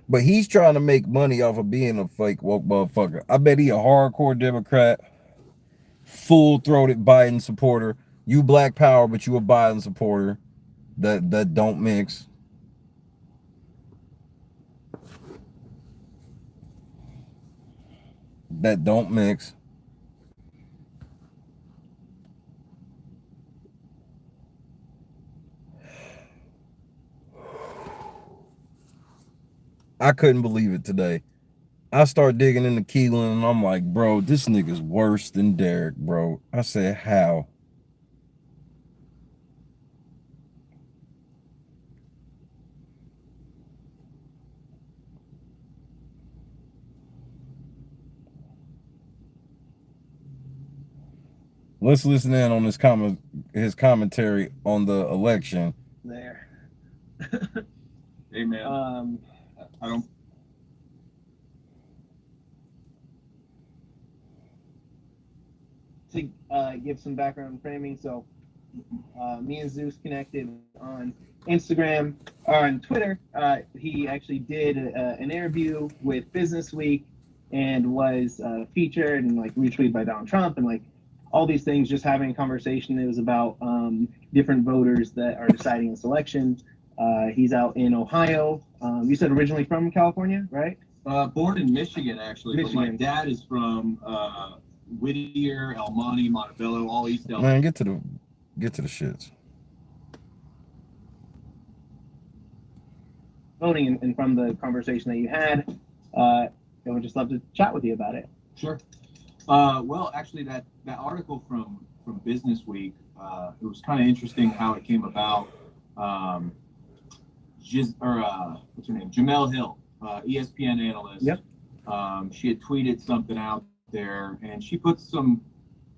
But he's trying to make money off of being a fake woke motherfucker. I bet he a hardcore Democrat, full-throated Biden supporter. You Black Power, but you a Biden supporter. That don't mix. That don't mix. I couldn't believe it today. I start digging into Keelan and I'm like, bro, this nigga's worse than Derek, bro. I said, how? Let's listen in on his commentary on the election. There. Hey man. I don't. To give some background framing, so me and Zeus connected on Instagram or on Twitter. He actually did an interview with Business Week and was featured and like retweeted by Donald Trump and like all these things. Just having a conversation. It was about different voters that are deciding this election. He's out in Ohio. You said originally from California, right? Born in Michigan, actually. But my dad is from Whittier, El Monte, Montebello, all East LA. Man, get to the shits. Voting and from the conversation that you had, I would just love to chat with you about it. Sure. Well, actually, that article from Business Week, it was kind of interesting how it came about. What's her name? Jamel Hill, ESPN analyst. Yep. She had tweeted something out there, and she put some.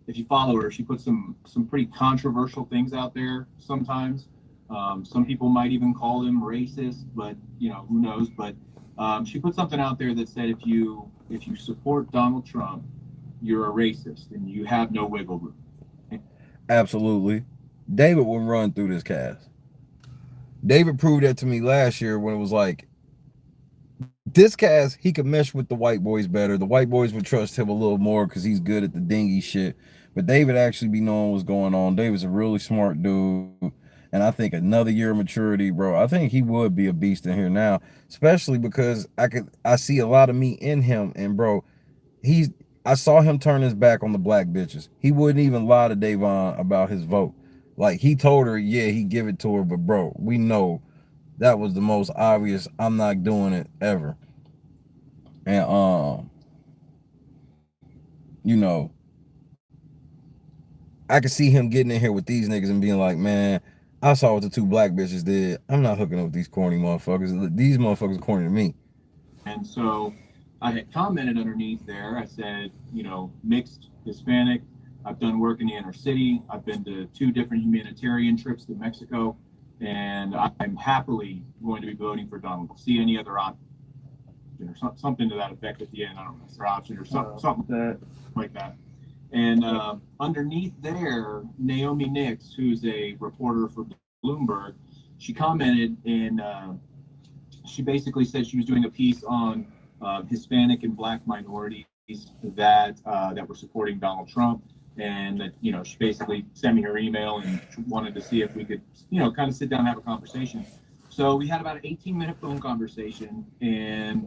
If you follow her, she puts some pretty controversial things out there sometimes. Some people might even call them racist, but you know, who knows. But she put something out there that said if you support Donald Trump, you're a racist and you have no wiggle room. Absolutely. David will run through this cast. David proved that to me last year when it was like, this cast, he could mesh with the white boys better. The white boys would trust him a little more because he's good at the dingy shit. But David actually be knowing what's going on. David's a really smart dude. And I think another year of maturity, bro, I think he would be a beast in here now. Especially because I see a lot of me in him. And bro, I saw him turn his back on the black bitches. He wouldn't even lie to Davon about his vote. Like, he told her, yeah, he'd give it to her. But bro, we know that was the most obvious, I'm not doing it ever. And you know, I could see him getting in here with these niggas and being like, man, I saw what the two black bitches did. I'm not hooking up with these corny motherfuckers. These motherfuckers are corny to me. And so I had commented underneath there. I said, you know, mixed Hispanic. I've done work in the inner city. I've been to 2 different humanitarian trips to Mexico. And I'm happily going to be voting for Donald. See any other option or something to that effect at the end. I don't know, other option or something like that. And underneath there, Naomi Nix, who's a reporter for Bloomberg, she commented and she basically said she was doing a piece on Hispanic and Black minorities that were supporting Donald Trump. And that, you know, she basically sent me her email and wanted to see if we could, you know, kind of sit down and have a conversation. So we had about an 18-minute phone conversation, and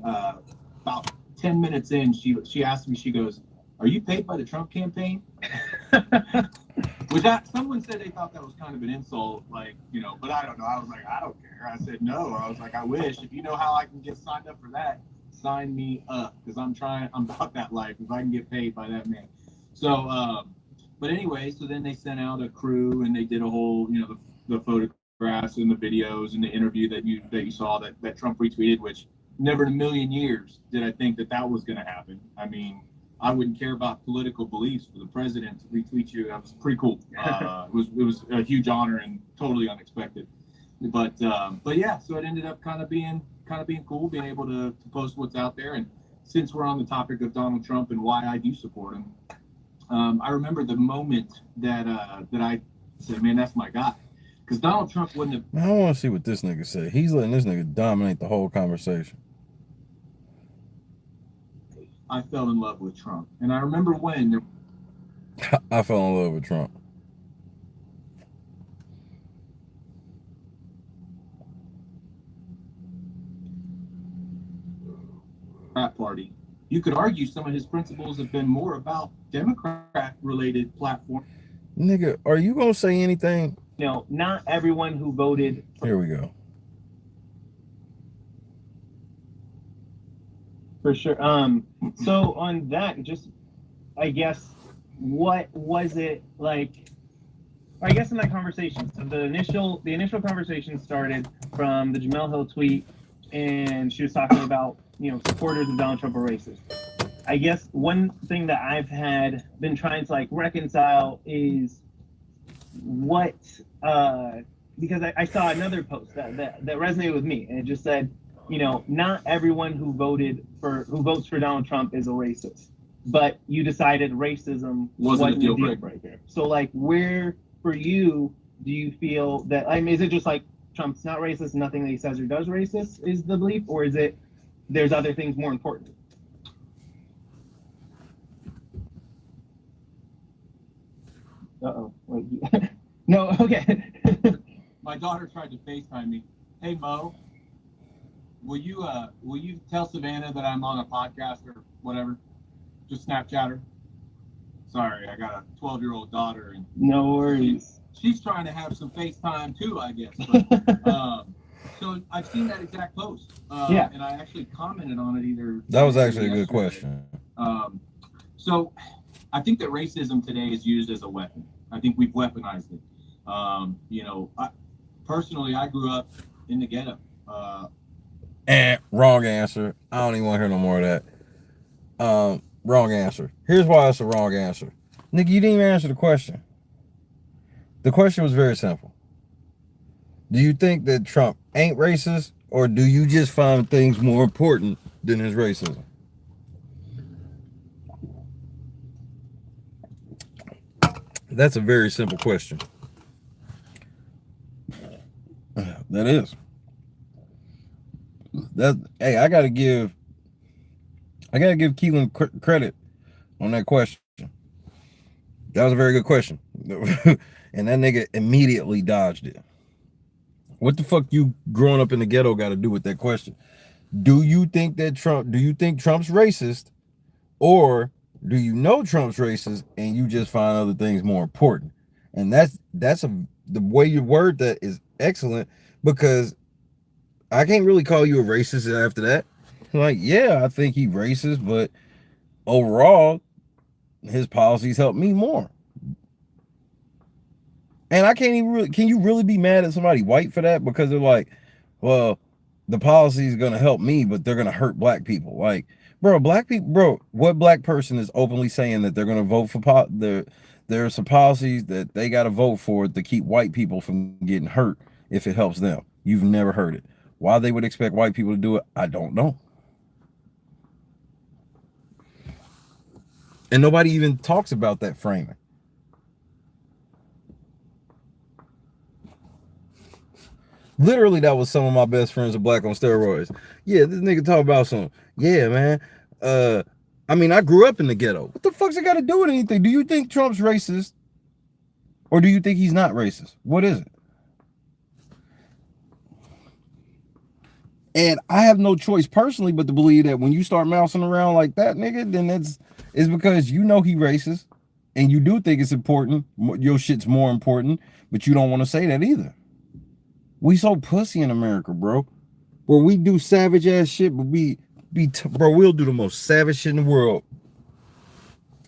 about 10 minutes in, she asked me, she goes, "Are you paid by the Trump campaign?" Which someone said they thought that was kind of an insult, like, you know, but I don't know. I was like, I don't care. I said, no. I was like, I wish. If you know how I can get signed up for that, sign me up, because I'm about that life. If I can get paid by that man. So, but anyway, so then they sent out a crew and they did a whole, you know, the photographs and the videos and the interview that you saw that Trump retweeted, which never in a million years did I think that was going to happen. I mean, I wouldn't care about political beliefs for the president to retweet you. That was pretty cool. It was a huge honor and totally unexpected. But yeah, so it ended up kind of being cool, being able to post what's out there. And since we're on the topic of Donald Trump and why I do support him, I remember the moment that I said, man, that's my guy. Because Donald Trump wouldn't have... I want to see what this nigga said. He's letting this nigga dominate the whole conversation. I fell in love with Trump. And I remember when I fell in love with Trump. Democrat Party, you could argue some of his principles have been more about Democrat-related platforms. Nigga, are you gonna say anything? You know, not everyone who voted. Here we go. For sure. So on that, just I guess, what was it like? I guess in that conversation, so the initial conversation started from the Jamel Hill tweet, and she was talking about, you know, supporters of Donald Trump are racist. I guess one thing that I've been trying to like reconcile is what, because I saw another post that resonated with me, and it just said, you know, not everyone who votes for Donald Trump is a racist, but you decided racism wasn't a deal breaker. So like, where for you do you feel that, I mean, is it just like Trump's not racist, nothing that he says or does racist is the belief, or is it there's other things more important? Uh-oh. Wait. No, okay. My daughter tried to FaceTime me. Hey Mo, will you tell Savannah that I'm on a podcast or whatever? Just Snapchat her. Sorry, I got a 12-year-old daughter, and No worries. she's trying to have some FaceTime too, I guess. But, so I've seen that exact post, Yeah. and I actually commented on it either. That was actually a good yesterday. question. So I think that racism today is used as a weapon. I think we've weaponized it. You know, personally, I grew up in the ghetto. Wrong answer. I don't even want to hear no more of that. Wrong answer. Here's why it's a wrong answer. Nigga, you didn't even answer the question. The question was very simple. Do you think that Trump ain't racist, or do you just find things more important than his racism? That's a very simple question. That is. Hey, I gotta give Keelan credit on that question. That was a very good question. And that nigga immediately dodged it. What the fuck you growing up in the ghetto got to do with that question? Do you think Trump's racist, or do you know Trump's racist and you just find other things more important? And the way you word that is excellent, because I can't really call you a racist after that. Like, yeah, I think he's racist, but overall, his policies help me more. And I can't even really, can you really be mad at somebody white for that? Because they're like, well, the policy is going to help me, but they're going to hurt black people. Like, bro, what black person is openly saying that they're going to vote for, there are some policies that they got to vote for to keep white people from getting hurt if it helps them. You've never heard it. Why they would expect white people to do it, I don't know. And nobody even talks about that framing. Literally, that was some of my best friends are black on steroids. Yeah, this nigga talk about some, yeah, man. I mean, I grew up in the ghetto. What the fuck's it got to do with anything? Do you think Trump's racist? Or do you think he's not racist? What is it? And I have no choice personally but to believe that when you start mousing around like that, nigga, then it's because you know he racist and you do think it's important. Your shit's more important, but you don't want to say that either. We so pussy in America, bro. Where we do savage ass shit, but we'll do the most savage shit in the world.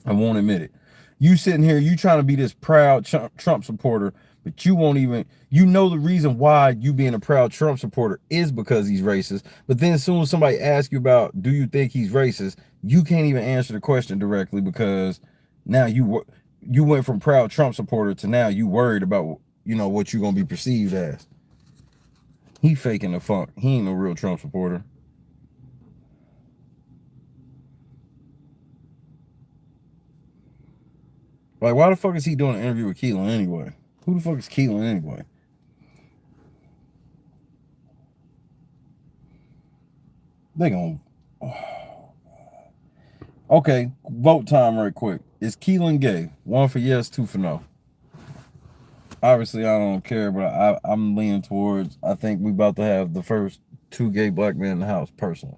I won't admit it. You sitting here, you trying to be this proud Trump supporter, but you won't even, you know the reason why you being a proud Trump supporter is because he's racist. But then as soon as somebody asks you about, do you think he's racist? You can't even answer the question directly because now you went from proud Trump supporter to now you worried about, you know, what you're going to be perceived as. He faking the funk. He ain't no real Trump supporter. Like, why the fuck is he doing an interview with Keelan anyway? Who the fuck is Keelan anyway? They gon'... Okay, vote time right quick. Is Keelan gay? 1 for yes, 2 for no. Obviously, I don't care, but I'm leaning towards, I think we about to have the first 2 gay black men in the house, personally.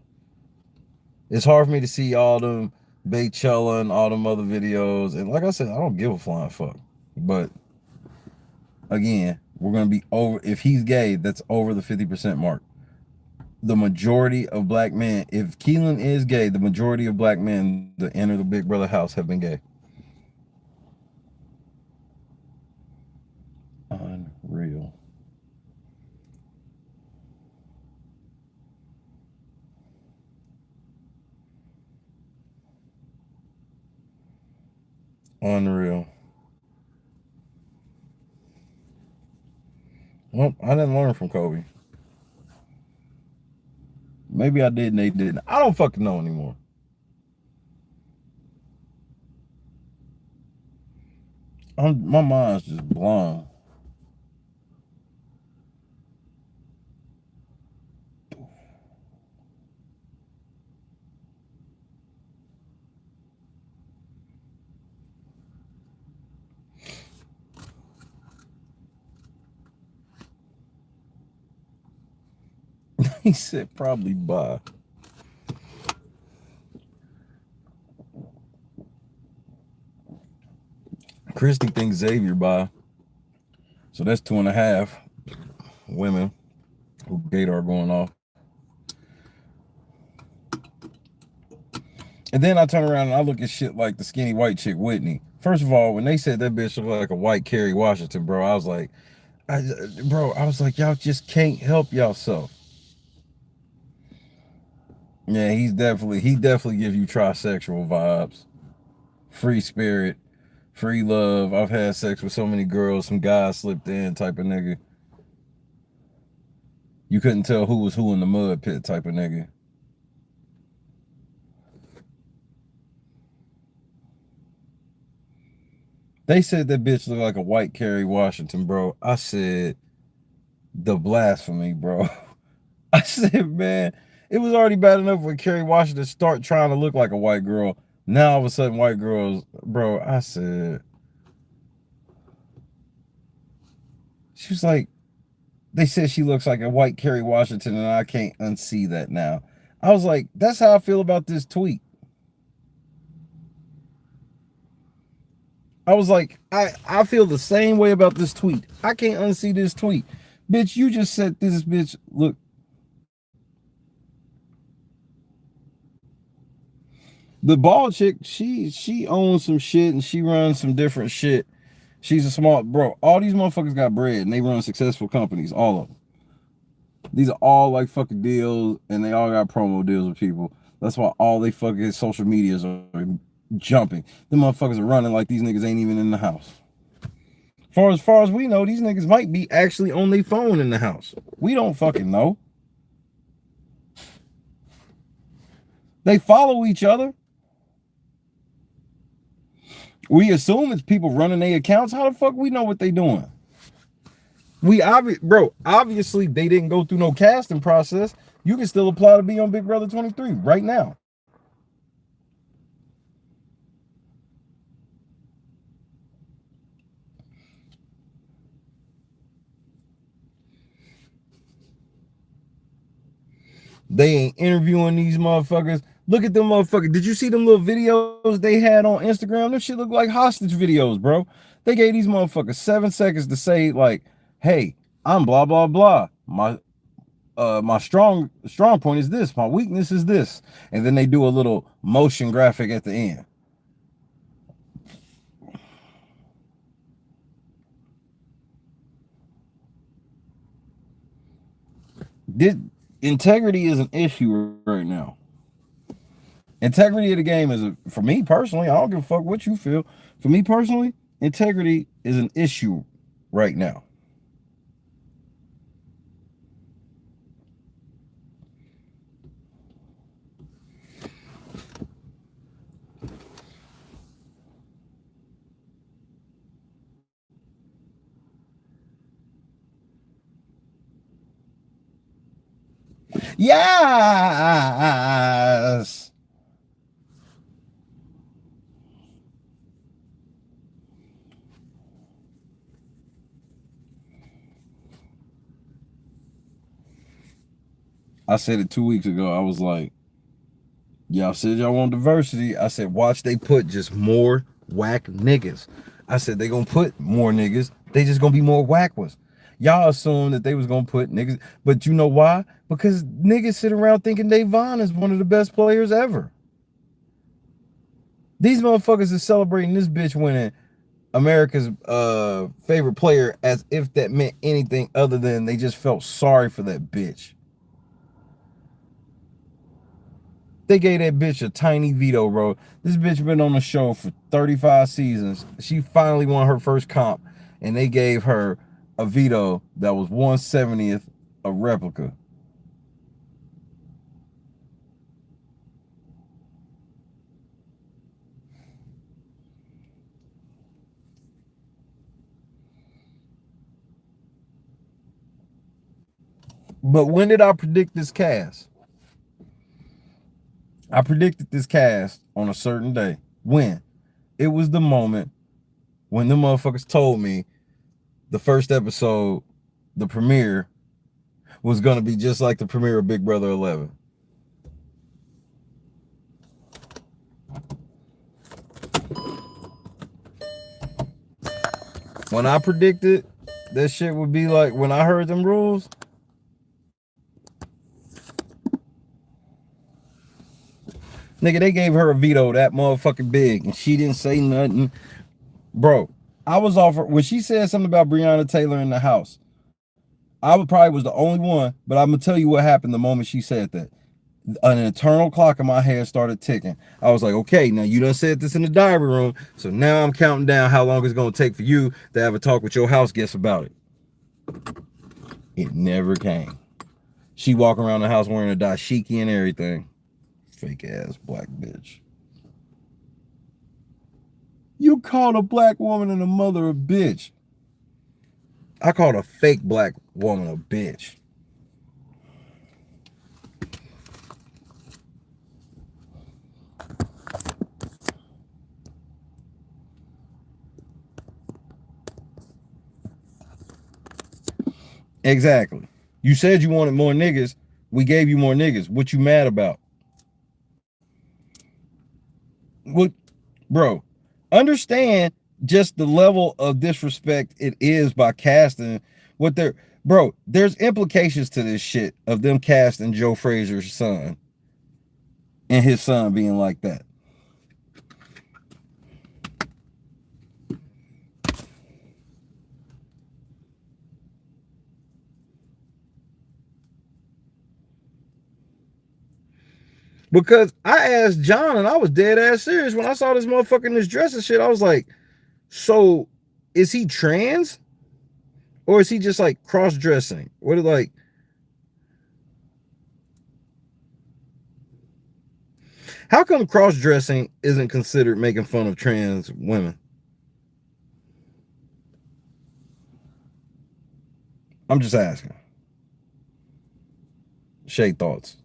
It's hard for me to see all them Baychella and all them other videos. And like I said, I don't give a flying fuck. But again, we're going to be over, if he's gay, that's over the 50% mark. The majority of black men, if Keelan is gay, the majority of black men that enter the Big Brother house have been gay. Unreal. Unreal. Well, I didn't learn from Kobe. Maybe I did and they didn't. I don't fucking know anymore. My mind's just blown. He said probably bye. Christy thinks Xavier bye. So that's 2.5 women who gator are going off. And then I turn around and I look at shit like the skinny white chick Whitney. First of all, when they said that bitch looked like a white Kerry Washington, bro, I was like, y'all just can't help yourself. Yeah, he definitely gives you trisexual vibes. Free spirit, free love. I've had sex with so many girls, some guys slipped in type of nigga. You couldn't tell who was who in the mud pit type of nigga. They said that bitch looked like a white Kerry Washington, bro. I said, the blasphemy, bro. I said, man, it was already bad enough when Kerry Washington start trying to look like a white girl. Now all of a sudden, white girls, bro, I said, she was like, they said she looks like a white Kerry Washington, and I can't unsee that now. I was like, that's how I feel about this tweet. I was like, I feel the same way about this tweet. I can't unsee this tweet. Bitch, you just said this bitch, look. The bald chick, she owns some shit and she runs some different shit. She's a smart, bro. All these motherfuckers got bread and they run successful companies, all of them. These are all like fucking deals and they all got promo deals with people. That's why all they fucking social medias are jumping. Them motherfuckers are running like these niggas ain't even in the house. Far as we know, these niggas might be actually on their phone in the house. We don't fucking know. They follow each other. We assume it's people running their accounts. How the fuck we know what they doing? Obviously they didn't go through no casting process. You can still apply to be on Big Brother 23 right now. They ain't interviewing these motherfuckers. Look at them motherfuckers. Did you see them little videos they had on Instagram? Them shit look like hostage videos, bro. They gave these motherfuckers 7 seconds to say like, hey, I'm blah, blah, blah. My strong point is this. My weakness is this. And then they do a little motion graphic at the end. Integrity is an issue right now. Integrity of the game is, for me personally, I don't give a fuck what you feel. For me personally, integrity is an issue right now. Yes. I said it 2 weeks ago. I was like, y'all said y'all want diversity. I said, watch they put just more whack niggas. I said, they gonna put more niggas. They just gonna be more whack ones. Y'all assumed that they was gonna put niggas. But you know why? Because niggas sit around thinking Davon is one of the best players ever. These motherfuckers are celebrating this bitch winning America's favorite player as if that meant anything other than they just felt sorry for that bitch. They gave that bitch a tiny veto, bro. This bitch been on the show for 35 seasons. She finally won her first comp, and they gave her a veto that was 1/70th a replica. But when did I predict this cast? I predicted this cast on a certain day. When? It was the moment when the motherfuckers told me the first episode, the premiere, was going to be just like the premiere of Big Brother 11. When I predicted that shit would be like, when I heard them rules, nigga, they gave her a veto that motherfucking big, and she didn't say nothing. Bro, I was offered, when she said something about Breonna Taylor in the house, I probably was the only one, but I'm going to tell you what happened the moment she said that. An eternal clock in my head started ticking. I was like, okay, now you done said this in the diary room, so now I'm counting down how long it's going to take for you to have a talk with your house guests about it. It never came. She walking around the house wearing a dashiki and everything. Fake ass black bitch. You called a black woman and a mother a bitch. I called a fake black woman a bitch. Exactly. You said you wanted more niggas. We gave you more niggas. What you mad about? What, bro? Understand just the level of disrespect it is by casting what they're, bro. There's implications to this shit of them casting Joe Frazier's son and his son being like that. Because I asked John, and I was dead ass serious when I saw this motherfucker in this dress and shit. I was like, so is he trans? Or is he just like cross-dressing? What, like, how come cross-dressing isn't considered making fun of trans women? I'm just asking. Shay, thoughts?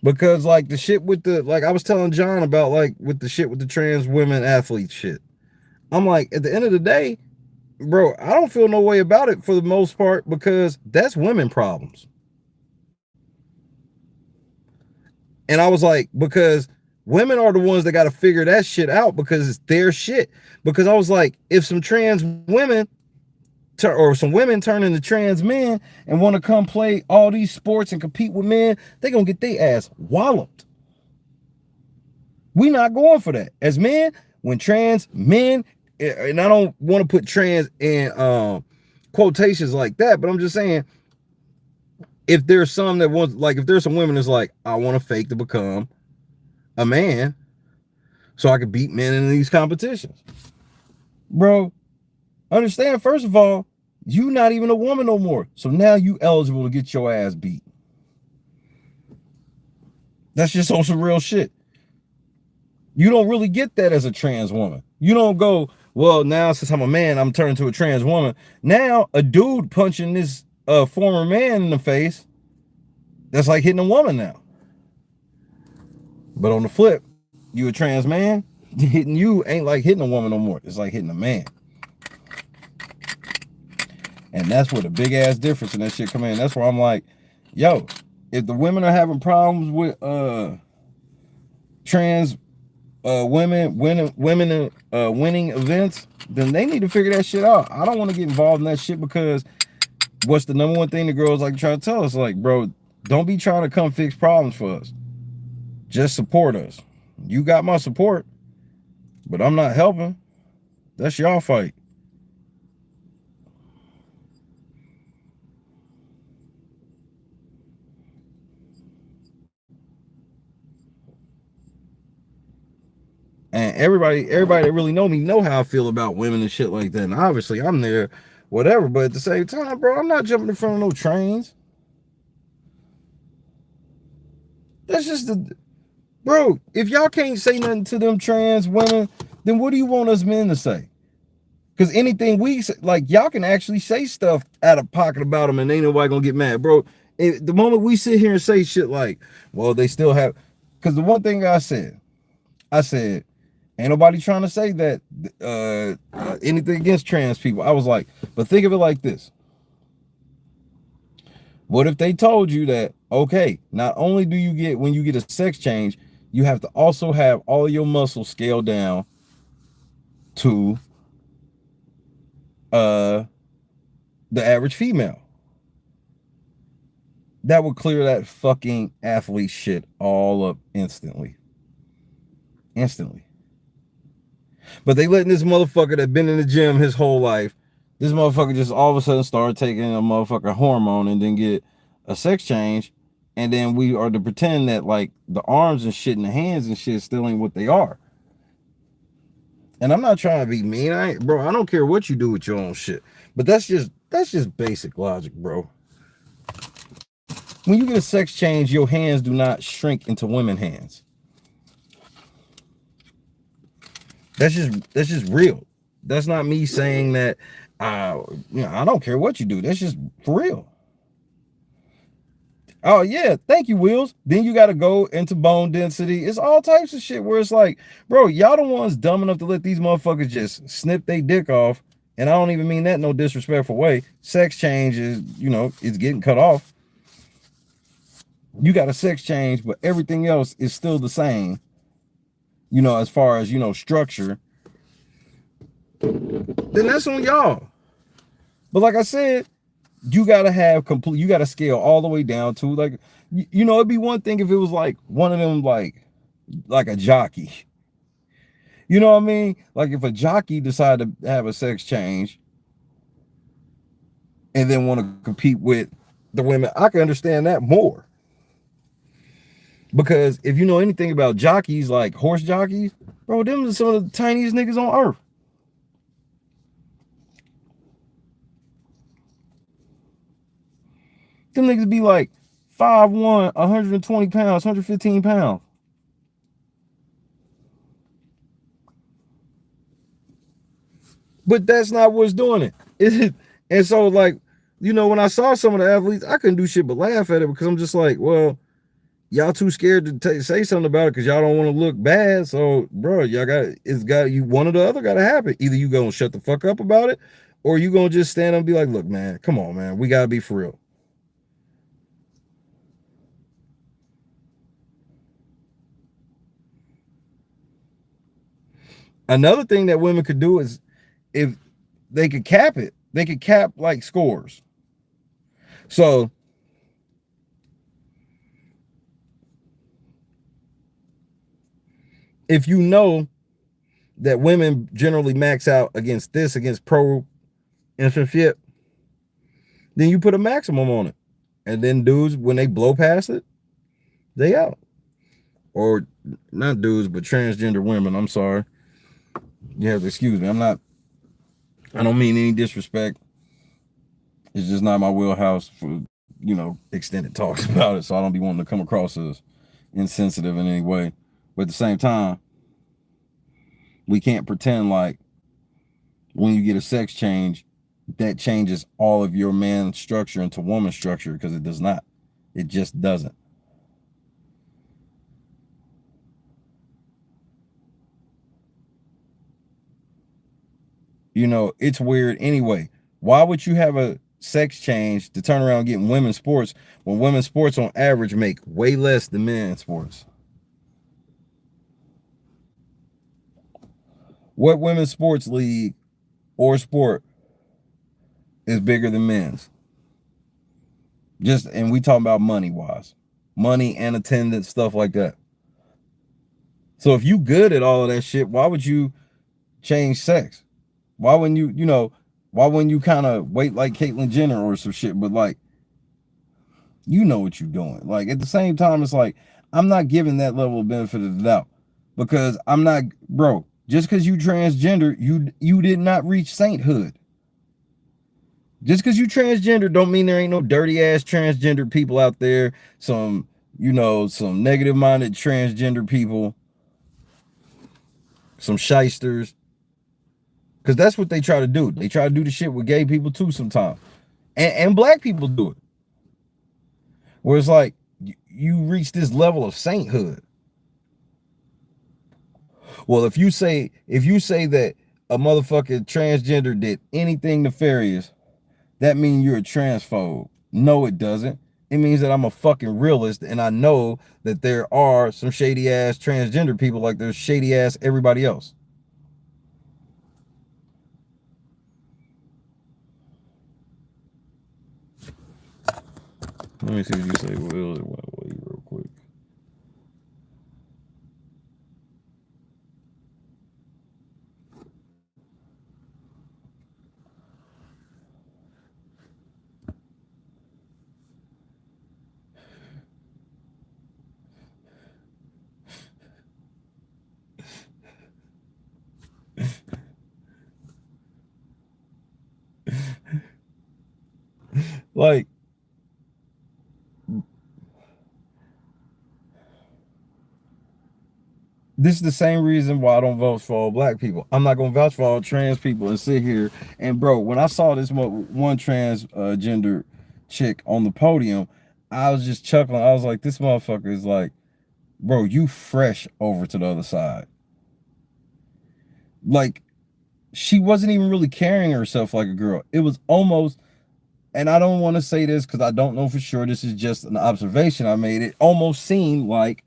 Because like the shit with the, like I was telling John about, like with the shit with the trans women athlete shit. I'm like, at the end of the day, bro, I don't feel no way about it for the most part, because that's women problems. And I was like, because women are the ones that got to figure that shit out, because it's their shit. Because I was like, if some trans women or some women turn into trans men and want to come play all these sports and compete with men, they're going to get their ass walloped. We not going for that. As men, when trans men, and I don't want to put trans in quotations like that, but I'm just saying, if there's some that wants, like if there's some women that's like, I want to fake to become a man so I can beat men in these competitions. Bro, understand, first of all, you not even a woman no more. So now you eligible to get your ass beat. That's just on some real shit. You don't really get that as a trans woman. You don't go, well, now since I'm a man, I'm turning to a trans woman. Now a dude punching this former man in the face, that's like hitting a woman now. But on the flip, you a trans man, Hitting you ain't like hitting a woman no more. It's like hitting a man. And that's where the big ass difference in that shit come in. That's where I'm like, yo, if the women are having problems with trans women winning events, then they need to figure that shit out. I don't want to get involved in that shit, because what's the number one thing the girls like try to tell us? Like, bro, don't be trying to come fix problems for us. Just support us. You got my support, but I'm not helping. That's y'all fight. And everybody that really know me know how I feel about women and shit like that. And obviously I'm there, whatever. But at the same time, bro, I'm not jumping in front of no trains. That's just the, bro, if y'all can't say nothing to them trans women, then what do you want us men to say? Because anything we say, like, y'all can actually say stuff out of pocket about them and ain't nobody gonna get mad, bro. The moment we sit here and say shit like, well, they still have, because the one thing I said, ain't nobody trying to say that anything against trans people. I was like, but think of it like this. What if they told you that, okay, not only do you get, when you get a sex change, you have to also have all your muscles scaled down to the average female. That would clear that fucking athlete shit all up instantly. But they letting this motherfucker that been in the gym his whole life, this motherfucker just all of a sudden start taking a motherfucking hormone and then get a sex change, and then we are to pretend that like the arms and shit and the hands and shit still ain't what they are. And I'm not trying to be mean, I don't care what you do with your own shit, but that's just basic logic, bro. When you get a sex change, your hands do not shrink into women's hands. That's just real. That's not me saying that I don't care what you do. That's just for real. Oh yeah, thank you, Wheels. Then you got to go into bone density. It's all types of shit where it's like, bro, y'all the ones dumb enough to let these motherfuckers just snip their dick off. And I don't even mean that in no disrespectful way. Sex change is, it's getting cut off. You got a sex change, but everything else is still the same. As far as, structure. Then that's on y'all. But like I said, you gotta have you gotta scale all the way down to, like, it'd be one thing if it was like one of them, like a jockey. You know what I mean? Like if a jockey decided to have a sex change and then want to compete with the women, I can understand that more. Because if you know anything about jockeys, like horse jockeys, bro, them are some of the tiniest niggas on earth. Them niggas be like 5'1", 120 pounds, 115 pounds. But that's not what's doing it. And so, like, when I saw some of the athletes, I couldn't do shit but laugh at it, because I'm just like, well, y'all too scared to say something about it because y'all don't want to look bad. So, bro, one or the other got to happen. Either you gonna shut the fuck up about it, or you gonna just stand up and be like, look, man, come on, man, we gotta be for real. Another thing that women could do is, if they could cap it, they could cap like scores. So if you know that women generally max out against pro infantship, then you put a maximum on it. And then dudes, when they blow past it, they out. Or not dudes, but transgender women. I'm sorry. You have to excuse me. I don't mean any disrespect. It's just not my wheelhouse for, extended talks about it. So I don't be wanting to come across as insensitive in any way. But at the same time, we can't pretend like when you get a sex change, that changes all of your man structure into woman structure, because it does not. It just doesn't. You know, it's weird anyway. Why would you have a sex change to turn around getting women's sports when women's sports on average make way less than men's sports? What women's sports league or sport is bigger than men's? Just, and we talking about money wise, money and attendance, stuff like that. So if you good at all of that shit, why would you change sex? Why wouldn't you, you know, why wouldn't you kind of wait like Caitlyn Jenner or some shit? But like, you know what you're doing. Like at the same time, it's like, I'm not giving that level of benefit of the doubt because I'm not, bro, just because you transgender, you did not reach sainthood. Just because you transgender don't mean there ain't no dirty ass transgender people out there. Some, you know, some negative minded transgender people, some shysters. Because that's what they try to do. They try to do the shit with gay people too sometimes. And black people do it. Where it's like, you reach this level of sainthood. Well, if you say that a motherfucking transgender did anything nefarious, that means you're a transphobe. No, it doesn't. It means that I'm a fucking realist and I know that there are some shady ass transgender people like there's shady ass everybody else. Let me see what you say, Will. Wait real quick. Like, this is the same reason why I don't vote for all black people. I'm not gonna vouch for all trans people and sit here and, bro, when I saw this one transgender chick on the podium, I was just chuckling. I was like, this motherfucker is like, bro, you fresh over to the other side. Like, she wasn't even really carrying herself like a girl. It was almost, and I don't want to say this because I don't know for sure. This is just an observation I made. It almost seemed like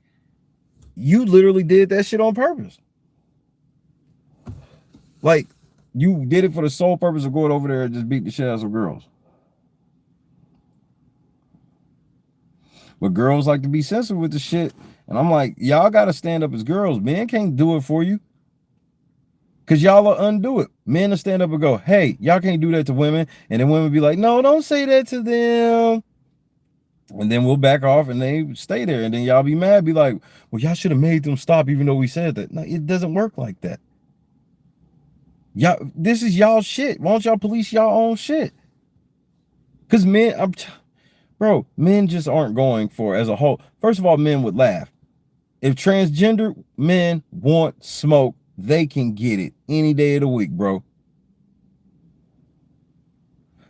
you literally did that shit on purpose. Like, you did it for the sole purpose of going over there and just beat the shit out of girls. But girls like to be sensitive with the shit. And I'm like, y'all got to stand up as girls. Men can't do it for you. Because y'all will undo it. Men will stand up and go, hey, y'all can't do that to women. And then women be like, no, don't say that to them. And then we'll back off and they stay there. And then y'all be mad, be like, well, y'all should have made them stop even though we said that. No, it doesn't work like that. Y'all, this is y'all shit. Why don't y'all police y'all own shit? Because men, bro, men just aren't going for, as a whole. First of all, men would laugh. If transgender men want smoke, they can get it any day of the week, bro.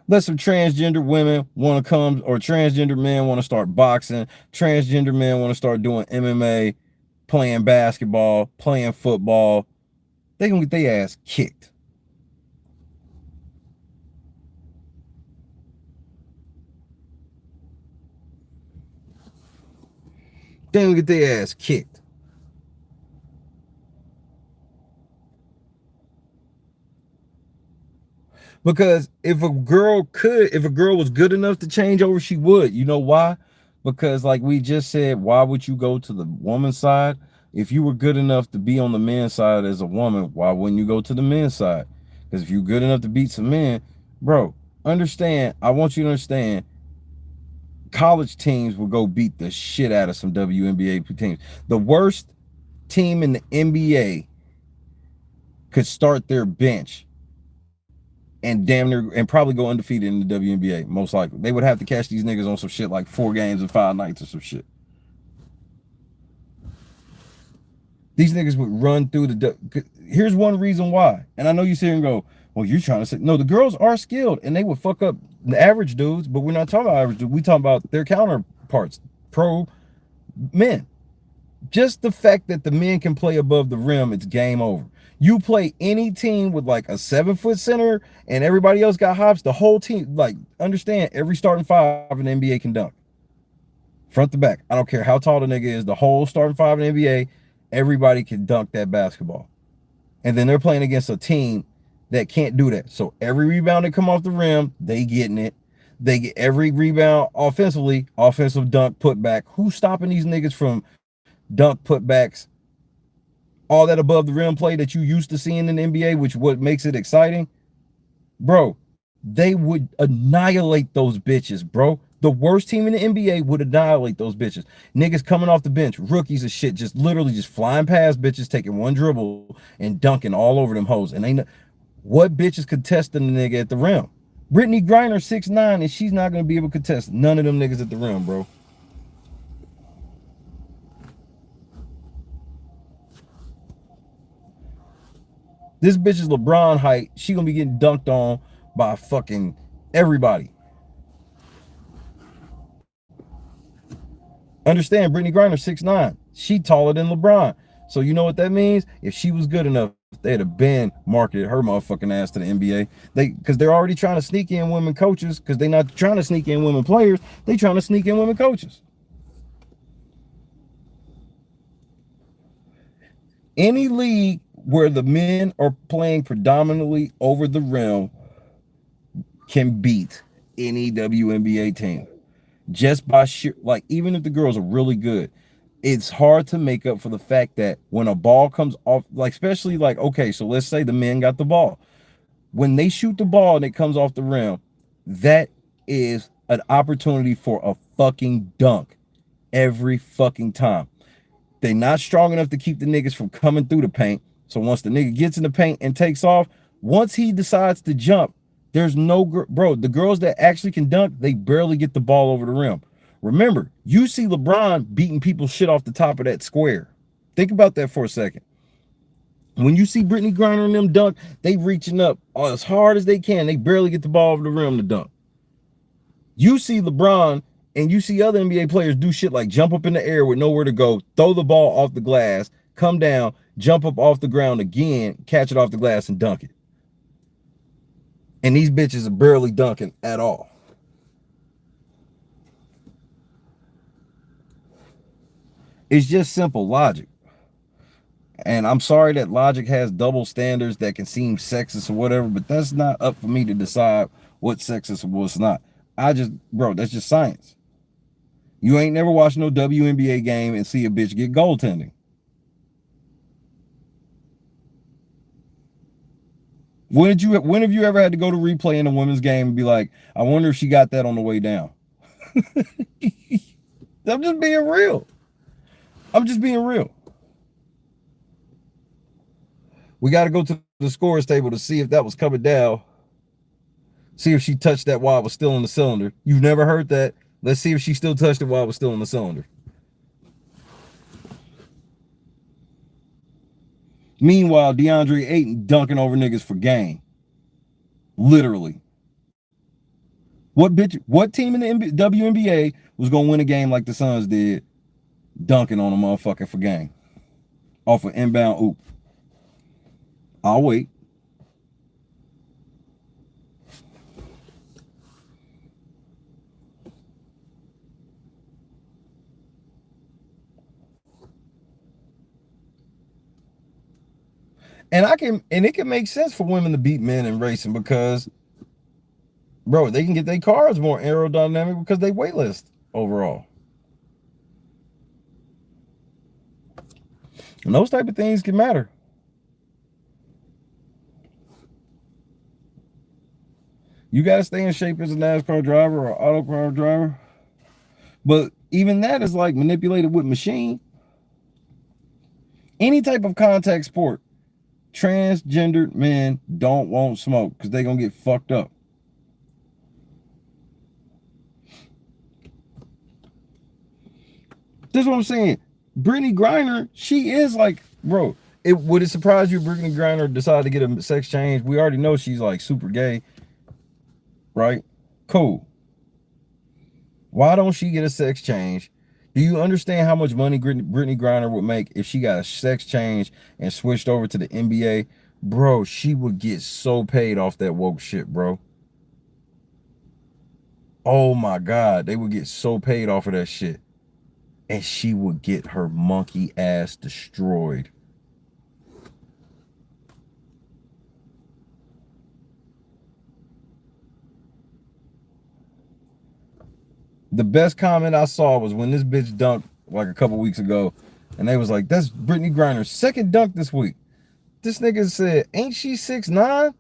Let some transgender women want to come, or transgender men want to start boxing. Transgender men want to start doing MMA, playing basketball, playing football. They gonna get their ass kicked. They gonna get their ass kicked. Because if a girl was good enough to change over, she would. You know why? Because like we just said, why would you go to the woman's side? If you were good enough to be on the men's side as a woman, why wouldn't you go to the men's side? Because if you're good enough to beat some men, bro, understand, I want you to understand, college teams will go beat the shit out of some WNBA teams. The worst team in the NBA could start their bench and damn near, and probably go undefeated in the WNBA, most likely. They would have to catch these niggas on some shit like 4 games and 5 nights or some shit. These niggas would run through here's one reason why. And I know you sit here and go, well, you're trying to say, no, the girls are skilled and they would fuck up the average dudes, but we're not talking about average dudes. We talking about their counterparts, pro men. Just the fact that the men can play above the rim, it's game over. You play any team with like a 7-foot center and everybody else got hops, the whole team, like, understand, every starting five in the NBA can dunk. Front to back. I don't care how tall the nigga is, the whole starting five in the NBA, everybody can dunk that basketball. And then they're playing against a team that can't do that. So every rebound that come off the rim, they getting it. They get every rebound offensively, offensive dunk, putback. Who's stopping these niggas from dunk, putbacks, all that above the rim play that you used to seeing in the NBA, which what makes it exciting? Bro, they would annihilate those bitches, bro. The worst team in the NBA would annihilate those bitches. Niggas coming off the bench, rookies and shit, just literally just flying past bitches, taking one dribble and dunking all over them hoes. And ain't what bitches contesting the nigga at the rim? Brittany Griner 6'9", and she's not gonna be able to contest none of them niggas at the rim, bro. This bitch is LeBron height. She gonna be getting dunked on by fucking everybody. Understand, Brittany Griner 6'9". She taller than LeBron. So you know what that means? If she was good enough, they'd have been marketed her motherfucking ass to the NBA. Because they're already trying to sneak in women coaches, because they're not trying to sneak in women players. They trying to sneak in women coaches. Any league where the men are playing predominantly over the rim can beat any WNBA team. Just by sheer, like, even if the girls are really good, it's hard to make up for the fact that when a ball comes off, like, especially like, okay, so let's say the men got the ball. When they shoot the ball and it comes off the rim, that is an opportunity for a fucking dunk every fucking time. They're not strong enough to keep the niggas from coming through the paint. So once the nigga gets in the paint and takes off, once he decides to jump, there's no, bro, the girls that actually can dunk, they barely get the ball over the rim. Remember, you see LeBron beating people's shit off the top of that square. Think about that for a second. When you see Brittany Griner and them dunk, they reaching up as hard as they can. They barely get the ball over the rim to dunk. You see LeBron and you see other NBA players do shit like jump up in the air with nowhere to go, throw the ball off the glass, come down, jump up off the ground again, catch it off the glass and dunk it. And these bitches are barely dunking at all. It's just simple logic. And I'm sorry that logic has double standards that can seem sexist or whatever, but that's not up for me to decide what's sexist or what's not. Bro, that's just science. You ain't never watched no WNBA game and see a bitch get goaltending. When have you ever had to go to replay in a women's game and be like, I wonder if she got that on the way down? I'm just being real. We got to go to the scores table to see if that was coming down. See if she touched that while it was still in the cylinder. You've never heard that. Let's see if she still touched it while it was still in the cylinder. Meanwhile, DeAndre Ayton dunking over niggas for game. Literally. What team in the WNBA was going to win a game like the Suns did, dunking on a motherfucker for game? Off an inbound oop. I'll wait. And it can make sense for women to beat men in racing because, bro, they can get their cars more aerodynamic because they weigh less overall. And those type of things can matter. You got to stay in shape as a NASCAR driver or autocar driver. But even that is like manipulated with machine. Any type of contact sport, transgendered men don't want smoke because they're going to get fucked up. That's what I'm saying. Brittany Griner, she is like, bro, would it surprise you if Brittany Griner decided to get a sex change? We already know she's like super gay, right? Cool. Why don't she get a sex change, Do you understand how much money Brittany Griner would make if she got a sex change and switched over to the NBA? Bro, she would get so paid off that woke shit, bro. Oh my God, they would get so paid off of that shit. And she would get her monkey ass destroyed. The best comment I saw was when this bitch dunked like a couple weeks ago, and they was like, that's Brittany Griner's second dunk this week. This nigga said, ain't she 6'9"?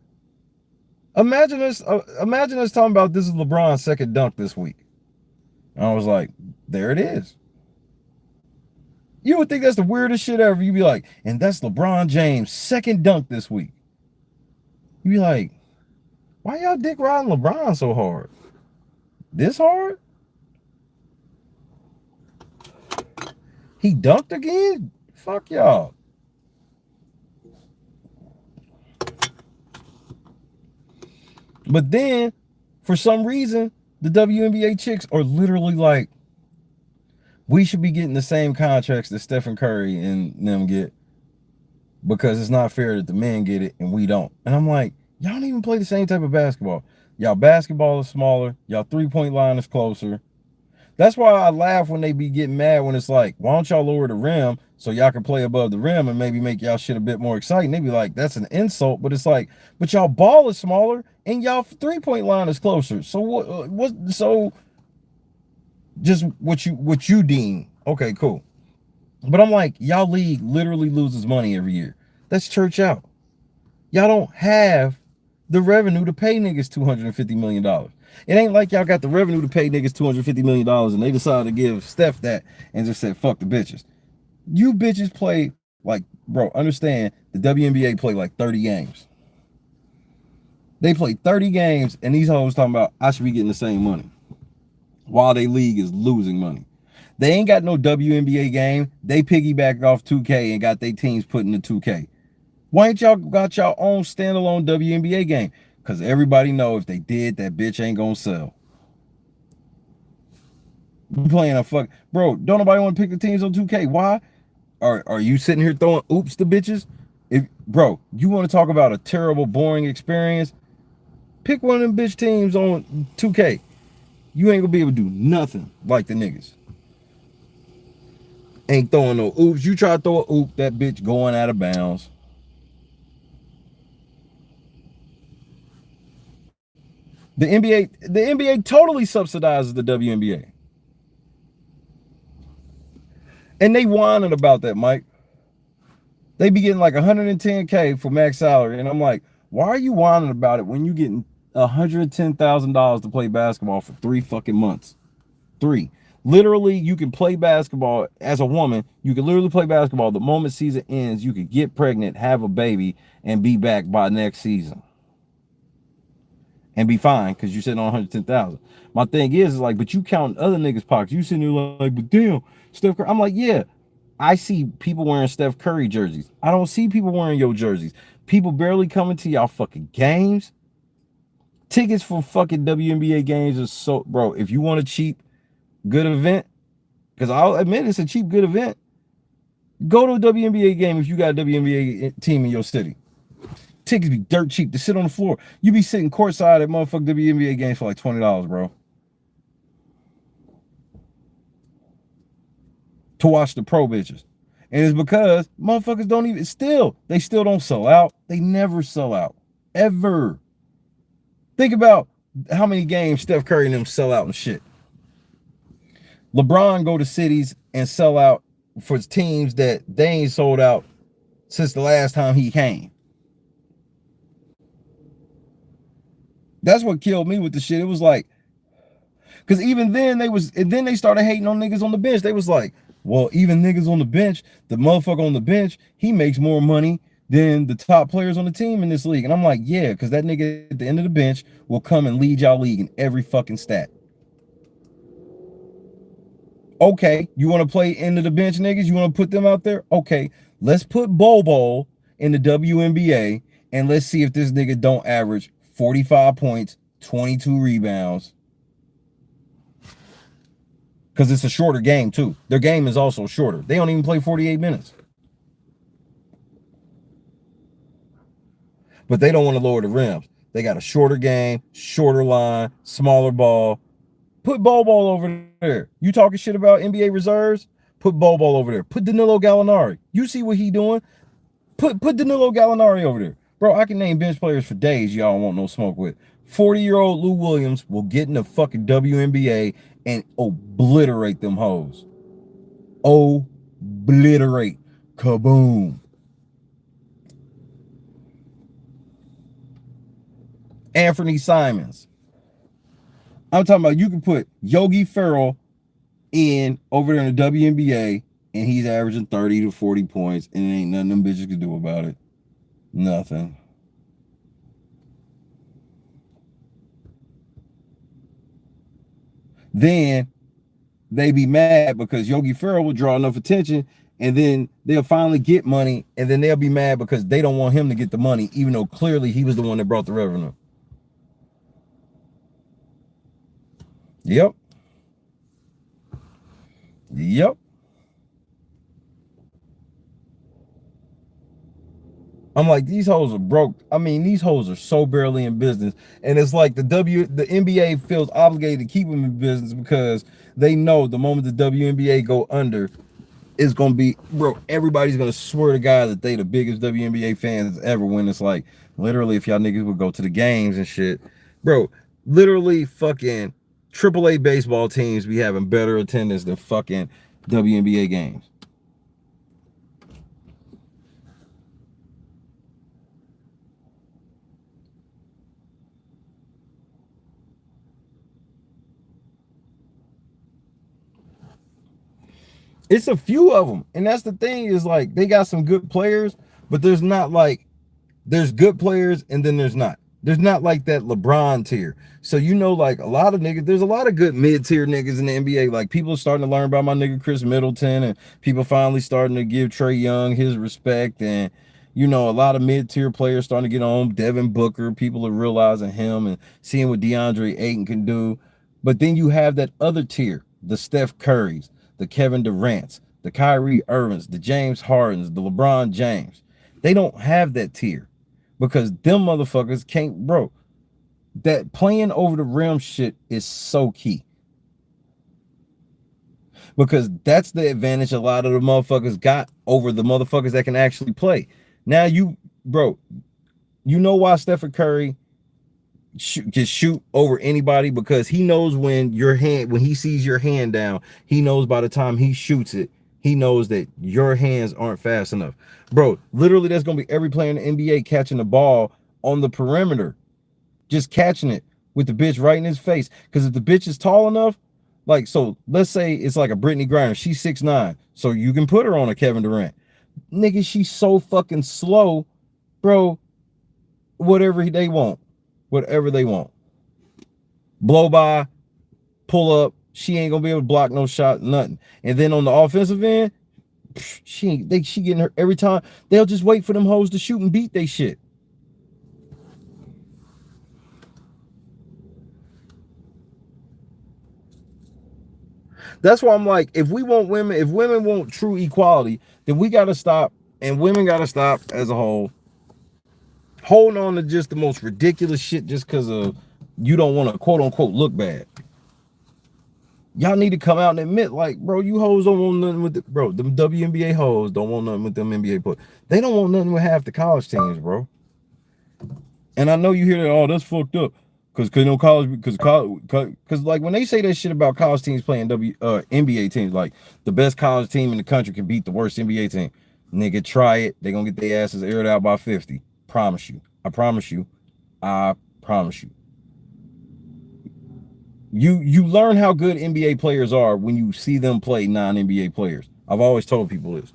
Imagine us talking about this is LeBron's second dunk this week. And I was like, there it is. You would think that's the weirdest shit ever. You'd be like, and that's LeBron James' second dunk this week. You'd be like, why y'all dick riding LeBron so hard? This hard? He dunked again? Fuck y'all. But then, for some reason, the WNBA chicks are literally like, we should be getting the same contracts that Stephen Curry and them get because it's not fair that the men get it and we don't. And I'm like, y'all don't even play the same type of basketball. Y'all basketball is smaller. Y'all three-point line is closer. That's why I laugh when they be getting mad when it's like, why don't y'all lower the rim so y'all can play above the rim and maybe make y'all shit a bit more exciting? They be like, that's an insult, but it's like, but y'all ball is smaller and y'all three-point line is closer. So so just what you deem. Okay, cool. But I'm like, y'all league literally loses money every year. That's church out. Y'all don't have the revenue to pay niggas $250 million. It ain't like y'all got the revenue to pay niggas $250 million and they decided to give Steph that and just said, fuck the bitches. You bitches play like, bro, understand the WNBA play like 30 games. They play 30 games and these hoes talking about I should be getting the same money while they league is losing money. They ain't got no WNBA game. They piggyback off 2K and got their teams put into 2K. Why ain't y'all got y'all own standalone WNBA game? Because everybody know if they did, that bitch ain't gonna sell. You playing a fuck... Bro, don't nobody want to pick the teams on 2K. Why? Are you sitting here throwing oops to bitches? Bro, you want to talk about a terrible, boring experience? Pick one of them bitch teams on 2K. You ain't gonna be able to do nothing like the niggas. Ain't throwing no oops. You try to throw a oop, that bitch going out of bounds. The NBA totally subsidizes the WNBA. And they whining about that, Mike. They be getting like $110K for max salary. And I'm like, why are you whining about it when you getting $110,000 to play basketball for 3 fucking months? 3. Literally, you can play basketball as a woman. You can literally play basketball. The moment season ends, you could get pregnant, have a baby, and be back by next season. And be fine because you're sitting on 110,000. My thing is like, but you counting other niggas' pockets. You sitting there like, but damn, Steph Curry. I'm like, yeah, I see people wearing Steph Curry jerseys. I don't see people wearing your jerseys. People barely coming to y'all fucking games. Tickets for fucking WNBA games are so, bro, if you want a cheap, good event, because I'll admit it's a cheap, good event, go to a WNBA game if you got a WNBA team in your city. Tickets be dirt cheap to sit on the floor. You be sitting courtside at motherfucking WNBA games for like $20, bro. To watch the pro bitches. And it's because motherfuckers don't even, they still don't sell out. They never sell out. Ever. Think about how many games Steph Curry and them sell out and shit. LeBron go to cities and sell out for teams that they ain't sold out since the last time he came. That's what killed me with the shit. It was like, because even then they started hating on niggas on the bench. They was like, well, even niggas on the bench, the motherfucker on the bench, he makes more money than the top players on the team in this league. And I'm like, yeah, because that nigga at the end of the bench will come and lead y'all league in every fucking stat. Okay, you want to play end of the bench niggas? You want to put them out there? Okay, let's put Bobo in the WNBA and let's see if this nigga don't average 45 points, 22 rebounds. Because it's a shorter game too. Their game is also shorter. They don't even play 48 minutes. But they don't want to lower the rims. They got a shorter game, shorter line, smaller ball. Put Bol over there. You talking shit about NBA reserves? Put Bol over there. Put Danilo Gallinari. You see what he doing? Put Danilo Gallinari over there. Bro, I can name bench players for days y'all won't no smoke with. 40-year-old Lou Williams will get in the fucking WNBA and obliterate them hoes. Obliterate. Kaboom. Anthony Simons. I'm talking about you can put Yogi Ferrell in over there in the WNBA and he's averaging 30 to 40 points and ain't nothing them bitches can do about it. Nothing. Then they be mad because Yogi Ferrell will draw enough attention and then they'll finally get money and then they'll be mad because they don't want him to get the money even though clearly he was the one that brought the revenue. Yep. I'm like, these hoes are broke. I mean, these hoes are so barely in business. And it's like the NBA feels obligated to keep them in business because they know the moment the WNBA go under, it's going to be, bro, everybody's going to swear to God that they the biggest WNBA fans ever when it's like, literally, if y'all niggas would go to the games and shit. Bro, literally fucking AAA baseball teams be having better attendance than fucking WNBA games. It's a few of them. And that's the thing is like they got some good players, but there's not like there's good players and then there's not. There's not like that LeBron tier. So you know, like a lot of niggas, there's a lot of good mid-tier niggas in the NBA. Like people are starting to learn about my nigga Chris Middleton and people finally starting to give Trae Young his respect. And you know, a lot of mid-tier players starting to get on. Devin Booker, people are realizing him and seeing what DeAndre Ayton can do. But then you have that other tier, the Steph Currys, the Kevin Durant's, the Kyrie Irvings, the James Hardens, the LeBron James. They don't have that tier because them motherfuckers can't, bro. That playing over the rim shit is so key. Because that's the advantage a lot of the motherfuckers got over the motherfuckers that can actually play. Now you, bro, you know why Stephen Curry can shoot over anybody? Because he knows when he sees your hand down, he knows by the time he shoots it, he knows that your hands aren't fast enough. Bro, literally that's going to be every player in the NBA catching the ball on the perimeter. Just catching it with the bitch right in his face. Because if the bitch is tall enough, like, so let's say it's like a Brittany Griner. She's 6'9", so you can put her on a Kevin Durant. Nigga, she's so fucking slow, bro. Whatever they want. Blow by, pull up. She ain't gonna be able to block no shot, nothing. And then on the offensive end, she getting her every time. They'll just wait for them hoes to shoot and beat they shit. That's why I'm like, if women want true equality, then we gotta stop, and women gotta stop as a whole holding on to just the most ridiculous shit just because of you don't want to quote unquote look bad. Y'all need to come out and admit, like, bro, you hoes don't want nothing with bro. Them WNBA hoes don't want nothing with them NBA players. They don't want nothing with half the college teams, bro. And I know you hear that, oh, that's fucked up. Because like when they say that shit about college teams playing NBA teams, like the best college team in the country can beat the worst NBA team. Nigga, try it. They're gonna get their asses aired out by 50. Promise you. I promise you. I promise you. You learn how good NBA players are when you see them play non-NBA players. I've always told people this.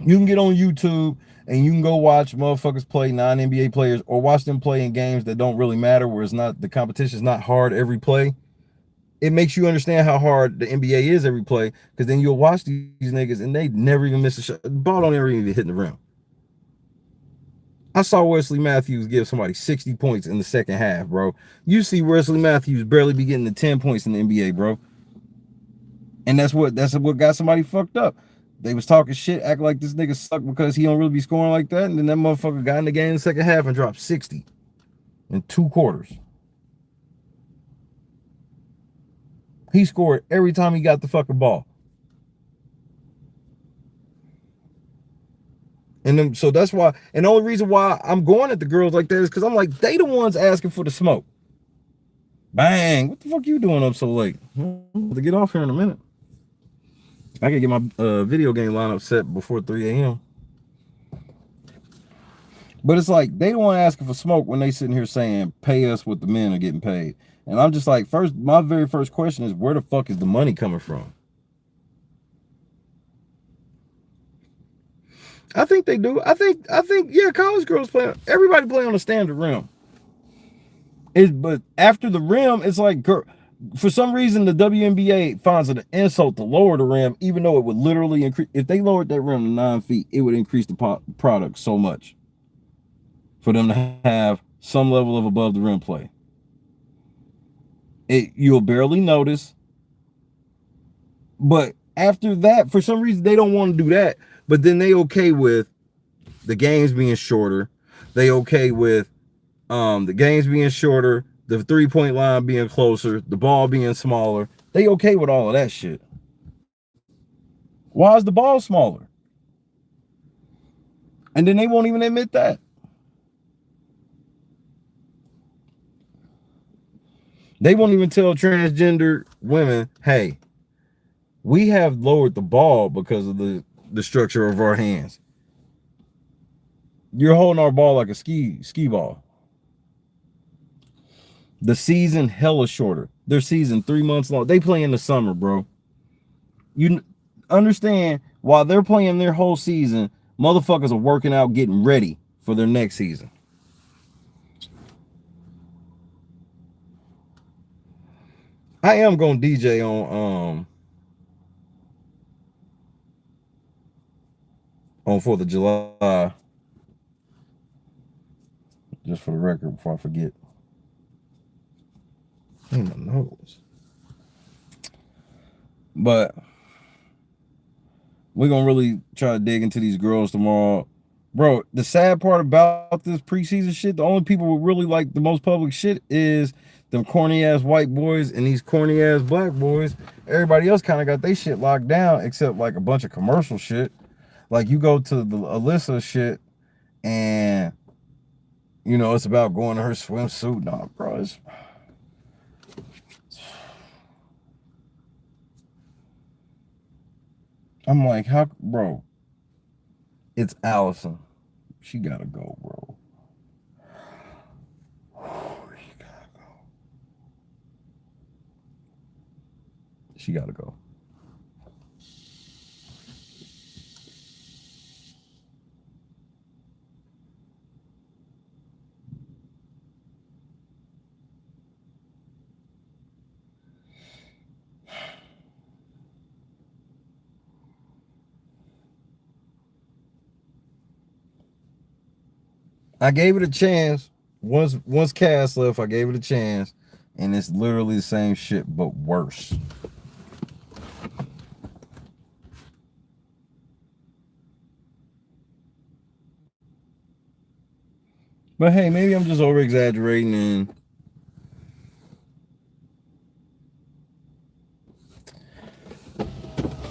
You can get on YouTube and you can go watch motherfuckers play non-NBA players or watch them play in games that don't really matter, where it's not, the competition's not hard every play. It makes you understand how hard the NBA is every play, because then you'll watch these niggas and they never even miss a shot. The ball don't ever even hit the rim. I saw Wesley Matthews give somebody 60 points in the second half, bro. You see Wesley Matthews barely be getting to 10 points in the NBA, bro. And that's what got somebody fucked up. They was talking shit, acting like this nigga suck because he don't really be scoring like that. And then that motherfucker got in the game in the second half and dropped 60 in 2 quarters. He scored every time he got the fucking ball. And then, so that's why, and the only reason why I'm going at the girls like that is because I'm like, they the ones asking for the smoke. Bang, what the fuck you doing up so late? I'm about to get off here in a minute. I can get my video game lineup set before 3 a.m. But it's like, they the one asking for smoke when they sitting here saying, pay us what the men are getting paid. And I'm just like, my very first question is, where the fuck is the money coming from? I think they do. I think, yeah, college girls play, everybody play on the standard rim. But after the rim, it's like, for some reason, the WNBA finds it an insult to lower the rim, even though it would literally increase. If they lowered that rim to 9 feet, it would increase the product so much for them to have some level of above the rim play. You'll barely notice. But after that, for some reason, they don't want to do that. But then they okay with the games being shorter. They okay with the games being shorter, the 3-point line being closer, the ball being smaller. They okay with all of that shit. Why is the ball smaller? And then they won't even admit that. They won't even tell transgender women, hey, we have lowered the ball because of the structure of our hands. You're holding our ball like a ski ball. The season hella shorter. Their season 3 months long. They play in the summer, bro. You understand, while they're playing their whole season, motherfuckers are working out, getting ready for their next season. I am gonna DJ on 4th of July. Just for the record, before I forget. In my nose. But we're gonna really try to dig into these girls tomorrow. Bro, the sad part about this preseason shit, the only people who really like the most public shit is them corny ass white boys and these corny ass black boys. Everybody else kind of got their shit locked down, except like a bunch of commercial shit. Like you go to the Alyssa shit and you know it's about going to her swimsuit. Nah, bro, I'm like, how, bro? It's Allison. She gotta go, bro. She gotta go. She gotta go. I gave it a chance. Once Cass left, I gave it a chance. And it's literally the same shit, but worse. But hey, maybe I'm just over exaggerating and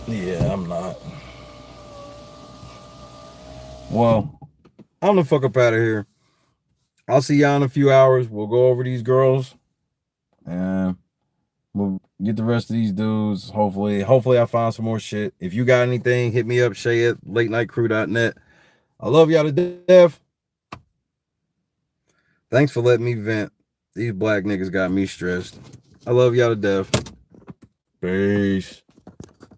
yeah, I'm not. Well, I'm the fuck up out of here. I'll see y'all in a few hours. We'll go over these girls and we'll get the rest of these dudes. Hopefully I find some more shit. If you got anything, hit me up, Shay at latenightcrew.net. I love y'all to death. Thanks for letting me vent. These black niggas got me stressed. I love y'all to death. Peace.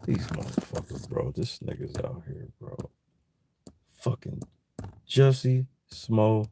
These motherfuckers, bro. This nigga's out here, bro. Fucking Jussie Smollet.